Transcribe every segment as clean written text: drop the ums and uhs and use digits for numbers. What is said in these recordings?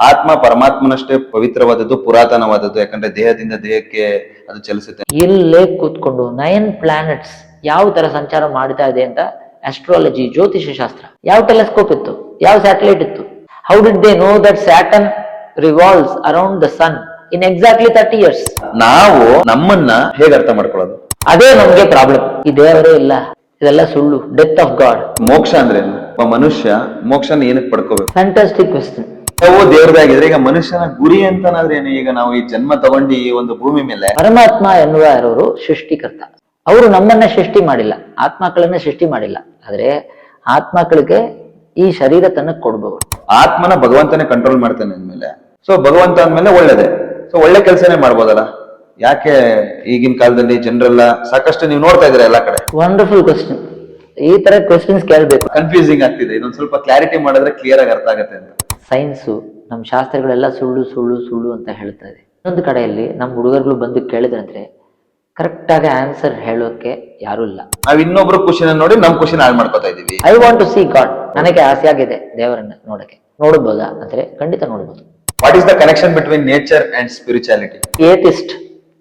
ಆತ್ಮ ಪರಮಾತ್ಮನಷ್ಟೇ ಪವಿತ್ರವಾದದ್ದು, ಪುರಾತನವಾದದ್ದು. ಯಾಕಂದ್ರೆ ದೇಹದಿಂದ ದೇಹಕ್ಕೆ ಅದು ಚಲಿಸುತ್ತೆ. ಇಲ್ಲೇ ಕೂತ್ಕೊಂಡು 9 ಪ್ಲಾನೆಟ್ಸ್ ಯಾವ ತರ ಸಂಚಾರ ಮಾಡ್ತಾ ಇದೆ ಅಂತ ಆಸ್ಟ್ರಾಲಜಿ, ಜ್ಯೋತಿಷ ಶಾಸ್ತ್ರ, ಯಾವ ಟೆಲಿಸ್ಕೋಪ್ ಇತ್ತು, ಯಾವ ಸ್ಯಾಟಲೈಟ್ ಇತ್ತು? How did they know that Saturn revolves around the sun in exactly 30 years? ನಾವು ನಮ್ಮನ್ನ ಹೇಗೆ ಅರ್ಥ ಮಾಡ್ಕೊಳ್ಳೋದು? ಅದೇ ನಮ್ಗೆ ಪ್ರಾಬ್ಲಮ್. ಈ ದೇವರೇ ಇಲ್ಲ, ಇದೆಲ್ಲ ಸುಳ್ಳು, ಡೆತ್ ಆಫ್ ಗಾಡ್. ಮೋಕ್ಷ ಅಂದ್ರೆ ಏನು? ಒಬ್ಬ ಮನುಷ್ಯ ಮೋಕ್ಷನ ಏನಕ್ಕೆ ಪಡ್ಕೋಬೇಕು? Fantastic question. ನಾವು ದೇವ್ರದಾಗಿದ್ರೆ ಈಗ ಮನುಷ್ಯನ ಗುರಿ ಅಂತನಾದ್ರೆ ಏನು? ಈಗ ನಾವು ಈ ಜನ್ಮ ತಗೊಂಡು ಈ ಒಂದು ಭೂಮಿ ಮೇಲೆ, ಪರಮಾತ್ಮ ಎನ್ನುವ ಯಾರವರು ಸೃಷ್ಟಿಕರ್ತ. ಅವರು ನಮ್ಮನ್ನ ಸೃಷ್ಟಿ ಮಾಡಿಲ್ಲ, ಆತ್ಮಗಳನ್ನ ಸೃಷ್ಟಿ ಮಾಡಿಲ್ಲ. ಆದ್ರೆ ಆತ್ಮಗಳಿಗೆ ಈ ಶರೀರ ತನಕ ಕೊಡ್ಬಹುದು. ಆತ್ಮನ ಭಗವಂತನೇ ಕಂಟ್ರೋಲ್ ಮಾಡ್ತಾನೆ ಅಂದ್ಮೇಲೆ, ಸೊ ಭಗವಂತ ಅಂದ್ಮೇಲೆ ಒಳ್ಳೇದೇ. ಸೊ ಒಳ್ಳೆ ಕೆಲಸನೇ ಮಾಡ್ಬೋದಲ್ಲ? ಯಾಕೆ ಈಗಿನ ಕಾಲದಲ್ಲಿ ಜನರೆಲ್ಲ ಸಾಕಷ್ಟು ನೀವು ನೋಡ್ತಾ ಇದ್ದೀರಾ ಎಲ್ಲಾ ಕಡೆ? Wonderful question. ಈ ತರ ಕ್ವೆಶ್ಚನ್ಸ್ ಕೇಳ್ಬೇಕು. ಕನ್ಫ್ಯೂಸಿಂಗ್ ಆಗ್ತಿದೆ, ಇದೊಂದು ಸ್ವಲ್ಪ ಕ್ಲಾರಿಟಿ ಮಾಡಿದ್ರೆ ಕ್ಲಿಯರ್ ಆಗಿ ಅರ್ಥ ಆಗುತ್ತೆ ಅಂತ. ಸೈನ್ಸು, ನಮ್ಮ ಶಾಸ್ತ್ರಗಳೆಲ್ಲ ಸುಳ್ಳು ಸುಳ್ಳು ಸುಳ್ಳು ಅಂತ ಹೇಳ್ತಾ ಇದೆ. ಇನ್ನೊಂದು ಕಡೆಯಲ್ಲಿ ನಮ್ಮ ಹುಡುಗರುಗಳು ಬಂದು ಕೇಳಿದ್ರಂದ್ರೆ ಕರೆಕ್ಟ್ ಆಗಿ ಆನ್ಸರ್ ಹೇಳೋಕೆ ಯಾರು ಇಲ್ಲ. ನಾವ್ ಇನ್ನೊಬ್ರು ಖುಷಿನ ನೋಡಿ ನಮ್ ಖುಷಿನ ಹಾಳು ಮಾಡ್ಕೋತಾ ಇದೀವಿ. I want to see God. ನನಗೆ ಆಸೆ ಆಗಿದೆ ದೇವರನ್ನ ನೋಡಕ್ಕೆ. ನೋಡಬಹುದಾ ಅಂದ್ರೆ ಖಂಡಿತ ನೋಡಬಹುದು. What is the connection between nature and spirituality? Atheist,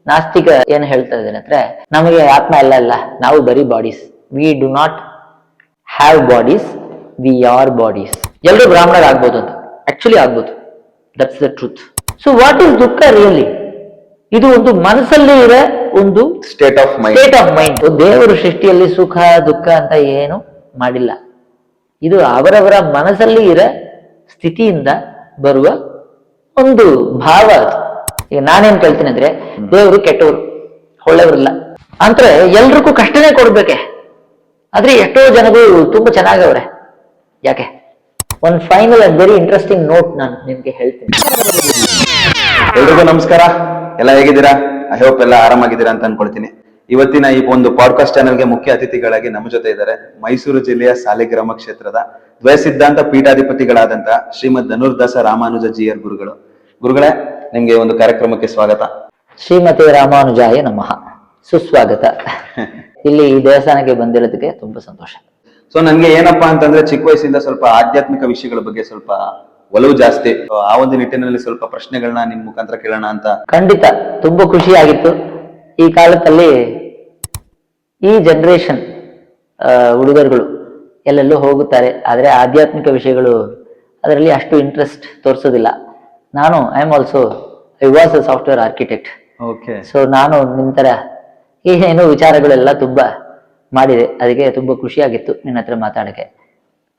ನಾಸ್ತಿಕ ಏನ್ ಹೇಳ್ತಾ ಇದ್ದೇನೆ ಅಂದ್ರೆ, ನಮಗೆ ಆತ್ಮ ಎಲ್ಲ ಇಲ್ಲ, ನಾವು ಬರೀ bodies. We do not have bodies, we are bodies. ಎಲ್ಲರೂ ಬ್ರಾಹ್ಮಣರಾಗ್ಬೋದು ಅಂತ. ಆಕ್ಚುಲಿ ಆಗ್ಬೋದು, that's the truth. So what is ದುಃಖ ರಿಯಲಿ? ಇದು ಒಂದು ಮನಸ್ಸಲ್ಲಿ ಇರೋ ಒಂದು ಸ್ಟೇಟ್ ಆಫ್ ಮೈಂಡ್. ದೇವರು ಸೃಷ್ಟಿಯಲ್ಲಿ ಸುಖ ದುಃಖ ಅಂತ ಏನು ಮಾಡಿಲ್ಲ. ಇದು ಅವರವರ ಮನಸ್ಸಲ್ಲಿ ಇರೋ ಸ್ಥಿತಿಯಿಂದ ಬರುವ ಒಂದು ಭಾವ. ಈಗ ನಾನೇನ್ ಕೇಳ್ತೀನಿ ಅಂದ್ರೆ, ದೇವರು ಕೆಟ್ಟವರು, ಒಳ್ಳೆಯವರಿಲ್ಲ ಅಂದ್ರೆ ಎಲ್ರಿಗೂ ಕಷ್ಟನೇ ಕೊಡ್ಬೇಕೆ. ಆದ್ರೆ ಎಷ್ಟೋ ಜನಗಳು ತುಂಬಾ ಚೆನ್ನಾಗವ್ರೆ. ಯಾಕೆ? ಒಂದು final and very interesting note ನಾನು ನಿಮ್ಗೆ ಹೇಳ್ತೀನಿ. ಎಲ್ರಿಗೂ ನಮಸ್ಕಾರ. ಎಲ್ಲ ಹೇಗಿದ್ದೀರಾ? ಐ ಹೋಪ್ ಎಲ್ಲ ಆರಾಮಾಗಿದ್ದೀರಾ ಅಂತ ಅನ್ಕೊಳ್ತೀನಿ. ಇವತ್ತಿನ ಈ ಒಂದು ಪಾಡ್ಕಾಸ್ಟ್ ಚಾನೆಲ್ಗೆ ಮುಖ್ಯ ಅತಿಥಿಗಳಾಗಿ ನಮ್ಮ ಜೊತೆ ಇದ್ದಾರೆ ಮೈಸೂರು ಜಿಲ್ಲೆಯ ಸಾಲಿಗ್ರಾಮ ಕ್ಷೇತ್ರದ ದ್ವೈಸಿದ್ಧಾಂತ ಪೀಠಾಧಿಪತಿಗಳಾದಂತ ಶ್ರೀಮದ್ ಧನುರ್ದಾಸ ರಾಮಾನುಜ ಜಿಯರ್ ಗುರುಗಳು. ಗುರುಗಳೇ, ನಿಮ್ಗೆ ಒಂದು ಕಾರ್ಯಕ್ರಮಕ್ಕೆ ಸ್ವಾಗತ. ಶ್ರೀಮತಿ ರಾಮಾನುಜಾಯ ನಮಃ. ಸುಸ್ವಾಗತ. ಇಲ್ಲಿ ಈ ದೇವಸ್ಥಾನಕ್ಕೆ ಬಂದಿರೋದಕ್ಕೆ ತುಂಬಾ ಸಂತೋಷ. ಸೊ ನನ್ಗೆ ಏನಪ್ಪಾ ಅಂತಂದ್ರೆ, ಚಿಕ್ಕ ವಯಸ್ಸಿಂದ ಸ್ವಲ್ಪ ಆಧ್ಯಾತ್ಮಿಕ ವಿಷಯಗಳ ಬಗ್ಗೆ ಸ್ವಲ್ಪ ಒಲವು ಜಾಸ್ತಿ. ಆ ಒಂದು ನಿಟ್ಟಿನಲ್ಲಿ ಸ್ವಲ್ಪ ಪ್ರಶ್ನೆಗಳನ್ನ ನಿಮ್ ಮುಖಾಂತರ ಕೇಳೋಣ ಅಂತ. ಖಂಡಿತ ತುಂಬಾ ಖುಷಿ ಆಗಿತ್ತು. ಈ ಕಾಲದಲ್ಲಿ ಈ ಜನರೇಷನ್ ಹುಡುಗರುಗಳು ಎಲ್ಲೆಲ್ಲೋ ಹೋಗುತ್ತಾರೆ, ಆದ್ರೆ ಆಧ್ಯಾತ್ಮಿಕ ವಿಷಯಗಳು ಅದರಲ್ಲಿ ಅಷ್ಟು ಇಂಟ್ರೆಸ್ಟ್ ತೋರಿಸೋದಿಲ್ಲ. ನಾನು I was A software architect. So ನಾನು ನಿಮ್ ತರ ಏನೇನು ವಿಚಾರಗಳೆಲ್ಲ ತುಂಬಾ ಮಾಡಿದೆ. ಅದಕ್ಕೆ ತುಂಬಾ ಖುಷಿ ಆಗಿತ್ತು ನಿನ್ನ ಹತ್ರ ಮಾತಾಡಕ್ಕೆ.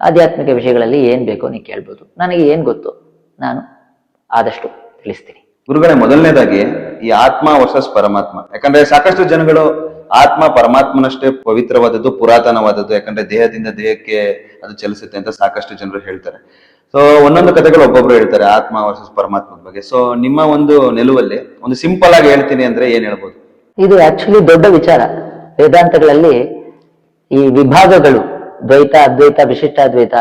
ಆಧ್ಯಾತ್ಮಿಕ ವಿಷಯಗಳಲ್ಲಿ ಏನ್ ಬೇಕೋ ನೀ ಕೇಳ್ಬೋದು. ನನಗೆ ಏನ್ ಗೊತ್ತು ನಾನು ಆದಷ್ಟು ತಿಳಿಸ್ತೀನಿ. ಗುರುಗಳೇ, ಮೊದಲನೇದಾಗಿ ಈ ಆತ್ಮ ವರ್ಸಸ್ ಪರಮಾತ್ಮ. ಯಾಕಂದ್ರೆ ಸಾಕಷ್ಟು ಜನಗಳು ಆತ್ಮ ಪರಮಾತ್ಮನಷ್ಟೇ ಪವಿತ್ರವಾದದ್ದು, ಪುರಾತನವಾದದ್ದು, ಯಾಕಂದ್ರೆ ದೇಹದಿಂದ ದೇಹಕ್ಕೆ ಅದು ಚಲಿಸುತ್ತೆ ಅಂತ ಸಾಕಷ್ಟು ಜನರು ಹೇಳ್ತಾರೆ. ಸೊ ಒಂದೊಂದು ಕಥೆಗಳು ಒಬ್ಬೊಬ್ರು ಹೇಳ್ತಾರೆ ಆತ್ಮ ವರ್ಸಸ್ ಪರಮಾತ್ಮದ ಬಗ್ಗೆ. ಸೊ ನಿಮ್ಮ ಒಂದು ನಿಲುವಲ್ಲಿ ಒಂದು ಸಿಂಪಲ್ ಆಗಿ ಹೇಳ್ತೀನಿ ಅಂದ್ರೆ ಏನ್ ಹೇಳ್ಬೋದು? ಇದು ಆಕ್ಚುಲಿ ದೊಡ್ಡ ವಿಚಾರ. ವೇದಾಂತಗಳಲ್ಲಿ ಈ ವಿಭಾಗಗಳು, ದ್ವೈತ, ಅದ್ವೈತ, ವಿಶಿಷ್ಟಾದ್ವೈತ,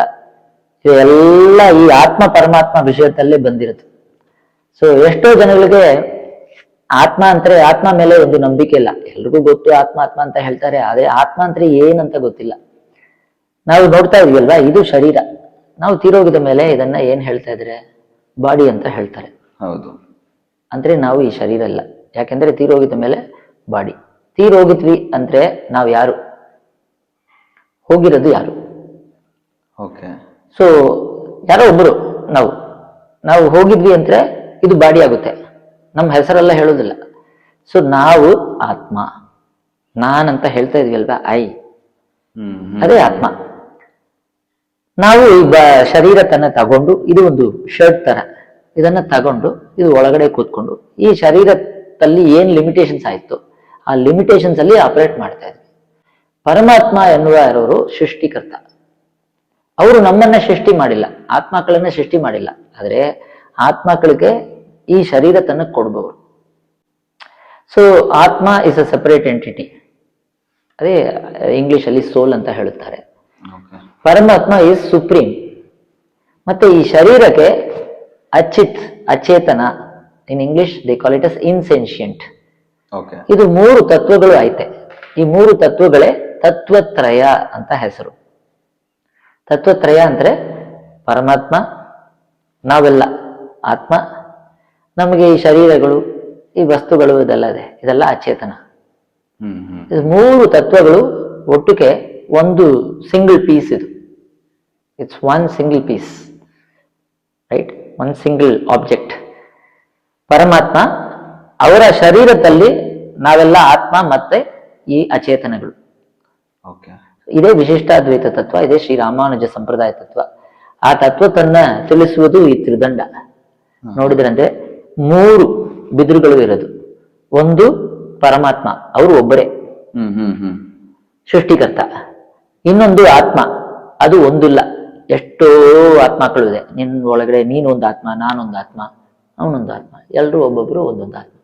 ಇವೆಲ್ಲ ಈ ಆತ್ಮ ಪರಮಾತ್ಮ ವಿಷಯದಲ್ಲೇ ಬಂದಿರುತ್ತೆ. ಸೊ ಎಷ್ಟೋ ಜನಗಳಿಗೆ ಆತ್ಮ ಅಂದ್ರೆ, ಆತ್ಮ ಮೇಲೆ ಒಂದು ನಂಬಿಕೆ ಇಲ್ಲ. ಎಲ್ರಿಗೂ ಗೊತ್ತು ಆತ್ಮ ಆತ್ಮ ಅಂತ ಹೇಳ್ತಾರೆ, ಆದ್ರೆ ಆತ್ಮ ಅಂದ್ರೆ ಏನಂತ ಗೊತ್ತಿಲ್ಲ. ನಾವು ನೋಡ್ತಾ ಇದೀವಲ್ವಾ, ಇದು ಶರೀರ. ನಾವು ತೀರೋಗಿದ ಮೇಲೆ ಇದನ್ನ ಏನ್ ಹೇಳ್ತಾ ಇದ್ರೆ ಬಾಡಿ ಅಂತ ಹೇಳ್ತಾರೆ. ಹೌದು. ಅಂದ್ರೆ ನಾವು ಈ ಶರೀರ ಇಲ್ಲ. ಯಾಕೆಂದ್ರೆ ತೀರೋಗಿದ ಮೇಲೆ ಬಾಡಿ. ತೀರೋಗಿದ್ವಿ ಅಂದ್ರೆ ನಾವು ಯಾರು? ಹೋಗಿರೋದು ಯಾರು? ಸೊ ಯಾರೋ ಒಬ್ರು ನಾವು ಹೋಗಿದ್ವಿ ಅಂದ್ರೆ ಇದು ಬಾಡಿ ಆಗುತ್ತೆ. ನಮ್ಮ ಹೆಸರೆಲ್ಲ ಹೇಳೋದಿಲ್ಲ. ಸೊ ನಾವು ಆತ್ಮ, ನಾನಂತ ಹೇಳ್ತಾ ಇದ್ವಿ ಅಲ್ವಾ, ಅದೇ ಆತ್ಮ. ನಾವು ಈಗ ಶರೀರ ತನ್ನ ತಗೊಂಡು, ಇದು ಒಂದು ಶರ್ಟ್ ತರ, ಇದನ್ನ ತಗೊಂಡು ಇದು ಒಳಗಡೆ ಕೂತ್ಕೊಂಡು ಈ ಶರೀರದಲ್ಲಿ ಏನ್ ಲಿಮಿಟೇಷನ್ಸ್ ಆಯ್ತು ಆ ಲಿಮಿಟೇಷನ್ಸ್ ಅಲ್ಲಿ ಆಪರೇಟ್ ಮಾಡ್ತಾ ಇದ್ವಿ. ಪರಮಾತ್ಮ ಎನ್ನುವ ಯಾರವರು ಸೃಷ್ಟಿಕರ್ತ. ಅವರು ನಮ್ಮನ್ನ ಸೃಷ್ಟಿ ಮಾಡಿಲ್ಲ, ಆತ್ಮಗಳನ್ನ ಸೃಷ್ಟಿ ಮಾಡಿಲ್ಲ. ಆದ್ರೆ ಆತ್ಮಗಳಿಗೆ ಈ ಶರೀರ ತನಕ ಕೊಡ್ಬಹುದು. ಸೊ ಆತ್ಮ ಇಸ್ ಅ ಸಪರೇಟ್ ಎಂಟಿಟಿ. ಅದೇ ಇಂಗ್ಲಿಷ್ ಅಲ್ಲಿ ಸೋಲ್ ಅಂತ ಹೇಳುತ್ತಾರೆ. ಪರಮಾತ್ಮ ಈಸ್ ಸುಪ್ರೀಂ. ಮತ್ತೆ ಈ ಶರೀರಕ್ಕೆ ಅಚೇತನ, in English they call it as insentient. ಇದು 3 ತತ್ವಗಳು ಐತೆ. ಈ 3 ತತ್ವಗಳೇ ತತ್ವತ್ರಯ ಅಂತ ಹೆಸರು. ತತ್ವತ್ರಯ ಅಂದ್ರೆ ಪರಮಾತ್ಮ, ನಾವೆಲ್ಲ ಆತ್ಮ, ನಮಗೆ ಈ ಶರೀರಗಳು, ಈ ವಸ್ತುಗಳು ಇದೆಲ್ಲ ಅಚೇತನ. ಇದು ಮೂರು ತತ್ವಗಳು ಒಟ್ಟಿಗೆ ಒಂದು ಸಿಂಗಲ್ ಪೀಸ್. ಇದು it's one single piece, right? One single object. ಪರಮಾತ್ಮ ಅವರ ಶರೀರದಲ್ಲಿ ನಾವೆಲ್ಲ ಆತ್ಮ ಮತ್ತೆ ಈ ಅಚೇತನಗಳು. ಇದೇ ವಿಶಿಷ್ಟಾದ್ವೈತ ತತ್ವ, ಇದೇ ಶ್ರೀರಾಮಾನುಜ ಸಂಪ್ರದಾಯ ತತ್ವ. ಆ ತತ್ವತನ್ನ ತಿಳಿಸುವುದು ಈ ತ್ರಿದಂಡ. ನೋಡಿದ್ರಂದ್ರೆ 3 ಬಿದಿರುಗಳು ಇರೋದು. ಒಂದು ಪರಮಾತ್ಮ, ಅವರು ಒಬ್ಬರೇ ಸೃಷ್ಟಿಕರ್ತ. ಇನ್ನೊಂದು ಆತ್ಮ, ಅದು ಒಂದಿಲ್ಲ, ಎಷ್ಟೋ ಆತ್ಮಗಳು ಇದೆ. ನಿನ್ನ ಒಳಗಡೆ ನೀನೊಂದು ಆತ್ಮ, ನಾನೊಂದು ಆತ್ಮ, ಅವನೊಂದು ಆತ್ಮ, ಎಲ್ಲರೂ ಒಬ್ಬೊಬ್ರು ಒಂದೊಂದು ಆತ್ಮ.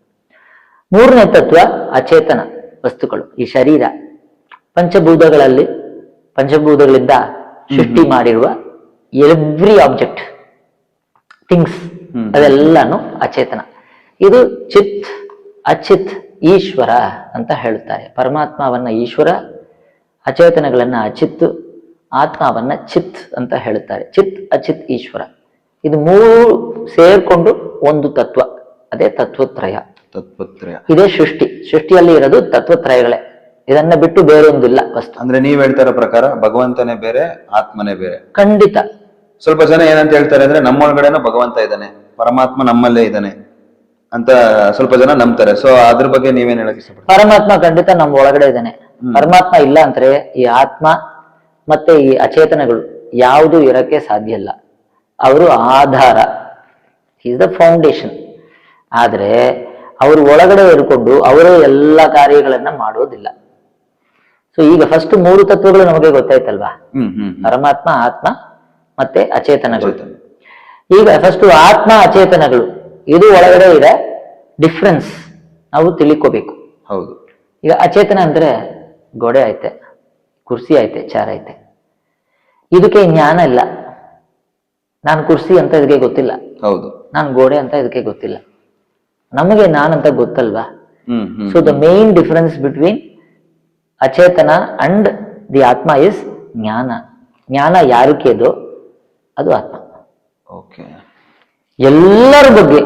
3ನೇ ತತ್ವ ಅಚೇತನ ವಸ್ತುಗಳು, ಈ ಶರೀರ. ಪಂಚಭೂತಗಳಿಂದ ಸೃಷ್ಟಿ ಮಾಡಿರುವ ಎವ್ರಿ ಆಬ್ಜೆಕ್ಟ್, ಥಿಂಗ್ಸ್, ಅದೆಲ್ಲಾನು ಅಚೇತನ. ಇದು ಚಿತ್, ಅಚಿತ್, ಈಶ್ವರ ಅಂತ ಹೇಳುತ್ತಾರೆ. ಪರಮಾತ್ಮವನ್ನ ಈಶ್ವರ, ಅಚೇತನಗಳನ್ನ ಅಚಿತ್, ಆತ್ಮವನ್ನ ಚಿತ್ ಅಂತ ಹೇಳುತ್ತಾರೆ. ಚಿತ್, ಅಚಿತ್, ಈಶ್ವರ, ಇದು 3 ಸೇರ್ಕೊಂಡು ಒಂದು ತತ್ವ, ಅದೇ ತತ್ವತ್ರಯ. ಇದೇ ಸೃಷ್ಟಿಯಲ್ಲಿ ಇರೋದು ತತ್ವತ್ರಯಗಳೇ. ಇದನ್ನ ಬಿಟ್ಟು ಬೇರೊಂದಿಲ್ಲ ವಸ್ತು. ಅಂದ್ರೆ ನೀವ್ ಹೇಳ್ತಾರ ಪ್ರಕಾರ ಭಗವಂತನೇ ಬೇರೆ, ಆತ್ಮನೇ ಬೇರೆ. ಖಂಡಿತ. ಸ್ವಲ್ಪ ಜನ ಏನಂತ ಹೇಳ್ತಾರೆ ಅಂದ್ರೆ ನಮ್ಮೊಳಗಡೆನೂ ಭಗವಂತ ಇದ್ದಾನೆ, ಪರಮಾತ್ಮ ನಮ್ಮಲ್ಲೇ ಇದ್ದಾನೆ ಅಂತ ಸ್ವಲ್ಪ ಜನ ನಂಬ್ತಾರೆ. ಸೊ ಅದ್ರ ಬಗ್ಗೆ ನೀವೇನ್ ಹೇಳಕ್ ಇಷ್ಟಪಡ್ತೀರಿ? ಪರಮಾತ್ಮ ಖಂಡಿತ ನಮ್ಮ ಒಳಗಡೆ ಇದ್ದಾನೆ. ಪರಮಾತ್ಮ ಇಲ್ಲ ಅಂದ್ರೆ ಈ ಆತ್ಮ ಮತ್ತೆ ಈ ಅಚೇತನಗಳು ಯಾವುದು ಇರಕ್ಕೆ ಸಾಧ್ಯ ಇಲ್ಲ. ಅವರು ಆಧಾರ, ಈಸ್ ದ ಫೌಂಡೇಶನ್. ಆದ್ರೆ ಅವರು ಒಳಗಡೆ ಇರ್ಕೊಂಡು ಅವರೇ ಎಲ್ಲ ಕಾರ್ಯಗಳನ್ನ ಮಾಡೋದಿಲ್ಲ. ಸೊ ಈಗ ಫಸ್ಟ್ 3 ತತ್ವಗಳು ನಮಗೆ ಗೊತ್ತಾಯ್ತಲ್ವಾ? ಪರಮಾತ್ಮ, ಆತ್ಮ ಮತ್ತೆ ಅಚೇತನಗಳು. ಈಗ ಫಸ್ಟ್ ಆತ್ಮ ಅಚೇತನಗಳು ಇದು ಒಳಗಡೆ ಇದೆ ಡಿಫ್ರೆನ್ಸ್ ನಾವು ತಿಳ್ಕೋಬೇಕು. ಹೌದು. ಈಗ ಅಚೇತನ ಅಂದ್ರೆ ಗೋಡೆ ಐತೆ, ಕುರ್ಸಿ ಐತೆ, ಚಾರ್ ಐತೆ, ಇದಕ್ಕೆ ಜ್ಞಾನ ಇಲ್ಲ. ನಾನು ಕುರ್ಸಿ ಅಂತ ಇದಕ್ಕೆ ಗೊತ್ತಿಲ್ಲ. ಹೌದು. ನಾನು ಗೋಡೆ ಅಂತ ಇದಕ್ಕೆ ಗೊತ್ತಿಲ್ಲ. ನಮಗೆ ನಾನಂತ ಗೊತ್ತಲ್ವಾ? So the main difference between achetana and the atma is jnana. ಜ್ಞಾನ ಯಾರಿಕೆದೋ ಅದು ಆತ್ಮ. ಎಲ್ಲರ ಬಗ್ಗೆ,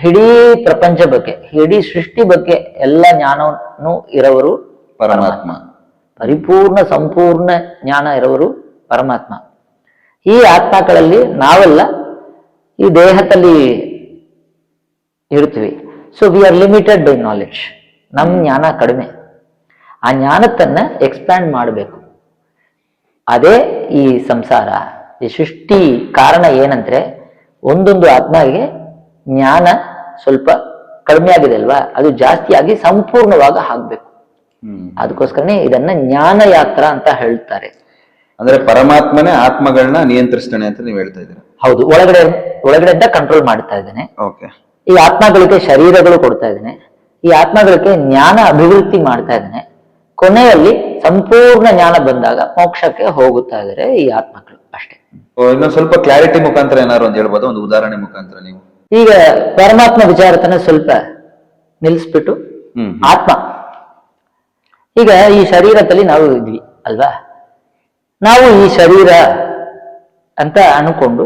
ಇಡೀ ಪ್ರಪಂಚ ಬಗ್ಗೆ, ಇಡೀ ಸೃಷ್ಟಿ ಬಗ್ಗೆ ಎಲ್ಲ ಜ್ಞಾನವನ್ನು ಇರೋವರು ಪರಮಾತ್ಮ. ಪರಿಪೂರ್ಣ ಸಂಪೂರ್ಣ ಜ್ಞಾನ ಇರೋವರು ಪರಮಾತ್ಮ. ಈ ಆತ್ಮಗಳಲ್ಲಿ ನಾವೆಲ್ಲ ಈ ದೇಹದಲ್ಲಿ ಇರ್ತೀವಿ. So we are limited by knowledge. ನಮ್ಮ ಜ್ಞಾನ ಕಡಿಮೆ. ಆ ಜ್ಞಾನತನ್ನ ಎಕ್ಸ್ಪ್ಯಾಂಡ್ ಮಾಡಬೇಕು. ಅದೇ ಈ ಸಂಸಾರ, ಈ ಸೃಷ್ಟಿ ಕಾರಣ ಏನಂದ್ರೆ ಒಂದೊಂದು ಆತ್ಮಗೆ ಜ್ಞಾನ ಸ್ವಲ್ಪ ಕಡಿಮೆ ಆಗಿದೆ ಅಲ್ವಾ, ಅದು ಜಾಸ್ತಿ ಆಗಿ ಸಂಪೂರ್ಣವಾಗಿ ಆಗ್ಬೇಕು. ಅದಕ್ಕೋಸ್ಕರನೇ ಇದನ್ನ ಜ್ಞಾನ ಯಾತ್ರ ಅಂತ ಹೇಳ್ತಾರೆ. ಅಂದ್ರೆ ಪರಮಾತ್ಮನೇ ಆತ್ಮಗಳನ್ನ ನಿಯಂತ್ರಿಸ್ತಾನೆ ಅಂತ ನೀವು ಹೇಳ್ತಾ ಇದ್ದೀರಾ? ಹೌದು. ಒಳಗಡೆಯಿಂದ ಕಂಟ್ರೋಲ್ ಮಾಡ್ತಾ ಇದ್ದಾನೆ. ಈ ಆತ್ಮಗಳಿಗೆ ಶರೀರಗಳು ಕೊಡ್ತಾ ಇದ್ದಾನೆ. ಈ ಆತ್ಮಗಳಿಗೆ ಜ್ಞಾನ ಅಭಿವೃದ್ಧಿ ಮಾಡ್ತಾ ಇದ್ದಾನೆ. ಕೊನೆಯಲ್ಲಿ ಸಂಪೂರ್ಣ ಜ್ಞಾನ ಬಂದಾಗ ಮೋಕ್ಷಕ್ಕೆ ಹೋಗುತ್ತಾ ಇದ್ದಾರೆ ಈ ಆತ್ಮಗಳು. ಅಷ್ಟೇ. ಇನ್ನೊಂದು ಸ್ವಲ್ಪ ಕ್ಲಾರಿಟಿ ಮುಖಾಂತರ ಏನಾದ್ರು ಒಂದು ಹೇಳ್ಬೋದು, ಒಂದು ಉದಾಹರಣೆ ಮುಖಾಂತರ ನೀವು? ಈಗ ಪರಮಾತ್ಮ ವಿಚಾರತನ ಸ್ವಲ್ಪ ನಿಲ್ಲಿಸ್ಬಿಟ್ಟು ಆತ್ಮ, ಈಗ ಈ ಶರೀರದಲ್ಲಿ ನಾವು ಇದ್ವಿ ಅಲ್ವಾ? ನಾವು ಈ ಶರೀರ ಅಂತ ಅನ್ಕೊಂಡು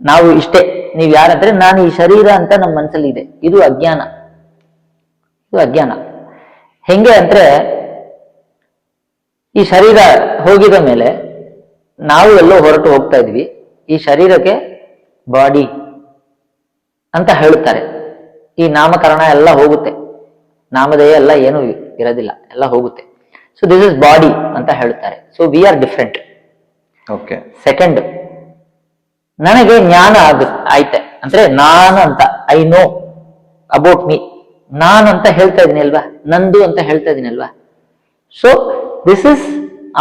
ನಾವು ಇಷ್ಟೇ. ನೀವ್ ಯಾರಂದ್ರೆ ನಾನು ಈ ಶರೀರ ಅಂತ ನಮ್ಮ ಮನಸ್ಸಲ್ಲಿ ಇದೆ. ಇದು ಅಜ್ಞಾನ. ಇದು ಅಜ್ಞಾನ. ಹೆಂಗೆ ಅಂದ್ರೆ ಈ ಶರೀರ ಹೋಗಿದ ಮೇಲೆ ನಾವು ಎಲ್ಲೋ ಹೊರಟು ಹೋಗ್ತಾ ಇದ್ವಿ. ಈ ಶರೀರಕ್ಕೆ ಬಾಡಿ ಅಂತ ಹೇಳುತ್ತಾರೆ. ಈ ನಾಮಕರಣ ಎಲ್ಲ ಹೋಗುತ್ತೆ, ನಾಮಧೇಯ ಎಲ್ಲ ಏನು ಇರೋದಿಲ್ಲ, ಎಲ್ಲ ಹೋಗುತ್ತೆ. ಸೊ ದಿಸ್ ಇಸ್ ಬಾಡಿ ಅಂತ ಹೇಳುತ್ತಾರೆ. So we are different. Second, ನನಗೆ ಜ್ಞಾನ ಆಯ್ತೆ ಅಂದ್ರೆ ನಾನು ಅಂತ, ಐ ನೋ ಅಬೌಟ್ ಮೀ, ನಾನು ಅಂತ ಹೇಳ್ತಾ ಇದೀನಿ ಅಲ್ವಾ, ನಂದು ಅಂತ ಹೇಳ್ತಾ ಇದೀನಿ ಅಲ್ವಾ. ಸೊ ದಿಸ್ ಇಸ್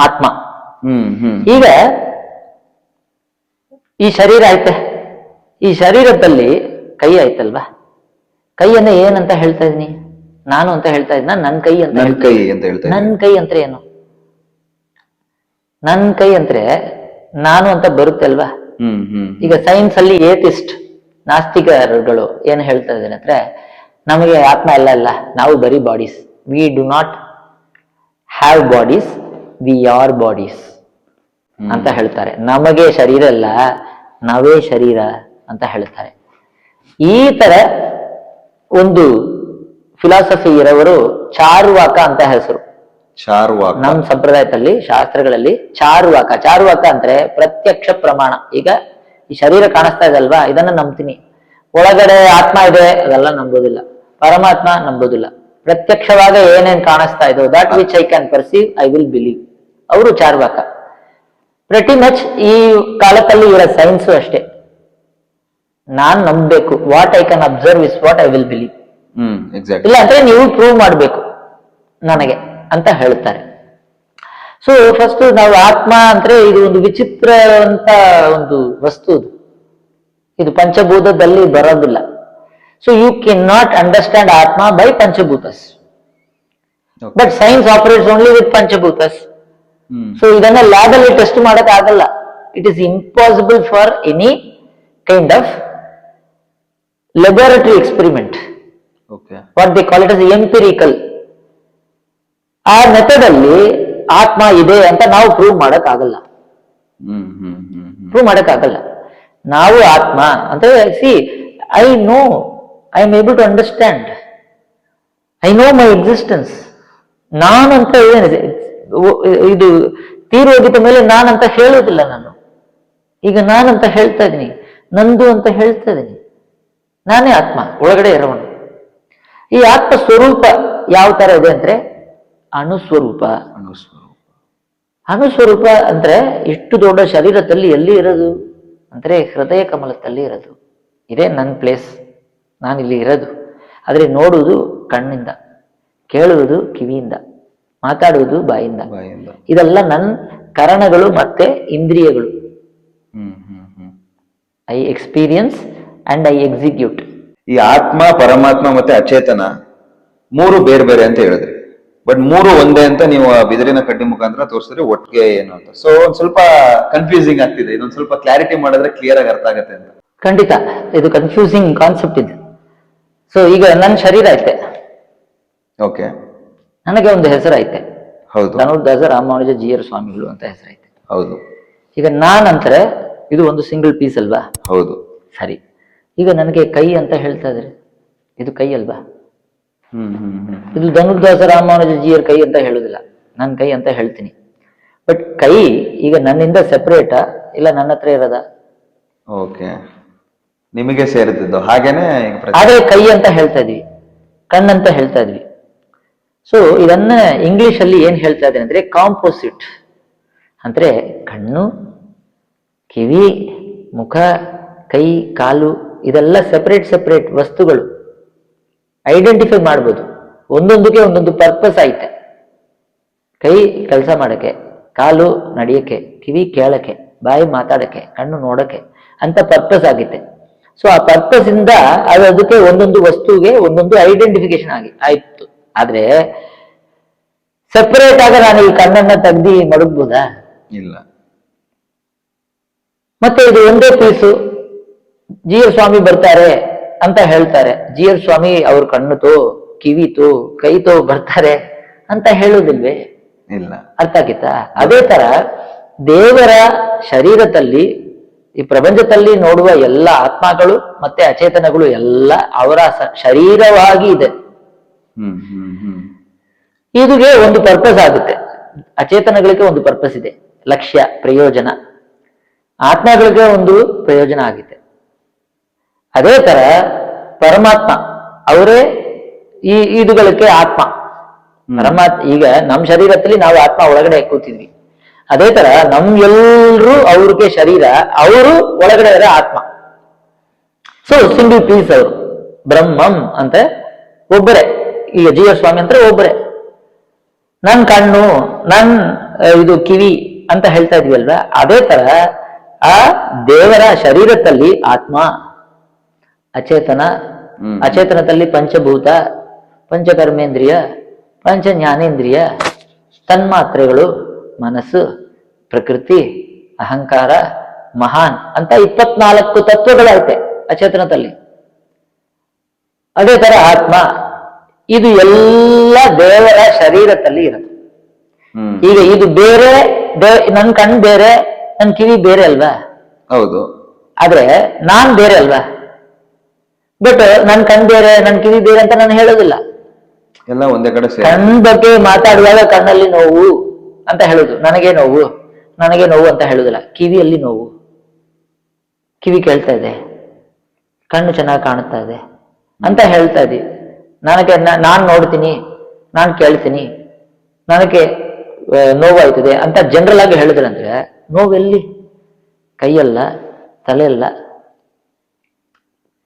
ಆತ್ಮ. ಈಗ ಈ ಶರೀರ ಐತೆ, ಈ ಶರೀರದಲ್ಲಿ ಕೈ ಆಯ್ತಲ್ವಾ, ಕೈಯನ್ನ ಏನಂತ ಹೇಳ್ತಾ ಇದೀನಿ? ನಾನು ಅಂತ ಹೇಳ್ತಾ ಇದ್ನ, ನನ್ ಕೈ ಅಂತ. ನನ್ ಕೈ ಅಂದ್ರೆ ಏನು? ನನ್ ಕೈ ಅಂದ್ರೆ ನಾನು ಅಂತ ಬರುತ್ತೆ ಅಲ್ವಾ. ಈಗ ಸೈನ್ಸ್ ಅಲ್ಲಿ ಏಥಿಸ್ಟ್, ನಾಸ್ತಿಕರುಗಳು ಏನ್ ಹೇಳ್ತಾ ಇದ್ದಾರೆ ಅಂದ್ರೆ ನಮಗೆ ಆತ್ಮ ಎಲ್ಲ ಇಲ್ಲ, ನಾವು ಬರೀ bodies. We do not have bodies, we are bodies ಅಂತ ಹೇಳ್ತಾರೆ. ನಮಗೆ ಶರೀರ ಇಲ್ಲ, ನಾವೇ ಶರೀರ ಅಂತ ಹೇಳ್ತಾರೆ. ಈ ತರ ಒಂದು ಫಿಲಾಸಫಿ ಇರೋವರು ಚಾರುವಾಕ ಅಂತ ಹೆಸರು. ಚಾರ್ವಾಕ. ನಮ್ಮ ಸಂಪ್ರದಾಯದಲ್ಲಿ ಶಾಸ್ತ್ರಗಳಲ್ಲಿ ಚಾರುವಾಕ ಅಂದ್ರೆ ಪ್ರತ್ಯಕ್ಷ ಪ್ರಮಾಣ. ಈಗ ಈ ಶರೀರ ಕಾಣಿಸ್ತಾ ಇದೆ ಅಲ್ವಾ, ಇದನ್ನ ನಂಬ್ತೀನಿ. ಒಳಗಡೆ ಆತ್ಮ ಇದೆ ಅದೆಲ್ಲ ನಂಬೋದಿಲ್ಲ. ಪರಮಾತ್ಮ ನಂಬೋದಿಲ್ಲ. ಪ್ರತ್ಯಕ್ಷವಾಗ ಏನೇನ್ ಕಾಣಿಸ್ತಾ ಇದೋ that which I can perceive I will believe. ಅವರು ಚಾರ್ವಾಕ. ಪ್ರತಿ ಮಚ್ ಈ ಕಾಲದಲ್ಲಿ ಇರೋ ಸೈನ್ಸು ಅಷ್ಟೇ. ನಾನ್ ನಂಬಬೇಕು, what I can observe is what I will believe. Exact. ಇಲ್ಲ ಅಂದ್ರೆ ನೀವು ಪ್ರೂವ್ ಮಾಡ್ಬೇಕು ನನಗೆ ಅಂತ ಹೇಳ್ತಾರೆ. ಸೊ ಫಸ್ಟ್ ನಾವು ಆತ್ಮ ಅಂದ್ರೆ ಇದು ಒಂದು ವಿಚಿತ್ರ ಅಂತ ಒಂದು ವಸ್ತು. ಇದು ಪಂಚಭೂತದಲ್ಲಿ ಬರೋದಿಲ್ಲ. So you can not understand atma by ಪಂಚಭೂತಸ್, but science operates only with ಪಂಚಭೂತಸ್. ಸೊ ಇದನ್ನ ಲ್ಯಾಬ್ ಅಲ್ಲಿ ಟೆಸ್ಟ್ ಮಾಡಕ್ ಆಗಲ್ಲ. It is impossible for any kind of laboratory experiment. What they call it as empirical. ಆ ಮೆಥಡ್ ಅಲ್ಲಿ ಆತ್ಮ ಇದೆ ಅಂತ ನಾವು ಪ್ರೂವ್ ಮಾಡಕ್ ಆಗಲ್ಲ. ನಾವು ಆತ್ಮ ಅಂದ್ರೆ see I know, I am able to understand, I know my existence. ನಾನಂತ ಏನಿದೆ ಇದು ತೀರೋಗಿದ ಮೇಲೆ ನಾನಂತ ಹೇಳೋದಿಲ್ಲ. ನಾನು ಈಗ ನಾನಂತ ಹೇಳ್ತಾ ಇದ್ದೀನಿ, ನಂದು ಅಂತ ಹೇಳ್ತಾ ಇದ್ದೀನಿ. ನಾನೇ ಆತ್ಮ, ಒಳಗಡೆ ಇರೋವನು. ಈ ಆತ್ಮ ಸ್ವರೂಪ ಯಾವ ತರ ಇದೆ ಅಂದ್ರೆ ಅಣುಸ್ವರೂಪ. ಅಣುಸ್ವರೂಪ ಅಂದ್ರೆ ಇಷ್ಟು ದೊಡ್ಡ ಶರೀರದಲ್ಲಿ ಎಲ್ಲಿ ಇರೋದು ಅಂದ್ರೆ ಹೃದಯ ಕಮಲದಲ್ಲಿ ಇರೋದು. ಇದೇ ನನ್ನ ಪ್ಲೇಸ್, ನಾನಿಲ್ಲಿ ಇರೋದು. ಆದ್ರೆ ನೋಡುವುದು ಕಣ್ಣಿಂದ, ಕೇಳುವುದು ಕಿವಿಯಿಂದ, ಮಾತಾಡುವುದು ಬಾಯಿಂದ. ಇದೆಲ್ಲ ನನ್ನ ಕರಣಗಳು ಮತ್ತೆ ಇಂದ್ರಿಯಗಳು. I experience and I execute. ಈ ಆತ್ಮ, ಪರಮಾತ್ಮ ಮತ್ತೆ ಅಚೇತನ ಮೂರು ಬೇರೆ ಬೇರೆ ಅಂತ ಹೇಳಿದ್ರಿ. ಬಟ್ ಮೂರು ಒಂದೇ ಅಂತ ನೀವು ಬಿದಿರಿನ ಕಡ್ಡಿ ಮುಖಾಂತರ ತೋರಿಸಿದ್ರೆ ಒಟ್ಟಿಗೆ ಏನು ಅಂತ. ಸೊ ಒಂದ್ ಸ್ವಲ್ಪ ಕನ್ಫ್ಯೂಸಿಂಗ್ ಆಗ್ತಿದೆ. ಇದೊಂದ್ ಸ್ವಲ್ಪ ಕ್ಲಾರಿಟಿ ಮಾಡಿದ್ರೆ ಕ್ಲಿಯರ್ ಆಗಿ ಅರ್ಥ ಆಗತ್ತೆ ಅಂತ. ಖಂಡಿತ ಇದು ಕನ್ಫ್ಯೂಸಿಂಗ್ ಕಾನ್ಸೆಪ್ಟ್ ಇದೆ. ಸೊ ಈಗ ನನ್ನ ಶರೀರ ಐತೆ, ಓಕೆ, ನನಗೆ ಒಂದು ಹೆಸರೈತೆ. ಹೌದು. ಧನುರ್ದಾಸ ರಾಮಾನುಜ ಜೀಯರ್ ಸ್ವಾಮಿಗಳು ಅಂತ ಹೆಸರೈತೆ. ಹೌದು. ಈಗ ನಾನಂತಾರೆ ಇದು ಒಂದು ಸಿಂಗಲ್ ಪೀಸ್ ಅಲ್ವಾ? ಹೌದು. ಸರಿ. ಈಗ ನನಗೆ ಕೈ ಅಂತ ಹೇಳ್ತಾ ಇದ್ರೆ ಇದು ಕೈ ಅಲ್ವಾ? ಇದು ಧನುರ್ದಾಸ ರಾಮಾನುಜ ಜೀಯರ್ ಕೈ ಅಂತ ಹೇಳುದಿಲ್ಲ, ನನ್ನ ಕೈ ಅಂತ ಹೇಳ್ತೀನಿ. ಬಟ್ ಕೈ ಈಗ ನನ್ನಿಂದ ಸೆಪರೇಟಾ ಇಲ್ಲ ನನ್ನ ಹತ್ರ ಇರೋದ? ಓಕೆ, ನಿಮಗೆ ಸೇರಿದ್ದು ಹಾಗೇನೆ. ಆದ್ರೆ ಕೈ ಅಂತ ಹೇಳ್ತಾ ಇದ್ವಿ, ಕಣ್ಣಂತ ಹೇಳ್ತಾ ಇದ್ವಿ. ಸೊ ಇದನ್ನ ಇಂಗ್ಲಿಷ್ ಅಲ್ಲಿ ಏನ್ ಹೇಳ್ತಾ ಇದ್ದೇನೆ ಅಂದ್ರೆ ಕಾಂಪೋಸಿಟ್. ಅಂದ್ರೆ ಕಣ್ಣು, ಕಿವಿ, ಮುಖ, ಕೈ, ಕಾಲು ಇದೆಲ್ಲ ಸೆಪರೇಟ್ ವಸ್ತುಗಳು. ಐಡೆಂಟಿಫೈ ಮಾಡ್ಬೋದು. ಒಂದೊಂದಕ್ಕೆ ಒಂದೊಂದು ಪರ್ಪಸ್ ಐತೆ. ಕೈ ಕೆಲಸ ಮಾಡಕ್ಕೆ, ಕಾಲು ನಡೆಯಕ್ಕೆ, ಕಿವಿ ಕೇಳಕ್ಕೆ, ಬಾಯಿ ಮಾತಾಡಕ್ಕೆ, ಕಣ್ಣು ನೋಡಕ್ಕೆ ಅಂತ ಪರ್ಪಸ್ ಆಗಿತ್ತೆ. ಸೊ ಆ ಪರ್ಪಸ್ ಇಂದ ಅದಕ್ಕೆ ಒಂದೊಂದು ವಸ್ತುವಿಗೆ ಒಂದೊಂದು ಐಡೆಂಟಿಫಿಕೇಶನ್ ಆಯ್ತು. ಆದ್ರೆ ಸೆಪರೇಟ್ ಆಗ ನಾನು ಈ ಕಣ್ಣನ್ನ ತೆಗ್ದಿ ಮಡಗ್ಬೋದಾ? ಇಲ್ಲ. ಮತ್ತೆ ಇದು ಒಂದೇ ಪೀಸು. ಜೀಯರ್ ಸ್ವಾಮಿ ಬರ್ತಾರೆ ಅಂತ ಹೇಳ್ತಾರೆ, ಜೀಯರ್ ಸ್ವಾಮಿ ಅವ್ರ ಕಣ್ಣುತೋ, ಕಿವಿತೋ, ಕೈತೋ ಬರ್ತಾರೆ ಅಂತ ಹೇಳುದಿಲ್ವೇ? ಇಲ್ಲ. ಅರ್ಥ ಆಗಿತ್ತಾ? ಅದೇ ತರ ದೇವರ ಶರೀರದಲ್ಲಿ ಈ ಪ್ರಪಂಚದಲ್ಲಿ ನೋಡುವ ಎಲ್ಲ ಆತ್ಮಗಳು ಮತ್ತೆ ಅಚೇತನಗಳು ಎಲ್ಲ ಅವರ ಶರೀರವಾಗಿ ಇದೆ. ಇದುಗೆ ಒಂದು ಪರ್ಪಸ್ ಆಗುತ್ತೆ. ಅಚೇತನಗಳಿಗೆ ಒಂದು ಪರ್ಪಸ್ ಇದೆ, ಲಕ್ಷ್ಯ, ಪ್ರಯೋಜನ. ಆತ್ಮಗಳಿಗೆ ಒಂದು ಪ್ರಯೋಜನ ಆಗಿದೆ. ಅದೇ ತರ ಪರಮಾತ್ಮ ಅವರೇ ಇದುಗಳಿಗೆ ಆತ್ಮ. ಪರಮಾತ್ಮ ಈಗ ನಮ್ಮ ಶರೀರದಲ್ಲಿ ನಾವು ಆತ್ಮ ಒಳಗಡೆ ಕೂತಿದ್ವಿ. ಅದೇ ತರ ಎಲ್ರು ಅವ್ರಿಗೆ ಶರೀರ, ಅವರು ಒಳಗಡೆ ಇರೋ ಆತ್ಮ. ಸೊ ಸಿಂಗಲ್ ಪೀಸ್ ಅವರು. ಬ್ರಹ್ಮಂ ಅಂತ ಒಬ್ಬರೇ. ಈಗ ಜೀವ ಸ್ವಾಮಿ ಅಂತ ಒಬ್ಬರೇ. ನನ್ ಕಣ್ಣು, ಇದು ಕಿವಿ ಅಂತ ಹೇಳ್ತಾ ಇದ್ವಿ ಅಲ್ವಾ? ಅದೇ ತರ ಆ ದೇವರ ಶರೀರದಲ್ಲಿ ಆತ್ಮ, ಅಚೇತನ, ಅಚೇತನದಲ್ಲಿ ಪಂಚಭೂತ, ಪಂಚಕರ್ಮೇಂದ್ರಿಯ, ಪಂಚ ಜ್ಞಾನೇಂದ್ರಿಯ, ತನ್ಮಾತ್ರೆಗಳು, ಮನಸ್ಸು, ಪ್ರಕೃತಿ, ಅಹಂಕಾರ, ಮಹಾನ್ ಅಂತ 24 ತತ್ವಗಳೈತೆ ಅಚೇತನದಲ್ಲಿ. ಅದೇ ತರ ಆತ್ಮ, ಇದು ಎಲ್ಲ ದೇವರ ಶರೀರದಲ್ಲಿ ಇರುತ್ತೆ. ಈಗ ಇದು ಬೇರೆ, ನನ್ ಕಣ್ ಬೇರೆ, ನನ್ ಕಿವಿ ಬೇರೆ ಅಲ್ವಾ? ಹೌದು. ಆದ್ರೆ ನಾನ್ ಬೇರೆ ಅಲ್ವಾ? ಬಟ್ ನನ್ ಕಣ್ ಬೇರೆ ನನ್ ಕಿವಿ ಬೇರೆ ಅಂತ ನಾನು ಹೇಳೋದಿಲ್ಲ. ಎಲ್ಲ ಒಂದೇ ಕಡೆ ಕಣ್ ಬಗ್ಗೆ ಮಾತಾಡುವಾಗ ಕಣ್ಣಲ್ಲಿ ನೋವು ಅಂತ ಹೇಳುದು, ನನಗೆ ನೋವು ಅಂತ ಹೇಳುದಿಲ್ಲ. ಕಿವಿಯಲ್ಲಿ ನೋವು, ಕಿವಿ ಕೇಳ್ತಾ ಇದೆ, ಕಣ್ಣು ಚೆನ್ನಾಗಿ ಕಾಣುತ್ತಾ ಇದೆ ಅಂತ ಹೇಳ್ತಾ ಇದ್ದೀವಿ. ನಾನ್ ನೋಡ್ತೀನಿ, ನಾನ್ ಕೇಳ್ತೀನಿ, ನನಗೆ ನೋವಾಯ್ತದೆ ಅಂತ ಜನರಲ್ ಆಗಿ ಹೇಳಿದ್ರೆ ಅಂದ್ರೆ ನೋವೆಲ್ಲಿ? ಕೈಯಲ್ಲ, ತಲೆಯಲ್ಲ.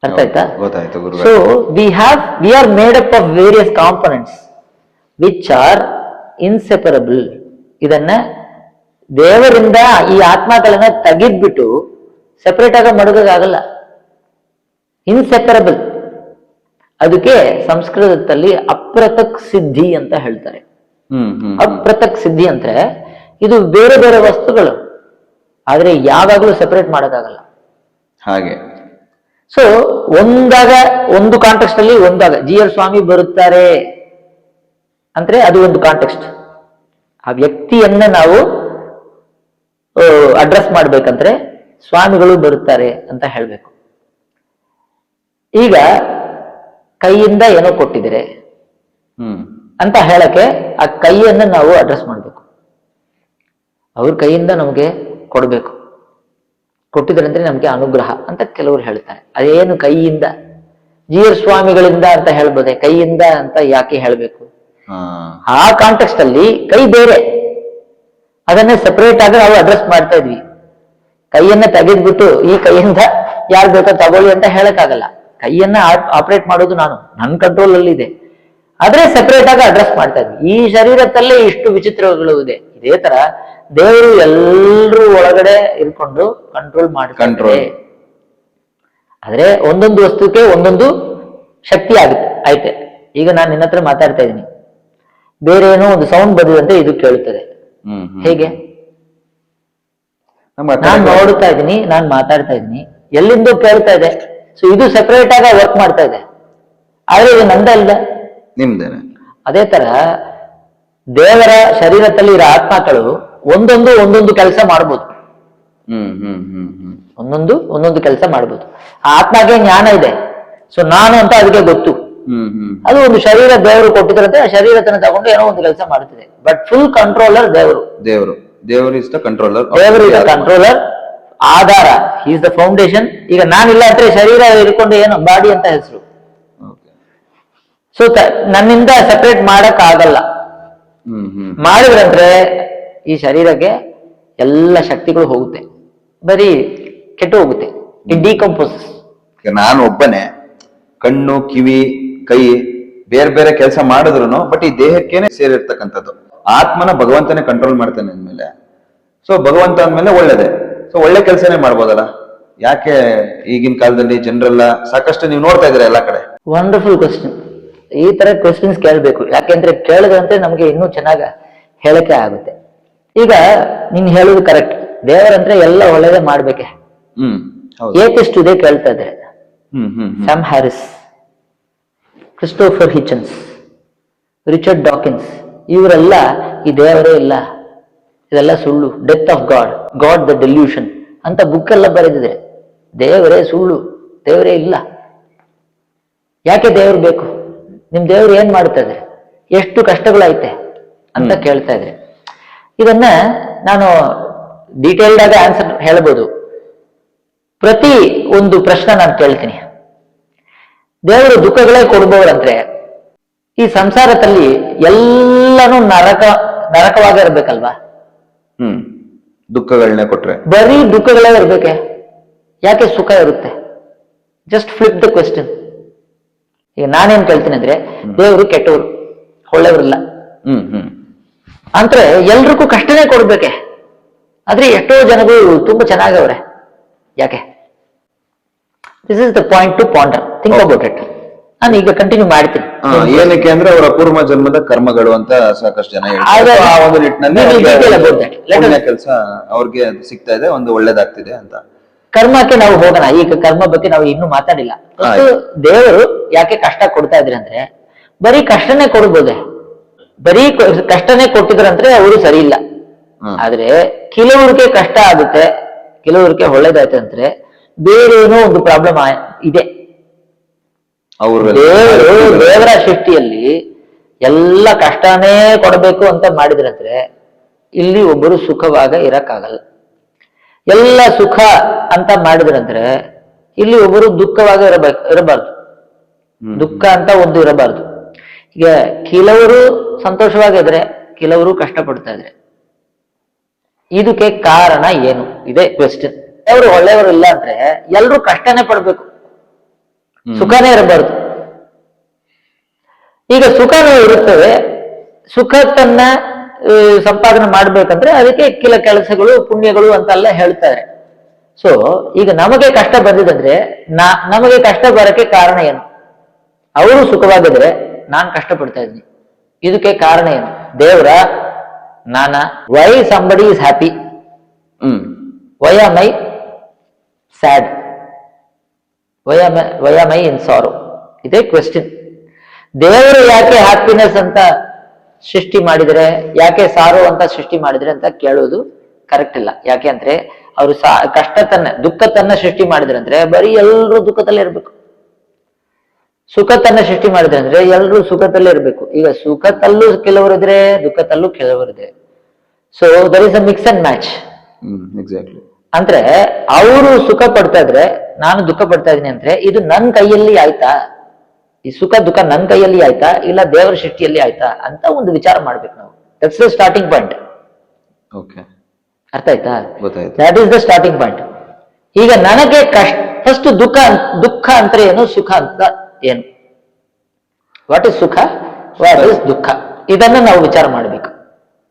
ಅರ್ಥ ಆಯ್ತಾ? ಗೊತ್ತಾಯ್ತು ಗುರು. So we are made up of various components which are inseparable. ಇದನ್ನ ದೇವರಿಂದ ಈ ಆತ್ಮಗಳನ್ನ ತೆಗೆದ್ಬಿಟ್ಟು ಸೆಪರೇಟ್ ಆಗಿ ಮಾಡೋದಕ್ಕಾಗಲ್ಲ. ಇನ್ಸೆಪರಬಲ್. ಅದಕ್ಕೆ ಸಂಸ್ಕೃತದಲ್ಲಿ ಅಪ್ರತಕ್ ಸಿದ್ಧಿ ಅಂತ ಹೇಳ್ತಾರೆ. ಅಪ್ರತಕ್ ಸಿದ್ಧಿ ಅಂದ್ರೆ ಇದು ಬೇರೆ ಬೇರೆ ವಸ್ತುಗಳು, ಆದ್ರೆ ಯಾವಾಗಲೂ ಸೆಪರೇಟ್ ಮಾಡೋಕ್ಕಾಗಲ್ಲ. ಹಾಗೆ ಸೊ ಒಂದು ಕಾಂಟೆಕ್ಸ್ಟ್ ಅಲ್ಲಿ ಒಂದಾಗ GR ಸ್ವಾಮಿ ಬರುತ್ತಾರೆ ಅಂದ್ರೆ ಅದು ಒಂದು ಕಾಂಟೆಕ್ಸ್ಟ್. ಆ ವ್ಯಕ್ತಿಯನ್ನ ನಾವು ಅಡ್ರೆಸ್ ಮಾಡ್ಬೇಕಂದ್ರೆ ಸ್ವಾಮಿಗಳು ಬರುತ್ತಾರೆ ಅಂತ ಹೇಳ್ಬೇಕು. ಈಗ ಕೈಯಿಂದ ಏನೋ ಕೊಟ್ಟಿದ್ರೆ ಅಂತ ಹೇಳಕ್ಕೆ ಆ ಕೈಯನ್ನ ನಾವು ಅಡ್ರೆಸ್ ಮಾಡ್ಬೇಕು. ಅವ್ರ ಕೈಯಿಂದ ನಮಗೆ ಕೊಡ್ಬೇಕು, ಕೊಟ್ಟಿದ್ರೆ ಅಂದ್ರೆ ನಮ್ಗೆ ಅನುಗ್ರಹ ಅಂತ ಕೆಲವರು ಹೇಳ್ತಾರೆ. ಅದೇನು ಕೈಯಿಂದ? GR ಸ್ವಾಮಿಗಳಿಂದ ಅಂತ ಹೇಳ್ಬೋದೆ, ಕೈಯಿಂದ ಅಂತ ಯಾಕೆ ಹೇಳ್ಬೇಕು? ಆ ಕಾಂಟೆಕ್ಸ್ಟ್ ಅಲ್ಲಿ ಕೈ ಬೇರೆ, ಅದನ್ನೇ ಸೆಪರೇಟ್ ಆಗಿ ನಾವು ಅಡ್ರೆಸ್ ಮಾಡ್ತಾ ಇದ್ವಿ. ಕೈಯನ್ನ ತೆಗೆದ್ಬಿಟ್ಟು ಈ ಕೈಯಿಂದ ಯಾರು ಬೇಕೋ ತಗೊಳ್ಳಿ ಅಂತ ಹೇಳಕ್ಕಾಗಲ್ಲ. ಕೈಯನ್ನ ಆಪರೇಟ್ ಮಾಡೋದು ನಾನು, ನನ್ನ ಕಂಟ್ರೋಲ್ ಅಲ್ಲಿ ಇದೆ, ಆದ್ರೆ ಸೆಪರೇಟ್ ಆಗಿ ಅಡ್ರೆಸ್ ಮಾಡ್ತಾ ಇದ್ವಿ. ಈ ಶರೀರದಲ್ಲೇ ಇಷ್ಟು ವಿಚಿತ್ರಗಳು ಇದೆ. ಇದೇ ತರ ದೇವರು ಎಲ್ಲರೂ ಒಳಗಡೆ ಇರ್ಕೊಂಡು ಕಂಟ್ರೋಲ್ ಮಾಡ್ತಾರೆ. ಆದ್ರೆ ಒಂದೊಂದು ವಸ್ತುಕ್ಕೆ ಒಂದೊಂದು ಶಕ್ತಿ ಆಗುತ್ತೆ. ಆಯ್ತೆ, ಈಗ ನಾನು ನಿನ್ನ ಹತ್ರ ಮಾತಾಡ್ತಾ ಇದ್ದೀನಿ, ಬೇರೆ ಏನೋ ಒಂದು ಸೌಂಡ್ ಬಂದಿದಂತೆ ಇದು ಕೇಳುತ್ತದೆ. ಹೇಗೆ? ನಾನ್ ನೋಡ್ತಾ ಇದ್ದೀನಿ, ನಾನ್ ಮಾತಾಡ್ತಾ ಇದ್ದೀನಿ, ಎಲ್ಲಿಂದೋ ಕೇಳ್ತಾ ಇದೆ. ಸೊ ಇದು ಸೆಪರೇಟ್ ಆಗಿ ವರ್ಕ್ ಮಾಡ್ತಾ ಇದೆ, ಆದ್ರೆ ಇದು ನಂದ ಅಲ್ಲ, ನಿಮ್ದೇನೆ. ಅದೇ ತರ ದೇವರ ಶರೀರದಲ್ಲಿ ಇರೋ ಆತ್ಮಗಳು ಒಂದೊಂದು ಕೆಲಸ ಮಾಡ್ಬೋದು. ಒಂದೊಂದು ಕೆಲಸ ಮಾಡ್ಬೋದು. ಆ ಆತ್ಮಗೆ ಜ್ಞಾನ ಇದೆ. ಸೊ ನಾನು ಅಂತ ಅದಕ್ಕೆ ಗೊತ್ತು. ಅದು ಒಂದು ಶರೀರ ದೇವರು ಕೊಟ್ಟಿದ್ರಂತೆ, ಆ ಶರೀರತನ ತಗೊಂಡು ಏನೋ ಒಂದು ಕೆಲಸ ಮಾಡುತ್ತಿದೆ. ಬಟ್ ಫುಲ್ ಕಂಟ್ರೋಲರ್ ದೇವರು ಇಸ್ ದ ಕಂಟ್ರೋಲರ್. ದೇವರು is the controller, Aadhaar, is the foundation. ಈಗ ನಾನಿಲ್ಲ ಅಂದ್ರೆ ಶರೀರ ಇಟ್ಕೊಂಡು ಏನು ಬಾಡಿ ಅಂತ ಹೆಸರು. ಸೊ ನನ್ನಿಂದ ಸೆಪರೇಟ್ ಮಾಡಕ್ ಆಗಲ್ಲ. ಮಾಡಿದ್ರಂದ್ರೆ ಈ ಶರೀರಕ್ಕೆ ಎಲ್ಲ ಶಕ್ತಿಗಳು ಹೋಗುತ್ತೆ, ಬರೀ ಕೆಟ್ಟು ಹೋಗುತ್ತೆ. It decomposes. ನಾನು ಒಬ್ಬನೇ ಕಣ್ಣು, ಕಿವಿ, ಕೈ ಬೇರೆ ಬೇರೆ ಕೆಲಸ ಮಾಡಿದ್ರು ಬಟ್ ಈ ದೇಹಕ್ಕೇನೆ ಸೇರಿರ್ತಕ್ಕಂಥದ್ದು. ಆತ್ಮನ ಭಗವಂತನೇ ಕಂಟ್ರೋಲ್ ಮಾಡ್ತಾನೆ ಅಂದ್ಮೇಲೆ, ಸೊ ಭಗವಂತ ಅಂದ್ಮೇಲೆ ಒಳ್ಳೇದೇ. ಸೊ ಒಳ್ಳೆ ಕೆಲಸನೇ ಮಾಡ್ಬೋದಲ್ಲ. ಯಾಕೆ ಈಗಿನ ಕಾಲದಲ್ಲಿ ಜನರೆಲ್ಲ ಸಾಕಷ್ಟು ನೀವು ನೋಡ್ತಾ ಇದ್ದೀರಾ ಎಲ್ಲಾ ಕಡೆ? Wonderful question. ಈ ತರ ಕ್ವಶನ್ಸ್ ಕೇಳಬೇಕು. ಯಾಕೆಂದ್ರೆ ಕೇಳಿದ್ರಂತೆ ನಮ್ಗೆ ಇನ್ನೂ ಚೆನ್ನಾಗ ಹೇಳಕ್ಕೆ ಆಗುತ್ತೆ. ಈಗ ನೀನ್ ಹೇಳುದು ಕರೆಕ್ಟ್. ದೇವರಂದ್ರೆ ಎಲ್ಲ ಒಳ್ಳೇದೇ ಮಾಡ್ಬೇಕೆ. ಏಕೆಷ್ಟು ಇದೆ ಕೇಳ್ತಾ ಇದ್ದಾರೆ. Sam Harris, Christopher Hitchens, Richard Dawkins, ಇವರೆಲ್ಲ ಈ ದೇವರೇ ಇಲ್ಲ, ಇದೆಲ್ಲ ಸುಳ್ಳು, death of God the delusion ಅಂತ ಬುಕ್ ಎಲ್ಲ ಬರೆದಿದೆ. ದೇವರೇ ಸುಳ್ಳು, ದೇವರೇ ಇಲ್ಲ. ಯಾಕೆ ದೇವ್ರು ಬೇಕು? ನಿಮ್ ದೇವ್ರು ಏನ್ ಮಾಡ್ತಾ ಇದ್ರೆ, ಎಷ್ಟು ಕಷ್ಟಗಳೈತೆ ಅಂತ ಕೇಳ್ತಾ ಇದ್ರೆ, ಇದನ್ನ ನಾನು ಡೀಟೇಲ್ಡ್ ಆಗಿ ಆನ್ಸರ್ ಹೇಳ್ಬೋದು. ಪ್ರತಿ ಒಂದು ಪ್ರಶ್ನೆ ನಾನು ಕೇಳ್ತೀನಿ. ದೇವರು ದುಃಖಗಳೇ ಕೊಡ್ಬೋದಂದ್ರೆ ಈ ಸಂಸಾರದಲ್ಲಿ ಎಲ್ಲಾನು ನರಕವಾಗಿರ್ಬೇಕಲ್ವಾ? ದುಃಖಗಳನ್ನೇ ಕೊಟ್ರೆ ಬರೀ ದುಃಖಗಳೇ ಇರ್ಬೇಕೆ? ಯಾಕೆ ಸುಖ ಇರುತ್ತೆ? Just flip the question. ಈಗ ನಾನೇನ್ ಕೇಳ್ತೀನಿ ಅಂದ್ರೆ, ದೇವರು ಕೆಟ್ಟವರು, ಒಳ್ಳೆಯವರಿಲ್ಲ ಅಂದ್ರೆ ಎಲ್ರಿಗೂ ಕಷ್ಟನೇ ಕೊಡ್ಬೇಕೆ? ಆದ್ರೆ ಎಷ್ಟೋ ಜನಗಳು ತುಂಬಾ ಚೆನ್ನಾಗವ್ರೆ, ಯಾಕೆ? This is the point to ponder. Think about it. ನಾನು ಈಗ ಕಂಟಿನ್ಯೂ ಮಾಡ್ತೀನಿ. ಏನಕ್ಕೆ ಅಂದ್ರೆ ಅವರ ಪೂರ್ವ ಜನ್ಮದ ಕರ್ಮಗಳು ಅಂತ ಸಾಕಷ್ಟು ಜನ ಹೇಳ್ತಾರೆ. ಆ ಒಂದು ನಿಟ್ಟಿನಲ್ಲಿ ಕೆಲಸ ಅವ್ರಿಗೆ ಸಿಗ್ತಾ ಇದೆ, ಒಂದು ಒಳ್ಳೇದಾಗ್ತಿದೆ ಅಂತ. ಕರ್ಮಕ್ಕೆ ನಾವು ಹೋಗೋಣ. ಈಗ ಕರ್ಮ ಬಗ್ಗೆ ನಾವು ಇನ್ನೂ ಮಾತಾಡಿಲ್ಲ. ದೇವರು ಯಾಕೆ ಕಷ್ಟ ಕೊಡ್ತಾ ಇದ್ರಿ ಅಂದ್ರೆ, ಬರೀ ಕಷ್ಟನೇ ಕೊಡ್ಬೋದೆ. ಬರೀ ಕಷ್ಟನೇ ಕೊಟ್ಟಿದ್ರಂದ್ರೆ ಅವರು ಸರಿ ಇಲ್ಲ. ಆದ್ರೆ ಕೆಲವ್ರಿಗೆ ಕಷ್ಟ ಆಗುತ್ತೆ, ಕೆಲವ್ರಿಗೆ ಒಳ್ಳೇದಾಯ್ತು ಅಂದ್ರೆ ಬೇರೆ ಏನೋ ಒಂದು ಪ್ರಾಬ್ಲಮ್ ಇದೆ. ದೇವರ ಸೃಷ್ಟಿಯಲ್ಲಿ ಎಲ್ಲ ಕಷ್ಟನೇ ಕೊಡಬೇಕು ಅಂತ ಮಾಡಿದ್ರಂದ್ರೆ ಇಲ್ಲಿ ಒಬ್ಬರು ಸುಖವಾಗ ಇರಕ್ಕಾಗಲ್ಲ. ಎಲ್ಲ ಸುಖ ಅಂತ ಮಾಡಿದ್ರಂದ್ರೆ ಇಲ್ಲಿ ಒಬ್ಬರು ದುಃಖವಾಗ ಇರಬಾರ್ದು. ದುಃಖ ಅಂತ ಒಂದು ಇರಬಾರ್ದು. ಈಗ ಕೆಲವರು ಸಂತೋಷವಾಗಿದ್ರೆ ಕೆಲವರು ಕಷ್ಟಪಡ್ತಾ ಇದ್ರೆ ಇದಕ್ಕೆ ಕಾರಣ ಏನು ಇದೆ ಕ್ವೆಶ್ಚನ್. ಅವರು ಒಳ್ಳೆಯವರು ಇಲ್ಲ ಅಂದ್ರೆ ಎಲ್ರು ಕಷ್ಟನೇ ಪಡ್ಬೇಕು, ಸುಖನೇ ಇರಬಾರ್ದು. ಈಗ ಸುಖನೂ ಇರುತ್ತವೆ, ಸುಖತನ್ನ ಸಂಪಾದನೆ ಮಾಡ್ಬೇಕಂದ್ರೆ ಅದಕ್ಕೆ ಕೆಲ ಕೆಲಸಗಳು ಪುಣ್ಯಗಳು ಅಂತೆಲ್ಲ ಹೇಳ್ತಾರೆ. ಸೊ ಈಗ ನಮಗೆ ಕಷ್ಟ ಬಂದಿದಂದ್ರೆ ನಮಗೆ ಕಷ್ಟ ಬರಕ್ಕೆ ಕಾರಣ ಏನು? ಅವರು ಸುಖವಾಗಿದ್ರೆ ನಾನ್ ಕಷ್ಟಪಡ್ತಾ ಇದ್ದೀನಿ, ಇದಕ್ಕೆ ಕಾರಣ ಏನು? ದೇವರ ನಾನ why somebody is happy, why am I sad, why am I in sorrow? ಇದೇ ಕ್ವೆಶ್ಚನ್. ದೇವರು ಯಾಕೆ ಹ್ಯಾಪಿನೆಸ್ ಅಂತ ಸೃಷ್ಟಿ ಮಾಡಿದ್ರೆ, ಯಾಕೆ ಸಾರೋ ಅಂತ ಸೃಷ್ಟಿ ಮಾಡಿದ್ರೆ ಅಂತ ಕೇಳೋದು ಕರೆಕ್ಟ್ ಇಲ್ಲ. ಯಾಕೆ ಅಂದ್ರೆ ಅವರು ದುಃಖತನ್ನ ಸೃಷ್ಟಿ ಮಾಡಿದ್ರೆ ಅಂದ್ರೆ ಬರೀ ಎಲ್ಲರೂ ದುಃಖದಲ್ಲೇ ಇರ್ಬೇಕು. ಸುಖತನ್ನ ಸೃಷ್ಟಿ ಮಾಡಿದ್ರೆ ಅಂದ್ರೆ ಎಲ್ಲರೂ ಸುಖದಲ್ಲೇ ಇರ್ಬೇಕು. ಈಗ ಸುಖದಲ್ಲೂ ಕೆಲವರಿದ್ರೆ ದುಃಖದಲ್ಲೂ ಕೆಲವರಿದ್ರೆ, so there is a mix and match. Exactly. ಅಂದ್ರೆ ಅವರು ಸುಖ ಪಡ್ತಾ ಇದ್ರೆ ನಾನು ದುಃಖ ಪಡ್ತಾ ಇದೀನಿ ಅಂದ್ರೆ ಇದು ನನ್ನ ಕೈಯಲ್ಲಿ ಆಯ್ತಾ? ಈ ಸುಖ ದುಃಖ ನನ್ನ ಕೈಯಲ್ಲಿ ಆಯ್ತಾ ಇಲ್ಲ ದೇವರ ಸೃಷ್ಟಿಯಲ್ಲಿ ಆಯ್ತಾ ಅಂತ ಒಂದು ವಿಚಾರ ಮಾಡ್ಬೇಕು ನಾವು. That's the starting point. Okay, ಅರ್ಥ ಆಯ್ತಾ? ಗೊತ್ತಾಯ್ತು. That is the starting point. ಈಗ ನನಗೆ ಫಸ್ಟ್ ದುಃಖ ಅಂದ್ರೆ ಏನು, ಸುಖ ಅಂತ ಏನು? ವಾಟ್ ಇಸ್ ಸುಖ, ವಾಟ್ ಇಸ್ ದುಃಖ? ಇದನ್ನ ನಾವು ವಿಚಾರ ಮಾಡಬೇಕು.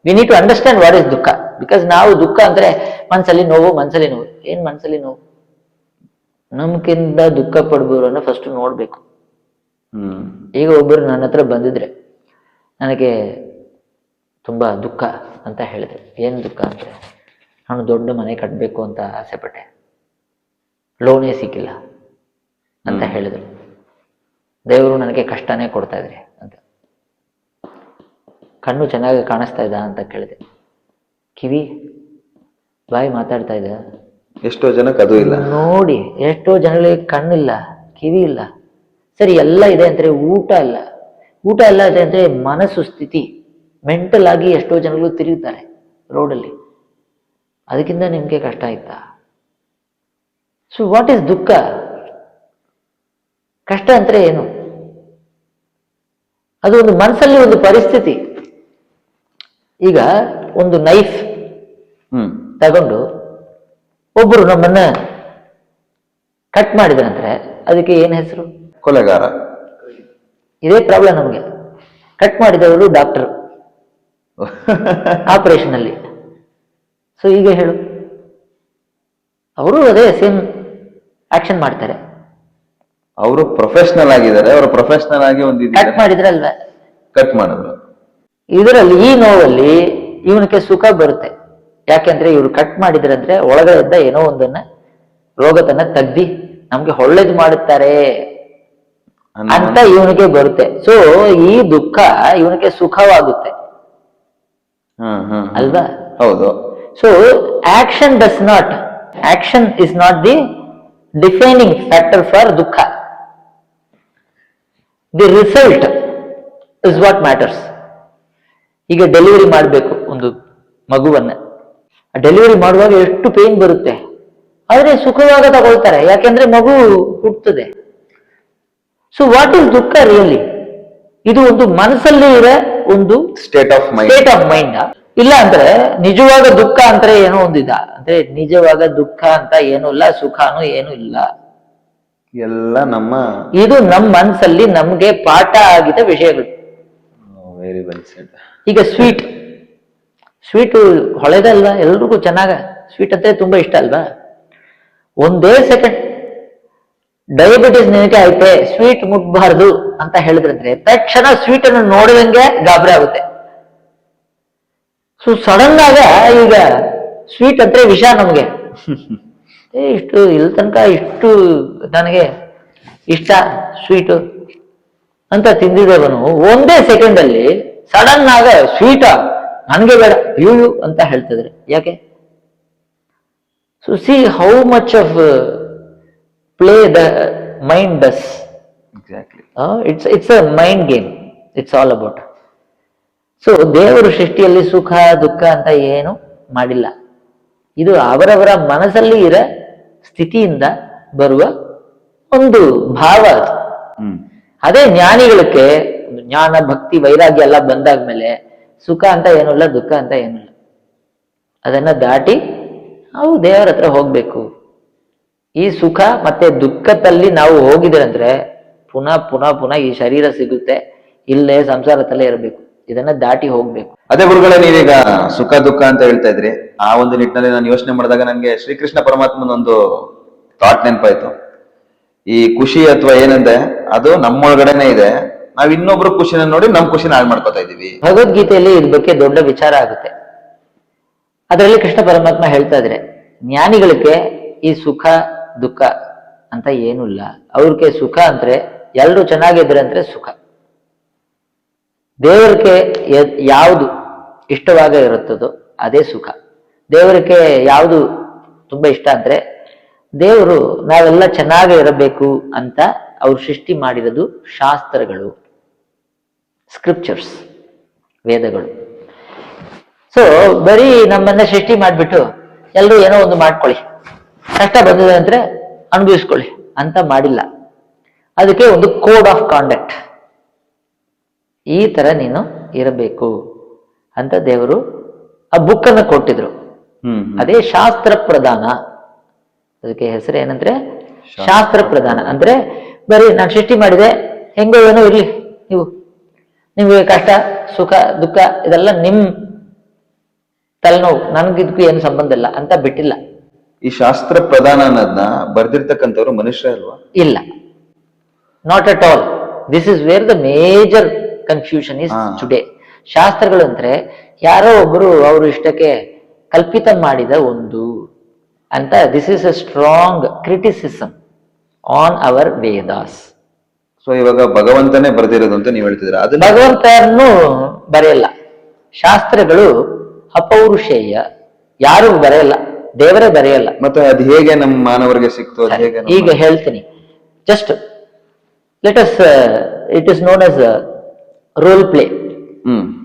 We need to understand what is ದುಃಖ. ಬಿಕಾಸ್ ನಾವು ದುಃಖ ಅಂದ್ರೆ ಮನ್ಸಲ್ಲಿ ನೋವು. ಏನ್ ಮನ್ಸಲ್ಲಿ ನೋವು? ನಮ್ಗಿಂತ ದುಃಖ ಪಡ್ಬೋರನ್ನ ಫಸ್ಟ್ ನೋಡ್ಬೇಕು. ಈಗ ಒಬ್ಬರು ನನ್ನ ಹತ್ರ ಬಂದಿದ್ರೆ ನನಗೆ ತುಂಬಾ ದುಃಖ ಅಂತ ಹೇಳಿದ್ರೆ, ಏನ್ ದುಃಖ ಅಂದ್ರೆ ನಾನು ದೊಡ್ಡ ಮನೆ ಕಟ್ಟಬೇಕು ಅಂತ ಆಸೆ ಪಟ್ಟೆ, ಲೋನೇ ಸಿಕ್ಕಿಲ್ಲ ಅಂತ ಹೇಳಿದ್ರು. ದೇವರು ನನಗೆ ಕಷ್ಟನೇ ಕೊಡ್ತಾ ಇದ್ರಿ ಅಂತ. ಕಣ್ಣು ಚೆನ್ನಾಗಿ ಕಾಣಿಸ್ತಾ ಇದ್ದ ಅಂತ ಕೇಳಿದೆ. ಕಿವಿ ಬಾಯಿ ಮಾತಾಡ್ತಾ ಇದ್ದ. ಎಷ್ಟೋ ಜನಕ್ಕೆ ಅದು ಇಲ್ಲ ನೋಡಿ, ಎಷ್ಟೋ ಜನಗಳಿಗೆ ಕಣ್ಣಿಲ್ಲ, ಕಿವಿ ಇಲ್ಲ, ಸರಿ ಎಲ್ಲ ಇದೆ ಅಂದ್ರೆ ಊಟ ಇಲ್ಲ ಇದೆ ಅಂದ್ರೆ ಮನಸ್ಸು ಸ್ಥಿತಿ, ಮೆಂಟಲ್ ಆಗಿ ಎಷ್ಟೋ ಜನಗಳು ತಿರುಗುತ್ತಾರೆ ರೋಡಲ್ಲಿ. ಅದಕ್ಕಿಂತ ನಿಮ್ಗೆ ಕಷ್ಟ ಆಯ್ತಾ? ಸೊ ವಾಟ್ ಈಸ್ ದುಃಖ? ಕಷ್ಟ ಅಂದ್ರೆ ಏನು? ಅದು ಒಂದು ಮನಸ್ಸಲ್ಲಿ ಒಂದು ಪರಿಸ್ಥಿತಿ. ಈಗ ಒಂದು ನೈಫ್ ತಗೊಂಡು ಒಬ್ಬರು ನಮ್ಮನ್ನ ಕಟ್ ಮಾಡಿದ್ರಂದ್ರೆ ಅದಕ್ಕೆ ಏನ್ ಹೆಸರು? ಕೊಲೆಗಾರ. ಇದೇ ಪ್ರಾಬ್ಲಮ್ ನಮಗೆ. ಕಟ್ ಮಾಡಿದವರು ಡಾಕ್ಟರ್ ಆಪರೇಷನ್ ಅಲ್ಲಿ. ಸೊ ಈಗ ಹೇಳು, ಅವರು ಅದೇ ಸೇಮ್ ಆಕ್ಷನ್ ಮಾಡ್ತಾರೆ. ಅವರು ಪ್ರೊಫೆಷನಲ್ ಆಗಿದ್ದಾರೆ, ಅವರು ಪ್ರೊಫೆಷನಲ್ ಆಗಿ ಒಂದು ಕಟ್ ಮಾಡಿದ್ರಲ್ವ, ಕಟ್ ಮಾಡಿದ್ರು. ಇದರಲ್ಲಿ ಈ ನೋವಲ್ಲಿ ಇವನಿಗೆ ಸುಖ ಬರುತ್ತೆ. ಯಾಕೆಂದ್ರೆ ಇವ್ರು ಕಟ್ ಮಾಡಿದ್ರಂದ್ರೆ ಒಳಗಡೆಯಿಂದ ಏನೋ ಒಂದನ್ನ ರೋಗತನ್ನ ತೆಗ್ದಿ ನಮ್ಗೆ ಒಳ್ಳೇದು ಮಾಡುತ್ತಾರೆ ಅಂತ ಇವನಿಗೆ ಬರುತ್ತೆ. ಸೊ ಈ ದುಃಖ ಇವನಿಗೆ ಸುಖವಾಗುತ್ತೆ ಅಲ್ವಾ? ಹೌದು. So action is not the defining factor for dukha. The result is what matters. ಈಗ ಡೆಲಿವರಿ ಮಾಡಬೇಕು ಒಂದು ಮಗುವನ್ನ, ಡೆಲಿವರಿ ಮಾಡುವಾಗ ಎಷ್ಟು ಪೇನ್ ಬರುತ್ತೆ, ಆದ್ರೆ ಸುಖವಾಗ ತಗೊಳ್ತಾರೆ. ಯಾಕೆಂದ್ರೆ ಮಗು ಹುಟ್ಟುತ್ತದೆ. ಸೊ ವಾಟ್ ಇಸ್ ದುಃಖ ರಿಯಲಿ? ಇದು ಒಂದು ಮನಸ್ಸಲ್ಲಿ ಇರೋ ಒಂದು ಸ್ಟೇಟ್ ಆಫ್ ಮೈಂಡ್. ಇಲ್ಲ ಅಂದ್ರೆ ನಿಜವಾಗ ದುಃಖ ಅಂದ್ರೆ ಏನೋ ಒಂದಿದ ಅಂದ್ರೆ ನಿಜವಾಗ ದುಃಖ ಅಂತ ಏನೂ ಇಲ್ಲ, ಸುಖನೂ ಏನು ಇಲ್ಲ. ಎಲ್ಲ ಇದು ನಮ್ಮ ಮನಸ್ಸಲ್ಲಿ ನಮ್ಗೆ ಪಾಠ ಆಗಿದ ವಿಷಯಗಳು. Very well shed. ಈಗ ಸ್ವೀಟು ಹೊಳೆದ ಅಲ್ವಾ? ಎಲ್ರಿಗೂ ಚೆನ್ನಾಗ ಸ್ವೀಟ್ ಅಂದ್ರೆ ತುಂಬಾ ಇಷ್ಟ ಅಲ್ವಾ? ಒಂದೇ ಸೆಕೆಂಡ್ ಡಯಾಬಿಟಿಸ್ ನಿನಗೆ ಐತೆ, ಸ್ವೀಟ್ ಮುಟ್ಬಾರ್ದು ಅಂತ ಹೇಳಿದ್ರಂದ್ರೆ ತಕ್ಷಣ ಸ್ವೀಟ್ ಅನ್ನು ನೋಡಿದಂಗೆ ಗಾಬರಿ ಆಗುತ್ತೆ. ಸೊ ಸಡನ್ ಆಗ ಈಗ ಸ್ವೀಟ್ ಅಂದ್ರೆ ವಿಷ ನಮ್ಗೆ. ಇಷ್ಟು ಇಲ್ಲಿ ತನಕ ಇಷ್ಟು ನನಗೆ ಇಷ್ಟ ಸ್ವೀಟು ಅಂತ ತಿಂದಿದ್ದವನು ಒಂದೇ ಸೆಕೆಂಡ್ ಅಲ್ಲಿ ಸಡನ್ ಆಗ ಸ್ವೀಟ ನನಗೆ ಬೇಡ ಯು ಅಂತ ಹೇಳ್ತಿದ್ರೆ ಯಾಕೆ? So C how much of play the mind does exactly. It's a mind game. It's all about. So ದೇವರು ಸೃಷ್ಟಿಯಲ್ಲಿ ಸುಖ ದುಃಖ ಅಂತ ಏನು ಮಾಡಿಲ್ಲ. ಇದು ಅವರವರ ಮನಸ್ಸಲ್ಲಿ ಇರೋ ಸ್ಥಿತಿಯಿಂದ ಬರುವ ಒಂದು ಭಾವ ಅದು. ಅದೇ ಜ್ಞಾನಿಗಳಿಗೆ ಜ್ಞಾನ ಭಕ್ತಿ ವೈರಾಗ್ಯ ಎಲ್ಲ ಬಂದಾದ್ಮೇಲೆ ಸುಖ ಅಂತ ಏನೂ ಇಲ್ಲ, ದುಃಖ ಅಂತ ಏನೂ ಇಲ್ಲ. ಅದನ್ನ ದಾಟಿ ನಾವು ದೇವರ ಹತ್ರ ಹೋಗ್ಬೇಕು. ಈ ಸುಖ ಮತ್ತೆ ದುಃಖದಲ್ಲಿ ನಾವು ಹೋಗಿದ್ರೆ ಪುನಃ ಪುನಃ ಪುನಃ ಈ ಶರೀರ ಸಿಗುತ್ತೆ, ಇಲ್ಲೇ ಸಂಸಾರದಲ್ಲೇ ಇರಬೇಕು. ಇದನ್ನ ದಾಟಿ ಹೋಗ್ಬೇಕು. ಅದೇ ಗುರುಗಳೇ, ನೀವೀಗ ಸುಖ ದುಃಖ ಅಂತ ಹೇಳ್ತಾ ಇದ್ರಿ. ಆ ಒಂದು ನಿಟ್ಟಿನಲ್ಲಿ ನಾನು ಯೋಚನೆ ಮಾಡಿದಾಗ ನನಗೆ ಶ್ರೀಕೃಷ್ಣ ಪರಮಾತ್ಮನ ಒಂದು ಥಾಟ್ ನೆನಪಾಯ್ತು. ಈ ಖುಷಿ ಅಥವಾ ಏನಂದ್ರೆ ಅದು ನಮ್ಮೊಳಗಡೆನೆ ಇದೆ. ನಾವ್ ಇನ್ನೊಬ್ರು ಖುಷಿನ ನೋಡಿ ನಮ್ ಖುಷಿನ ಹಾಳು ಮಾಡ್ಕೊತಾ ಇದೀವಿ. ಭಗವದ್ಗೀತೆಯಲ್ಲಿ ಇದ್ರ ಬಗ್ಗೆ ದೊಡ್ಡ ವಿಚಾರ ಆಗುತ್ತೆ. ಅದರಲ್ಲಿ ಕೃಷ್ಣ ಪರಮಾತ್ಮ ಹೇಳ್ತಾ ಇದ್ರೆ, ಜ್ಞಾನಿಗಳಿಗೆ ಈ ಸುಖ ದುಃಖ ಅಂತ ಏನೂ ಇಲ್ಲ. ಅವ್ರಿಗೆ ಸುಖ ಅಂದ್ರೆ ಎಲ್ರು ಚೆನ್ನಾಗಿದ್ರೆ ಅಂದ್ರೆ ಸುಖ. ದೇವರಿಗೆ ಯಾವುದು ಇಷ್ಟವಾಗ ಇರುತ್ತದೋ ಅದೇ ಸುಖ. ದೇವರಿಗೆ ಯಾವುದು ತುಂಬಾ ಇಷ್ಟ ಅಂದ್ರೆ ದೇವರು ನಾವೆಲ್ಲ ಚೆನ್ನಾಗಿ ಇರಬೇಕು ಅಂತ ಅವ್ರು ಸೃಷ್ಟಿ ಮಾಡಿರೋದು ಶಾಸ್ತ್ರಗಳು, ಸ್ಕ್ರಿಪ್ಚರ್ಸ್, ವೇದಗಳು. ಸೊ ಬರೀ ನಮ್ಮನ್ನ ಸೃಷ್ಟಿ ಮಾಡ್ಬಿಟ್ಟು ಎಲ್ಲರೂ ಏನೋ ಒಂದು ಮಾಡ್ಕೊಳ್ಳಿ, ಕಷ್ಟ ಬಂದಿದೆ ಅಂದ್ರೆ ಅನುಭವಿಸ್ಕೊಳ್ಳಿ ಅಂತ ಮಾಡಿಲ್ಲ. ಅದಕ್ಕೆ ಒಂದು ಕೋಡ್ ಆಫ್ ಕಾಂಡಕ್ಟ್, ಈ ತರ ನೀನು ಇರಬೇಕು ಅಂತ ದೇವರು ಆ ಬುಕ್ ಅನ್ನು ಕೊಟ್ಟಿದ್ರು. ಅದೇ ಶಾಸ್ತ್ರ ಪ್ರಧಾನ. ಅದಕ್ಕೆ ಹೆಸರು ಏನಂದ್ರೆ ಶಾಸ್ತ್ರ ಪ್ರಧಾನ. ಅಂದ್ರೆ ಬರೀ ನಾನು ಸೃಷ್ಟಿ ಮಾಡಿದೆ, ಹೆಂಗೋ ಏನೋ ಇರ್ಲಿ, ನಿಮ್ಗೆ ಕಷ್ಟ ಸುಖ ದುಃಖ ಇದೆಲ್ಲ ನಿಮ್ ತಲೆನೋವು, ನನ್ಗಿದ್ಕು ಏನು ಸಂಬಂಧ ಇಲ್ಲ ಅಂತ ಬಿಟ್ಟಿಲ್ಲ. ಈ ಶಾಸ್ತ್ರ ಪ್ರಧಾನ ಅನ್ನೋದನ್ನ ಬರ್ದಿರ್ತಕ್ಕಂಥವ್ರು ಮನುಷ್ಯ ಅಲ್ವಾ? ಇಲ್ಲ, not at all. This is where the major confusion is today. ಶಾಸ್ತ್ರಗಳು ಅಂದ್ರೆ ಯಾರೋ ಒಬ್ರು ಅವರು ಇಷ್ಟಕ್ಕೆ ಕಲ್ಪಿತ ಮಾಡಿದ ಒಂದು ಅಂತ. This is a strong criticism on our Vedas. So ಇವಾಗ ಭಗವಂತನೇ ಬರ್ದಿರೋದು ಅಂತ ನೀವು ಹೇಳ್ತಿದ್ರ? ಅದು ಭಗವಂತನೂ ಬರೆಯಲ್ಲ. ಶಾಸ್ತ್ರಗಳು ಅಪೌರುಷೇಯ, ಯಾರು ಬರೆಯಲ್ಲ, ದೇವರೇ ಬರೆಯಲ್ಲ. ಮತ್ತೆ ಅದು ಹೇಗೆ ನಮ್ಮ ಮಾನವರಿಗೆ ಸಿಕ್ತು? ಈಗ ಹೇಳ್ತೀನಿ. Just let us, it is known as role play.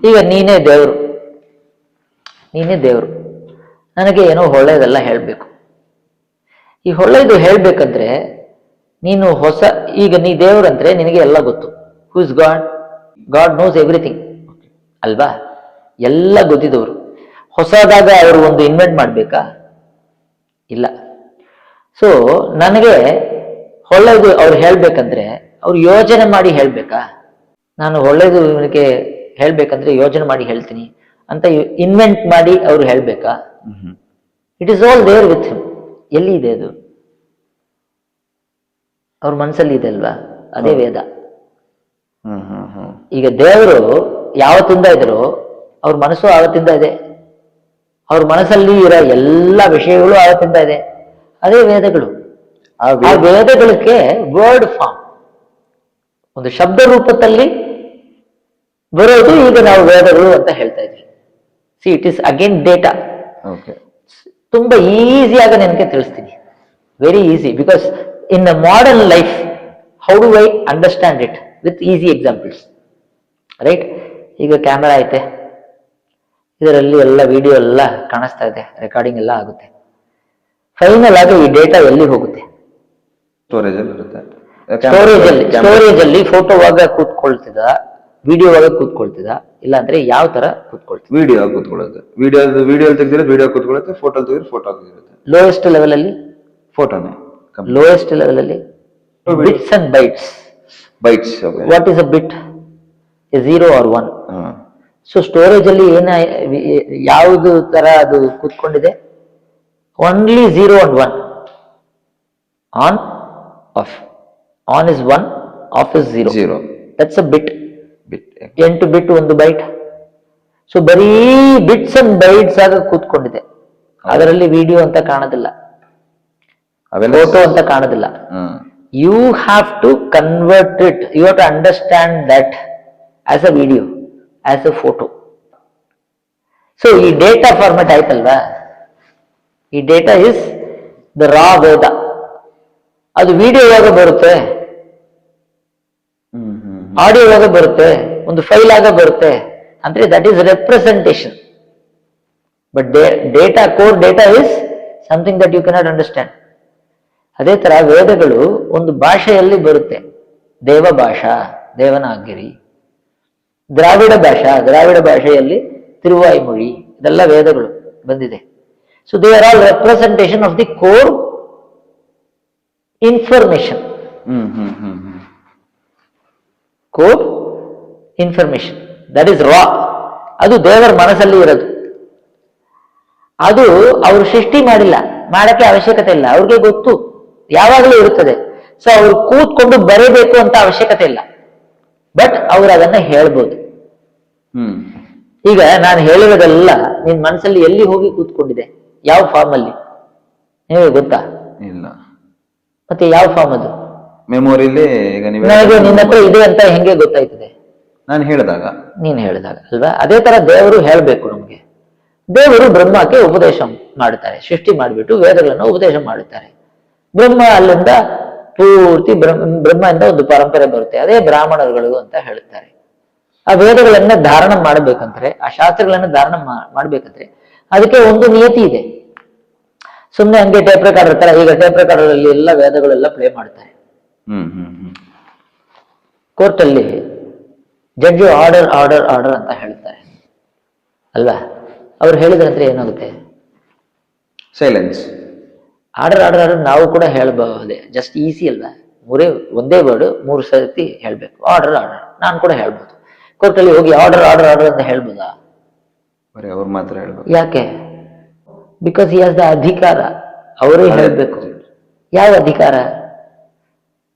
ಈಗ ನೀನೇ ದೇವರು, ನನಗೆ ಏನೋ ಒಳ್ಳೆಯದೆಲ್ಲ ಹೇಳ್ಬೇಕು. ಈ ಒಳ್ಳೆಯದು ಹೇಳ್ಬೇಕಂದ್ರೆ ನೀನು ಈಗ ನೀ ದೇವರಂದ್ರೆ ನಿನಗೆ ಎಲ್ಲ ಗೊತ್ತು. Who is god? God knows everything ಅಲ್ವಾ? ಎಲ್ಲ ಗೊತ್ತಿದ್ದವರು. ಹೊಸದಾಗ ಅವರು ಒಂದು ಇನ್ವೆಂಟ್ ಮಾಡ್ಬೇಕಾ? ಇಲ್ಲ. ಸೊ ನನಗೆ ಒಳ್ಳೆಯದು ಅವ್ರು ಹೇಳ್ಬೇಕಂದ್ರೆ ಅವ್ರು ಯೋಜನೆ ಮಾಡಿ ಹೇಳ್ಬೇಕಾ? ನಾನು ಒಳ್ಳೇದು ಇವನಿಗೆ ಹೇಳ್ಬೇಕಂದ್ರೆ ಯೋಜನೆ ಮಾಡಿ ಹೇಳ್ತೀನಿ ಅಂತ ಇನ್ವೆಂಟ್ ಮಾಡಿ ಅವ್ರು ಹೇಳ್ಬೇಕಾ? It is all there with him. ಎಲ್ಲಿ ಇದೆ ಅದು? ಅವ್ರ ಮನಸ್ಸಲ್ಲಿ ಇದೆ ಅಲ್ವಾ? ಅದೇ ವೇದ. ಈಗ ದೇವರು ಯಾವತ್ತಿಂದ ಇದ್ರು ಅವ್ರ ಮನಸ್ಸು ಆವತ್ತಿಂದ ಇದೆ. ಅವ್ರ ಮನಸ್ಸಲ್ಲಿ ಇರೋ ಎಲ್ಲ ವಿಷಯಗಳು ಆವತ್ತಿಂದ ಇದೆ. ಅದೇ ವೇದಗಳು. ಆ ವೇದಗಳಿಗೆ ವರ್ಡ್ ಫಾರ್ಮ್, ಒಂದು ಶಬ್ದ ರೂಪದಲ್ಲಿ ಬರೋದು ಈಗ ನಾವು ವೇದಗಳು ಅಂತ ಹೇಳ್ತಾ ಇದ್ವಿ. C, it is again data. ತುಂಬಾ ಈಸಿಯಾಗಿ ನನಗೆ ತಿಳಿಸ್ತೀನಿ. Very easy. Because in the modern life, how do I understand it with easy examples, right? ಈಗ ಕ್ಯಾಮೆರಾ ಐತೆ, ಇದರಲ್ಲಿ ಎಲ್ಲ ವಿಡಿಯೋ ಎಲ್ಲ ಕಾಣಿಸ್ತಾ ಇದೆ, ರೆಕಾರ್ಡಿಂಗ್ ಎಲ್ಲ ಆಗುತ್ತೆ. ಫೈನಲ್ ಆಗಿ ಈ ಡೇಟಾ ಎಲ್ಲಿ ಹೋಗುತ್ತೆ? ಸ್ಟೋರೇಜ್ ಅಲ್ಲಿ ಫೋಟೋವಾಗ ಕೂತ್ಕೊಳ್ತಿದ, ವಿಡಿಯೋವಾಗ ಕೂತ್ಕೊಳ್ತಿದ, ಇಲ್ಲ ಅಂದ್ರೆ ಯಾವ ತರ ಕೂತ್ಕೊಳ್ತಿದ? ವಿಡಿಯೋ ಕೂತ್ಕೊಳ್ಳುತ್ತೆ. ವಿಡಿಯೋ ತೆಗೆದಿರೋದು ವಿಡಿಯೋ ಕೂತ್ಕೊಳ್ಳುತ್ತೆ, ಫೋಟೋ ತೆಗೆದ್ರೆ ಫೋಟೋ ಆಗಿರುತ್ತೆ. ಲೋಯೆಸ್ಟ್ ಲೆವೆಲ್ ಅಲ್ಲಿ ಫೋಟೋನೇ. ಲೋಯೆಸ್ಟ್ ಲೆವೆಲ್ ಅಲ್ಲಿ bits and bytes. What is a bit? A 0 or 1. So storage ಅಲ್ಲಿ ಯಾವುದು ತರ ಅದು ಕೂತ್ಕೊಂಡಿದೆ? Only 0 and 1. On off. On is 1, off is 0. That's a bit. 8 bit ಒಂದು ಬೈಟ್. ಸೊ ಬರೀ ಬಿಟ್ಸ್ ಅಂಡ್ ಬೈಟ್ಸ್ ಆಗ ಕೂತ್ಕೊಂಡಿದೆ. ಅದರಲ್ಲಿ ವಿಡಿಯೋ ಅಂತ ಕಾಣೋದಿಲ್ಲ, ಫೋಟೋ ಅಂತ ಕಾಣೋದಿಲ್ಲ. You have to convert it. You have to understand that as a video, as a photo. So ಈ ಡೇಟಾ ಫಾರ್ಮೆಟ್ ಆಯ್ತಲ್ವಾ? ಈ data is the raw Veda. ಅದು ವಿಡಿಯೋವಾಗ ಬರುತ್ತೆ. ಆಡಿಯೋ ಆಗ ಬರುತ್ತೆ, ಒಂದು ಫೈಲ್ ಆಗ ಬರುತ್ತೆ ಅಂದ್ರೆ that is representation. But data, core data is something that you cannot understand. ಅದೇ ತರ ವೇದಗಳು ಒಂದು ಭಾಷೆಯಲ್ಲಿ ಬರುತ್ತೆ, ದೇವ ಭಾಷಾ, ದೇವನಾಗರಿ. ದ್ರಾವಿಡ ಭಾಷೆಯಲ್ಲಿ ತಿರುವಾಯ್ಮೊഴಿ, ಇದೆಲ್ಲ ವೇದಗಳು ಬಂದಿದೆ. So they are all representation of the core information. Core information that is raw. ಅದು ದೇವರ ಮನಸ್ಸಲ್ಲಿ ಇರೋದು. ಅದು ಅವರು ಸೃಷ್ಟಿ ಮಾಡಿಲ್ಲ, ಮಾಡಕ್ಕೆ ಅವಶ್ಯಕತೆ ಇಲ್ಲ, ಅವ್ರಿಗೆ ಗೊತ್ತು, ಯಾವಾಗಲೂ ಇರುತ್ತದೆ. ಸೊ ಅವ್ರು ಕೂತ್ಕೊಂಡು ಬರೀಬೇಕು ಅಂತ ಅವಶ್ಯಕತೆ ಇಲ್ಲ, ಬಟ್ ಅವ್ರು ಅದನ್ನ ಹೇಳ್ಬೋದು. ಈಗ ನಾನು ಹೇಳಿರೋದೆಲ್ಲ ನಿನ್ ಮನಸ್ಸಲ್ಲಿ ಎಲ್ಲಿ ಹೋಗಿ ಕೂತ್ಕೊಂಡಿದೆ, ಯಾವ ಫಾರ್ಮ್ ಅಲ್ಲಿ ನಿಮಗೆ ಗೊತ್ತಾ? ಇಲ್ಲ. ಮತ್ತೆ ಯಾವ ಫಾರ್ಮ್ ಅದು? ಮೆಮೊರಿಲಿ. ಈಗ ನನಗೆ ನಿನ್ನ ಹತ್ರ ಇದೆ ಅಂತ ಹೆಂಗೆ ಗೊತ್ತಾಯ್ತದೆ? ನಾನು ಹೇಳಿದಾಗ, ನೀನ್ ಹೇಳಿದಾಗ ಅಲ್ವಾ? ಅದೇ ತರ ದೇವರು ಹೇಳ್ಬೇಕು ನಮ್ಗೆ. ದೇವರು ಬ್ರಹ್ಮಕ್ಕೆ ಉಪದೇಶ ಮಾಡುತ್ತಾರೆ, ಸೃಷ್ಟಿ ಮಾಡಿಬಿಟ್ಟು ವೇದಗಳನ್ನು ಉಪದೇಶ ಮಾಡುತ್ತಾರೆ. ಬ್ರಹ್ಮ ಅಲ್ಲಿಂದ ಪೂರ್ತಿ ಬ್ರಹ್ಮದಿಂದ ಒಂದು ಪರಂಪರೆ ಬರುತ್ತೆ, ಅದೇ ಬ್ರಾಹ್ಮಣರುಗಳು ಅಂತ ಹೇಳುತ್ತಾರೆ. ಆ ವೇದಗಳನ್ನ ಧಾರಣ ಮಾಡಬೇಕಂದ್ರೆ, ಆ ಶಾಸ್ತ್ರಗಳನ್ನ ಧಾರಣ ಮಾಡ್ಬೇಕಂದ್ರೆ ಅದಕ್ಕೆ ಒಂದು ನಿಯತಿ ಇದೆ. ಸುಮ್ಮನೆ ಹಂಗೆ ಟೇಪ್ ರೆಕಾರ್ಡರ್ ತರ, ಈಗ ಟೇಪ್ ರೆಕಾರ್ಡರ್ ಅಲ್ಲಿ ಎಲ್ಲ ವೇದಗಳೆಲ್ಲ ಪ್ಲೇ ಮಾಡ್ತಾರೆ. ಕೋರ್ಟ್ ಅಲ್ಲಿ ಜಡ್ಜು ಆರ್ಡರ್ ಆರ್ಡರ್ ಆರ್ಡರ್ ಅಂತ ಹೇಳ್ತಾರೆ ಅಲ್ವಾ? ಅವ್ರು ಹೇಳಿದ್ರಂದ್ರೆ ಏನಾಗುತ್ತೆ? ಸೈಲೆನ್ಸ್. ಆರ್ಡರ್ ಆರ್ಡರ್ ಆರ್ಡರ್ ನಾವು ಕೂಡ ಹೇಳ್ಬಹುದೇ, ಜಸ್ಟ್ ಈಸಿ ಅಲ್ವಾ? ಒಂದೇ ವರ್ಡ್ 3 ಸರ್ತಿ ಹೇಳ್ಬೇಕು, ಆರ್ಡರ್ ಆರ್ಡರ್. ನಾನು ಕೂಡ ಹೇಳ್ಬೋದು. ಕೋರ್ಟಲ್ಲಿ ಹೋಗಿ ಆರ್ಡರ್ ಆರ್ಡರ್ ಆರ್ಡರ್ ಅಂತ ಹೇಳ್ಬೋದಾ? ಬರೀ ಅವ್ರು ಮಾತ್ರ ಹೇಳ್ಬೋದು. ಯಾಕೆ? ಬಿಕಾಸ್ ಹಿ ಹ್ಯಾಸ್ ದ ಅಧಿಕಾರ. ಅವರೇ ಹೇಳ್ಬೇಕು. ಯಾವ ಅಧಿಕಾರ?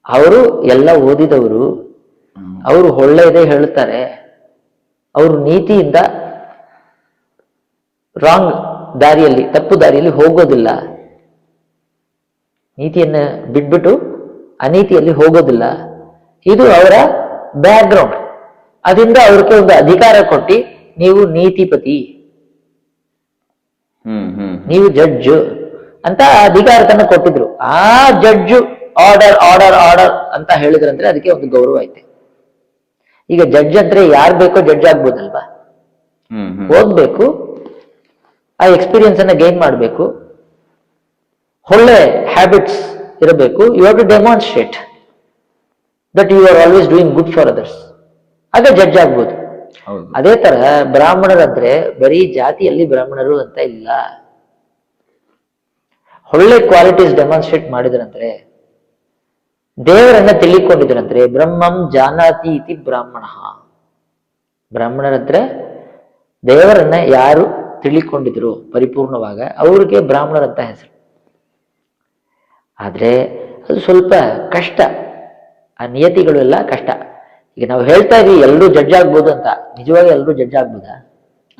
ಅವರು ಎಲ್ಲ ಓದಿದವರು, ಅವರು ಒಳ್ಳೆಯದೇ ಹೇಳುತ್ತಾರೆ. ಅವರು ನೀತಿಯಿಂದ ರಾಂಗ್ ದಾರಿಯಲ್ಲಿ, ತಪ್ಪು ದಾರಿಯಲ್ಲಿ ಹೋಗೋದಿಲ್ಲ. ನೀತಿಯನ್ನ ಬಿಟ್ಬಿಟ್ಟು ಅನೀತಿಯಲ್ಲಿ ಹೋಗೋದಿಲ್ಲ. ಇದು ಅವರ ಬ್ಯಾಕ್ ಗ್ರೌಂಡ್. ಅದರಿಂದ ಅವ್ರಿಗೆ ಒಂದು ಅಧಿಕಾರ ಕೊಟ್ಟು, ನೀವು ನೀತಿಪತಿ, ನೀವು ಜಡ್ಜು ಅಂತ ಅಧಿಕಾರತನ ಕೊಟ್ಟಿದ್ರು. ಆ ಜಡ್ಜು ಆರ್ಡರ್ ಆರ್ಡರ್ ಆರ್ಡರ್ ಅಂತ ಹೇಳಿದ್ರಂದ್ರೆ ಅದಕ್ಕೆ ಒಂದು ಗೌರವ ಐತೆ. ಈಗ ಜಡ್ಜ್ ಅಂದ್ರೆ ಯಾರು ಬೇಕೋ ಜಡ್ಜ್ ಆಗ್ಬೋದಲ್ವಾ? ಓದ್ಬೇಕು, ಆ ಎಕ್ಸ್ಪೀರಿಯನ್ಸ್ ಅನ್ನ ಗೈನ್ ಮಾಡಬೇಕು, ಒಳ್ಳೆ ಹ್ಯಾಬಿಟ್ಸ್ ಇರಬೇಕು. You have to demonstrate that you are always doing good for others. ಆಗ ಜಡ್ಜ್ ಆಗ್ಬೋದು. ಅದೇ ತರ ಬ್ರಾಹ್ಮಣರಂದ್ರೆ ಬರೀ ಜಾತಿಯಲ್ಲಿ ಬ್ರಾಹ್ಮಣರು ಅಂತ ಇಲ್ಲ. ಒಳ್ಳೆ ಕ್ವಾಲಿಟೀಸ್ ಡೆಮಾನ್ಸ್ಟ್ರೇಟ್ ಮಾಡಿದ್ರಂದ್ರೆ, ದೇವರನ್ನ ತಿಳಿಕೊಂಡಿದ್ರಂದ್ರೆ, ಬ್ರಹ್ಮಂ ಜಾನಾತಿ ಇತಿ ಬ್ರಾಹ್ಮಣ. ಬ್ರಾಹ್ಮಣರಂದ್ರೆ ದೇವರನ್ನ ಯಾರು ತಿಳಿಕೊಂಡಿದ್ರು ಪರಿಪೂರ್ಣವಾಗ ಅವ್ರಿಗೆ ಬ್ರಾಹ್ಮಣರಂತ ಹೆಸರು. ಆದ್ರೆ ಅದು ಸ್ವಲ್ಪ ಕಷ್ಟ, ಆ ನಿಯತಿಗಳು ಎಲ್ಲ ಕಷ್ಟ. ಈಗ ನಾವು ಹೇಳ್ತಾ ಇದೀವಿ ಎಲ್ಲರೂ ಜಡ್ಜ್ ಆಗ್ಬೋದು ಅಂತ, ನಿಜವಾಗಿ ಎಲ್ಲರೂ ಜಡ್ಜ್ ಆಗ್ಬೋದಾ?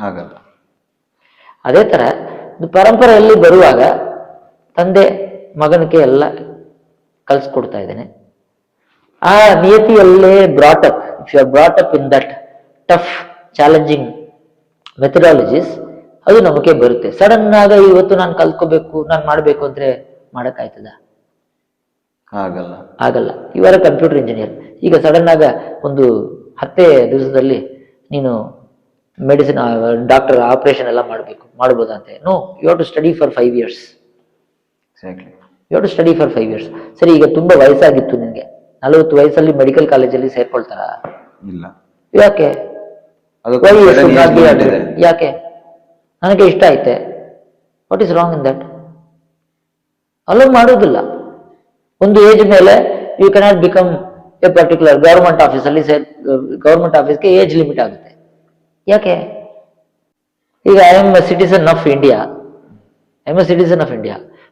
ಆಗಲ್ಲ. ಅದೇ ತರ ಪರಂಪರೆಯಲ್ಲಿ ಬರುವಾಗ ತಂದೆ ಮಗನಿಗೆ ಎಲ್ಲ ಕಲ್ಸ್ಕೊಡ್ತಾ ಇದ್ದೇನೆ. ಆ ನಿಯತಿಯಲ್ಲೇ brought up, if you are brought up in that tough challenging methodologies, ಅದು ನಮಗೆ ಬರುತ್ತೆ. ಸಡನ್ ಆಗ ಇವತ್ತು ನಾನು ಕಲ್ತ್ಕೋಬೇಕು, ನಾನು ಮಾಡ್ಬೇಕು ಅಂದ್ರೆ ಮಾಡಕ್ಕಾಯ್ತದ? ಆಗಲ್ಲ. ಆಗಲ್ಲ. You are a computer engineer. ಈಗ ಸಡನ್ ಆಗ ಒಂದು 10 ದಿವಸದಲ್ಲಿ ನೀನು ಮೆಡಿಸಿನ್ ಡಾಕ್ಟರ್ ಆಪರೇಷನ್ ಎಲ್ಲ ಮಾಡ್ಬೋದಾ ಅಂತ? No, you have to study for 5 years. You have to study for 5 years. ಸರಿ, ಈಗ ತುಂಬಾ ವಯಸ್ಸಾಗಿತ್ತು ನಿನ್ಗೆ, 40 ವಯಸ್ಸಲ್ಲಿ ಮೆಡಿಕಲ್ ಕಾಲೇಜಲ್ಲಿ ಸೇರ್ಕೊಳ್ತಾರ? ಇಲ್ಲ. ಯಾಕೆ? ಯಾಕೆ? ನನಗೆ ಇಷ್ಟ ಐತೆ. What is wrong in that? Allow ಮಾಡೋದಿಲ್ಲ. ಒಂದು ಏಜ್ ಮೇಲೆ you cannot become a particular government ಆಫೀಸಲ್ಲಿ ಗವರ್ಮೆಂಟ್ ಆಫೀಸ್ಗೆ ಏಜ್ ಲಿಮಿಟ್ ಆಗುತ್ತೆ. ಯಾಕೆ? ಈಗ I am a citizen of India,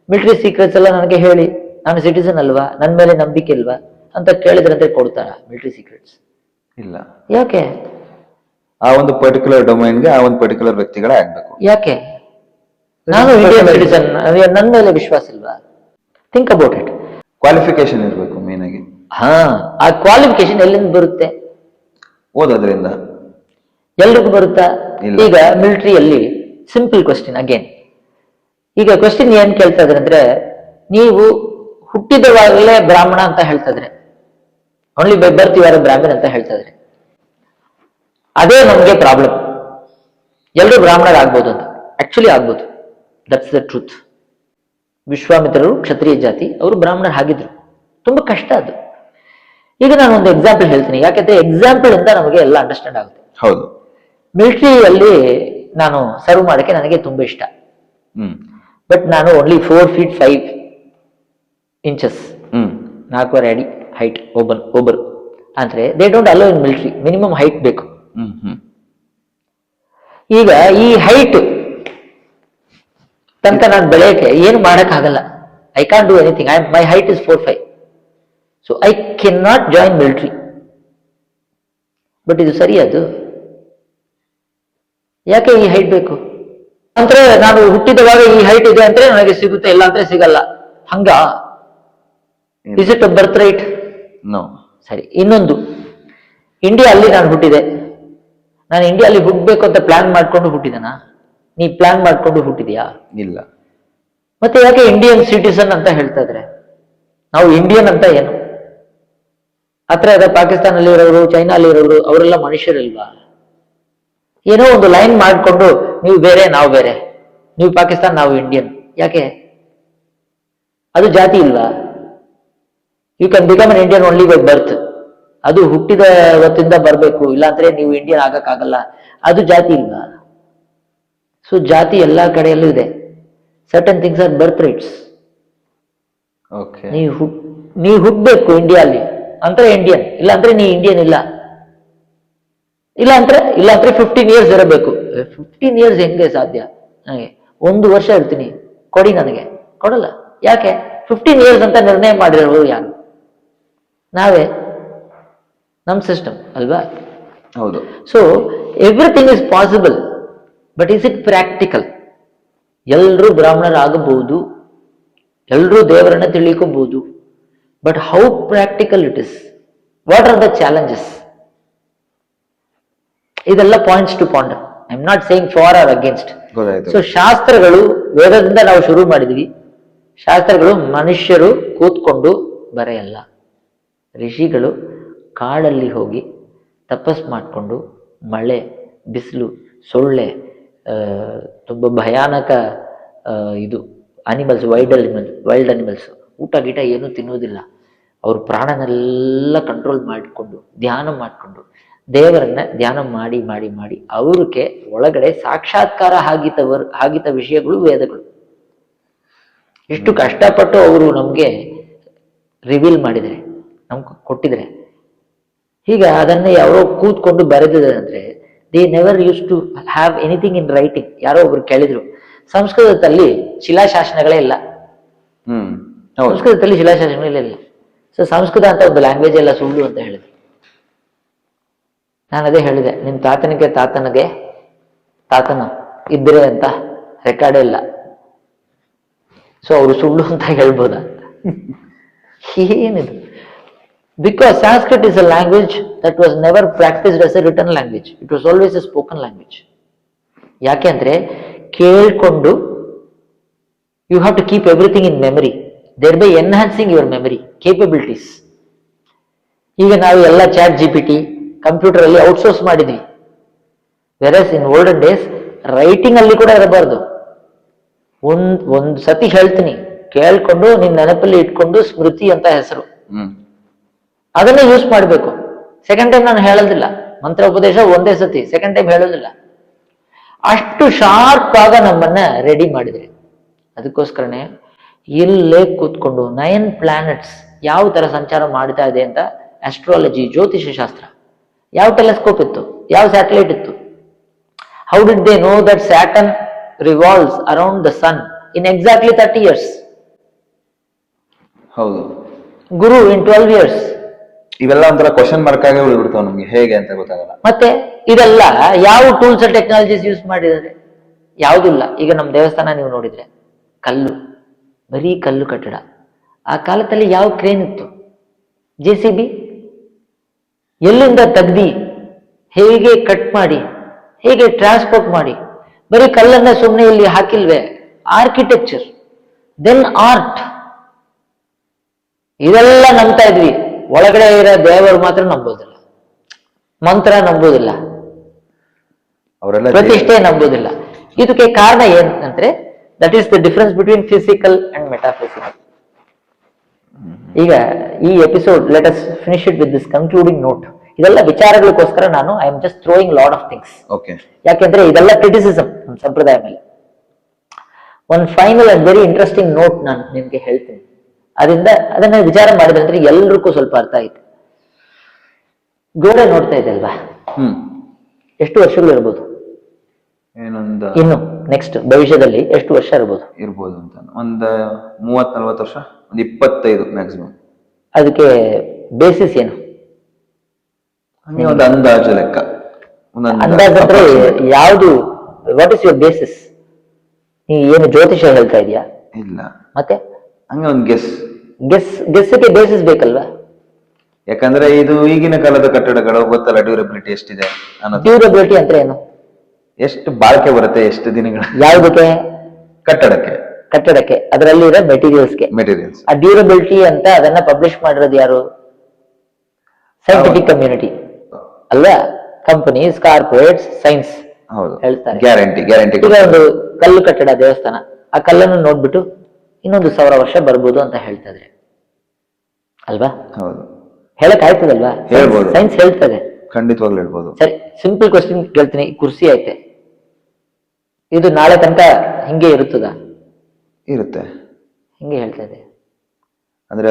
military secrets ಎಲ್ಲ ನನಗೆ ಹೇಳಿ, ನಾನು ಸಿಟಿಸನ್ ಅಲ್ವಾ, ನನ್ನ ಮೇಲೆ ನಂಬಿಕೆ ಇಲ್ವಾ ಅಂತ ಕೇಳಿದ್ರಂತೆ ಕೊಡ್ತಾರ ಮಿಲಿಟರಿ ಸೀಕ್ರೆಟ್ಸ್? ಇಲ್ಲ. ಯಾಕೆ? ಆ ಒಂದು ಪರ್ಟಿಕ್ಯುಲರ್ ಡೊಮೈನ್ಗೆ ಆ ಒಂದು ಪರ್ಟಿಕ್ಯುಲರ್ ವ್ಯಕ್ತಿಗಳೇ ಆಗ್ಬೇಕು. ಯಾಕೆ? ನಾನು ಇಂಡಿಯನ್ ಸಿಟಿಸನ್, ನನ್ನ ಮೇಲೆ ವಿಶ್ವಾಸ ಇಲ್ವಾ? Think about it. ಕ್ವಾಲಿಫಿಕೇಶನ್ ಇರಬೇಕು ಮೇನ್ ಆಗಿ. ಆ ಕ್ವಾಲಿಫಿಕೇಶನ್ ಎಲ್ಲಿಂದ ಬರುತ್ತೆ? ಓದೋದ್ರಿಂದ. ಎಲ್ರಿಗೂ ಬರುತ್ತಾ? ಈಗ ಮಿಲಿಟರಿಯಲ್ಲಿ ಸಿಂಪಲ್ ಕ್ವಶನ್ ಅಗೇನ್. ಈಗ ಕ್ವಶನ್ ಏನ್ ಕೇಳ್ತಾ ಇದ್ರೆ ಅಂದ್ರೆ, ನೀವು ಹುಟ್ಟಿದವಾಗಲೇ ಬ್ರಾಹ್ಮಣ ಅಂತ ಹೇಳ್ತಾ ಇದ್ರೆ only by birth you are Brahmin ಅಂತ ಹೇಳ್ತಾ ಇದ್ರೆ ಅದೇ ನಮ್ಗೆ ಪ್ರಾಬ್ಲಮ್. ಎಲ್ಲರೂ ಬ್ರಾಹ್ಮಣರಾಗ್ಬೋದು ಅಂತ, ಆಕ್ಚುಲಿ ಆಗ್ಬೋದು, ದಟ್ಸ್ ದ ಟ್ರೂತ್. ವಿಶ್ವಾಮಿತ್ರರು ಕ್ಷತ್ರಿಯ ಜಾತಿ, ಅವರು ಬ್ರಾಹ್ಮಣರು ಆಗಿದ್ರು. ತುಂಬಾ ಕಷ್ಟ ಅದು. ಈಗ ನಾನು ಒಂದು ಎಕ್ಸಾಂಪಲ್ ಹೇಳ್ತೀನಿ, ಯಾಕಂದ್ರೆ ಎಕ್ಸಾಂಪಲ್ ಇಂದ ನಮಗೆ ಎಲ್ಲ ಅಂಡರ್ಸ್ಟ್ಯಾಂಡ್ ಆಗುತ್ತೆ. ಹೌದು. ಮಿಲಿಟರಿಯಲ್ಲಿ ನಾನು ಸರ್ವ್ ಮಾಡಕ್ಕೆ ನನಗೆ ತುಂಬಾ ಇಷ್ಟ. ಬಟ್ ನಾನು ಓನ್ಲಿ 4 feet 5 inches, 4 ಅಡಿ ಹೈಟ್ ಒಬ್ಬರು ಅಂದ್ರೆ they don't allow in military, minimum height ಬೇಕು. ಈಗ ಈ ಹೈಟ್ ತನಕ ನಾನು ಬೆಳೆಯಕ್ಕೆ ಏನು ಮಾಡಕ್ ಆಗಲ್ಲ. I can't do anything. My height is 4'5". So I can not join military. But ಇದು ಸರಿ, ಅದು ಯಾಕೆ ಈ ಹೈಟ್ ಬೇಕು ಅಂದ್ರೆ ನಾನು ಹುಟ್ಟಿದವಾಗ ಈ ಹೈಟ್ ಇದೆ ಅಂದ್ರೆ ನನಗೆ ಸಿಗುತ್ತೆ, ಇಲ್ಲ ಅಂದ್ರೆ ಸಿಗಲ್ಲ. ಹಂಗ is it a birth right? No. ಸರಿ, ಇನ್ನೊಂದು, ಇಂಡಿಯಾ ಅಲ್ಲಿ ನಾನು ಹುಟ್ಟಿದೆ. ನಾನು ಇಂಡಿಯಾ ಅಲ್ಲಿ ಹುಟ್ಟಬೇಕು ಅಂತ ಪ್ಲಾನ್ ಮಾಡ್ಕೊಂಡು ಹುಟ್ಟಿದನಾ? ನೀ ಪ್ಲಾನ್ ಮಾಡ್ಕೊಂಡು ಹುಟ್ಟಿದ್ಯಾ? ಇಲ್ಲ. ಮತ್ತೆ ಯಾಕೆ ಇಂಡಿಯನ್ ಸಿಟಿಸನ್ ಅಂತ ಹೇಳ್ತಾ ಇದ್ರೆ? ನಾವು ಇಂಡಿಯನ್ ಅಂತ ಏನು? ಹತ್ರ ಪಾಕಿಸ್ತಾನಲ್ಲಿ ಇರೋರು, ಚೈನಾ ಅಲ್ಲಿ ಇರೋರು, ಅವರೆಲ್ಲ ಮನುಷ್ಯರಿಲ್ವಾ? ಏನೋ ಒಂದು ಲೈನ್ ಮಾಡಿಕೊಂಡು ನೀವು ಬೇರೆ ನಾವು ಬೇರೆ, ನೀವು ಪಾಕಿಸ್ತಾನ ನಾವು ಇಂಡಿಯನ್, ಯಾಕೆ? ಅದು ಜಾತಿ ಇಲ್ವಾ? You can become an Indian only by birth. ಅದು ಹುಟ್ಟಿದ ಹೊತ್ತಿಂದ ಬರಬೇಕು, ಇಲ್ಲಾಂದ್ರೆ ನೀವು ಇಂಡಿಯನ್ ಆಗಕ್ಕಾಗಲ್ಲ. ಅದು ಜಾತಿ ಇಲ್ವಾ? ಸೊ ಜಾತಿ ಎಲ್ಲಾ ಕಡೆಯಲ್ಲೂ ಇದೆ. Certain things are birth rights. ನೀವು ಹುಟ್ಟಬೇಕು ಇಂಡಿಯಾಲಿ ಅಂದ್ರೆ ಇಂಡಿಯನ್, ಇಲ್ಲಾಂದ್ರೆ ನೀ ಇಂಡಿಯನ್ ಇಲ್ಲ. ಇಲ್ಲಾಂದ್ರೆ 15 years ಇರಬೇಕು. 15 years ಹೆಂಗೆ ಸಾಧ್ಯ? ನನಗೆ 1 ವರ್ಷ ಇರ್ತೀನಿ, ಕೊಡಿ ನನಗೆ. ಕೊಡಲ್ಲ. ಯಾಕೆ? 15 years ಅಂತ ನಿರ್ಣಯ ಮಾಡಿರೋರು ಯಾರು? ನಾವೇ, ನಮ್ ಸಿಸ್ಟಮ್ ಅಲ್ವಾ? ಹೌದು. So everything is possible, but is it practical? ಎಲ್ರೂ ಬ್ರಾಹ್ಮಣರಾಗಬಹುದು, ಎಲ್ರೂ ದೇವರನ್ನ ತಿಳಿಕೋಬಹುದು, but how practical it is? What are the challenges? ಇದೆಲ್ಲ points to ponder. I am not saying for or against. So ಶಾಸ್ತ್ರಗಳು, ವೇದದಿಂದ ನಾವು ಶುರು ಮಾಡಿದ್ವಿ. ಶಾಸ್ತ್ರಗಳು ಮನುಷ್ಯರು ಕೂತ್ಕೊಂಡು ಬರೆಯಲ್ಲ. ಋಷಿಗಳು ಕಾಡಲ್ಲಿ ಹೋಗಿ ತಪಸ್ ಮಾಡಿಕೊಂಡು ಮಳೆ, ಬಿಸಿಲು, ಸೊಳ್ಳೆ, ತುಂಬ ಭಯಾನಕ ಇದು ಅನಿಮಲ್ಸ್, ವೈಲ್ಡ್ ಅನಿಮಲ್ಸ್, ಊಟ ಗೀಟ ಏನು ತಿನ್ನುವುದಿಲ್ಲ. ಅವ್ರ ಪ್ರಾಣನೆಲ್ಲ ಕಂಟ್ರೋಲ್ ಮಾಡಿಕೊಂಡು ಧ್ಯಾನ ಮಾಡಿಕೊಂಡು ದೇವರನ್ನ ಧ್ಯಾನ ಮಾಡಿ ಮಾಡಿ ಮಾಡಿ ಅವ್ರಿಗೆ ಒಳಗಡೆ ಸಾಕ್ಷಾತ್ಕಾರ ಆಗಿತ ವಿಷಯಗಳು ವೇದಗಳು. ಎಷ್ಟು ಕಷ್ಟಪಟ್ಟು ಅವರು ನಮ್ಗೆ ರಿವೀಲ್ ಮಾಡಿದರೆ, ನಮ್ಗೆ ಕೊಟ್ಟಿದ್ರೆ. ಹೀಗೆ ಅದನ್ನ ಯಾರೋ ಕೂತ್ಕೊಂಡು ಬರೆದಿದ್ದಾರೆ ಅಂದ್ರೆ they never use to have anything in writing. ಯಾರೋ ಒಬ್ರು ಕೇಳಿದ್ರು, ಸಂಸ್ಕೃತದಲ್ಲಿ ಶಿಲಾಶಾಸನಗಳೇ ಇಲ್ಲ. ಸಂಸ್ಕೃತದಲ್ಲಿ ಶಿಲಾಶಾಸನಗಳೇ ಇಲ್ಲ. ಸೊ ಸಂಸ್ಕೃತ ಅಂತ ಒಂದು ಲ್ಯಾಂಗ್ವೇಜ್ ಎಲ್ಲ ಸುಳ್ಳು ಅಂತ ಹೇಳಿದ್ರು. ನಾನು ಅದೇ ಹೇಳಿದೆ, ನಿಮ್ ತಾತನ ಇದ್ರೆ ಅಂತ ರೆಕಾರ್ಡೇ ಇಲ್ಲ. ಸೊ ಅವರು ಸುಳ್ಳು ಅಂತ ಹೇಳ್ಬೋದ? ಏನಿದು? Because Sanskrit is a language that was never practiced as a written language. It was always a spoken language. ಯಾಕೆ ಅಂದ್ರೆ ಕೇಳ್ಕೊಂಡು you have to keep everything in memory, thereby enhancing your memory capabilities. ಈಗ ನಾವು ಎಲ್ಲ chat GPT computer ಅಲ್ಲಿ outsource ಮಾಡಿದ್ವಿ. Virus ಇನ್ olden days writing ಅಲ್ಲಿ ಕೂಡ ಇರಬಾರ್ದು. ಒಂದ್ ಸತಿ ಹೇಳ್ತೀನಿ, ಕೇಳ್ಕೊಂಡು ನಿನ್ ನೆನಪಲ್ಲಿ ಇಟ್ಕೊಂಡು ಸ್ಮೃತಿ ಅಂತ ಹೆಸರು, ಅದನ್ನೇ ಯೂಸ್ ಮಾಡಬೇಕು. ಸೆಕೆಂಡ್ ಟೈಮ್ ನಾನು ಹೇಳೋದಿಲ್ಲ. ಮಂತ್ರ ಉಪದೇಶ ಒಂದೇ ಸತಿ, ಸೆಕೆಂಡ್ ಟೈಮ್ ಹೇಳೋದಿಲ್ಲ. ಅಷ್ಟು ಶಾರ್ಪ್ ಆಗ ನಮ್ಮನ್ನ ರೆಡಿ ಮಾಡಿದ್ರೆ. ಅದಕ್ಕೋಸ್ಕರನೇ ಇಲ್ಲೇ ಕೂತ್ಕೊಂಡು 9 planets ಯಾವ ತರ ಸಂಚಾರ ಮಾಡ್ತಾ ಇದೆ ಅಂತ ಆಸ್ಟ್ರಾಲಜಿ, ಜ್ಯೋತಿಷ್ಯ ಶಾಸ್ತ್ರ, ಯಾವ ಟೆಲಿಸ್ಕೋಪ್ ಇತ್ತು, ಯಾವ ಸ್ಯಾಟಲೈಟ್ ಇತ್ತು. How did they know that Saturn revolves around the sun in exactly 30 years? ಹೌದು. ಗುರು ಇನ್ 12 years. ಇವೆಲ್ಲ ಒಂಥರ ಕ್ವಶನ್ ಮಾರ್ಕ್ ಆಗಿ ಉಳಿದ್ಬಿಡ್ತಾವ, ನಮ್ಗೆ ಹೇಗೆ ಅಂತ ಗೊತ್ತಾಗಲ್ಲ. ಮತ್ತೆ ಇದೆಲ್ಲ ಯಾವ ಟೂಲ್ಸ್ ಅಂಡ್ ಟೆಕ್ನಾಲಜೀಸ್ ಯೂಸ್ ಮಾಡಿದ್ದಾರೆ? ಯಾವುದಿಲ್ಲ. ಈಗ ನಮ್ಮ ದೇವಸ್ಥಾನ ನೀವು ನೋಡಿದ್ರೆ ಕಲ್ಲು, ಬರೀ ಕಲ್ಲು ಕಟ್ಟಡ. ಆ ಕಾಲದಲ್ಲಿ ಯಾವ ಕ್ರೇನ್ ಇತ್ತು? JCB ಎಲ್ಲಿಂದ ತೆಗ್ದಿ, ಹೇಗೆ ಕಟ್ ಮಾಡಿ, ಹೇಗೆ ಟ್ರಾನ್ಸ್ಪೋರ್ಟ್ ಮಾಡಿ, ಬರೀ ಕಲ್ಲನ್ನ ಸುಮ್ಮನೆ ಇಲ್ಲಿ ಹಾಕಿಲ್ವೇ. ಆರ್ಕಿಟೆಕ್ಚರ್, ದೆನ್ ಆರ್ಟ್, ಇದೆಲ್ಲ ನಂಬ್ತಾ ಇದ್ವಿ. ಒಳಗಡೆ ಇರೋ ದೇವರು ಮಾತ್ರ ನಂಬೋದಿಲ್ಲ, ಮಂತ್ರ ನಂಬೋದಿಲ್ಲ, ಅವರೆಲ್ಲ ಪ್ರತಿಷ್ಠೆ ನಂಬೋದಿಲ್ಲ. ಇದಕ್ಕೆ ಕಾರಣ ಏನಂದ್ರೆ that is the difference between physical and metaphysical. ಈಗ ಈ episode let us finish it with this concluding note. ಇದೆಲ್ಲ ವಿಚಾರಗಳಿಗೋಸ್ಕರ ನಾನು I am just throwing lot of things. Okay. ಯಾಕೆಂದ್ರೆ ಇದೆಲ್ಲ ಕ್ರಿಟಿಸಿಸಮ್ ನಮ್ಮ ಸಂಪ್ರದಾಯ ಮೇಲೆ. ಒಂದು final and very interesting note ನಾನು ನಿಮ್ಗೆ ಹೇಳ್ತೀನಿ. ಅದನ್ನ ವಿಚಾರ ಮಾಡಿದ್ರೆ ಎಲ್ರಿಗೂ ಸ್ವಲ್ಪ ಅರ್ಥ ಆಯ್ತು. ಗೋಡೆ ನೋಡ್ತಾ ಇದೆ ಅಲ್ವಾ, ಎಷ್ಟು ವರ್ಷಗಳು ಇರ್ಬೋದು? ಇನ್ನು ನೆಕ್ಸ್ಟ್ ಭವಿಷ್ಯದಲ್ಲಿ ಎಷ್ಟು ವರ್ಷ ಇರ್ಬೋದು ಅಂತ ಒಂದು 30-40 ವರ್ಷ, ಒಂದು 25 ಮ್ಯಾಕ್ಸಿಮಮ್. ಅದಕ್ಕೆ ಬೇಸಿಸ್ ಏನು? ಒಂದು ಅಂದಾಜು ಲೆಕ್ಕ. ಅಂದಾಜು ಅಂದ್ರೆ ಯಾವುದು? What is your basis? ನೀ ಏನು ಜ್ಯೋತಿಷ ಹೇಳ್ತಾ ಇದೀಯಾ? ಇಲ್ಲ. ಮತ್ತೆ ಹಂಗೆ ಒಂದು ಗೆಸ್ಗೆ ಬೇಸಿಸ್ ಬೇಕಲ್ವಾ? ಯಾಕಂದ್ರೆ ಇದು ಈಗಿನ ಕಾಲದ ಕಟ್ಟಡಗಳು ಗೊತ್ತಲ್ಲ, ಡ್ಯೂರಬಿಲಿಟಿ ಎಷ್ಟಿದೆ ಅನ್ನೋದು. ಡ್ಯೂರಬಿಲಿಟಿ ಅಂದ್ರೆ ಏನು? ಎಷ್ಟು ಬಾಳಿಕೆ ಬರುತ್ತೆ, ಎಷ್ಟು ದಿನಗಳ. ಯಾವುದಕ್ಕೆ? ಕಟ್ಟಡಕ್ಕೆ ಅದರಲ್ಲಿರೋ ಮೆಟೀರಿಯಲ್ಸ್. ಆ ಡ್ಯೂರಬಿಲಿಟಿ ಅಂತ ಅದನ್ನ ಪಬ್ಲಿಷ್ ಮಾಡಿರೋದು ಯಾರು? ಸೈಂಟಿಫಿಕ್ ಕಮ್ಯುನಿಟಿ ಅಲ್ವಾ? ಕಂಪನೀಸ್, ಕಾರ್ಪೊರೇಟ್ಸ್, ಸೈನ್ಸ್ ಹೇಳ್ತಾರೆ. ಗ್ಯಾರಂಟಿ. ಈಗ ಒಂದು ಕಲ್ಲು ಕಟ್ಟಡ, ದೇವಸ್ಥಾನ, ಆ ಕಲ್ಲನ್ನು ನೋಡ್ಬಿಟ್ಟು ಇನ್ನೊಂದು 1000 ವರ್ಷ ಬರ್ಬೋದು ಅಂತ ಹೇಳ್ತಾ ಇದ್ರೆ ಅಲ್ವಾ? ಹೌದು. ಹೇಳಕ್ ಆಯ್ತದಲ್ವಾ? ಹೇಳ್ಬೋದು. ಸೈನ್ಸ್ ಹೇಳ್ತದೆ, ಖಂಡಿತವಾಗ್ಲೂ ಹೇಳ್ಬೋದು. ಸರಿ, ಸಿಂಪಲ್ ಕ್ವಶನ್ ಕೇಳ್ತೀನಿ. ಕುರ್ಸಿ ಐತೆ, ಇದು ನಾಳೆ ತನಕ ಹಿಂಗೆ ಇರುತ್ತದ? ಇರುತ್ತೆ. ಹಿಂಗೆ ಹೇಳ್ತಾ ಇದೆ ಅಂದ್ರೆ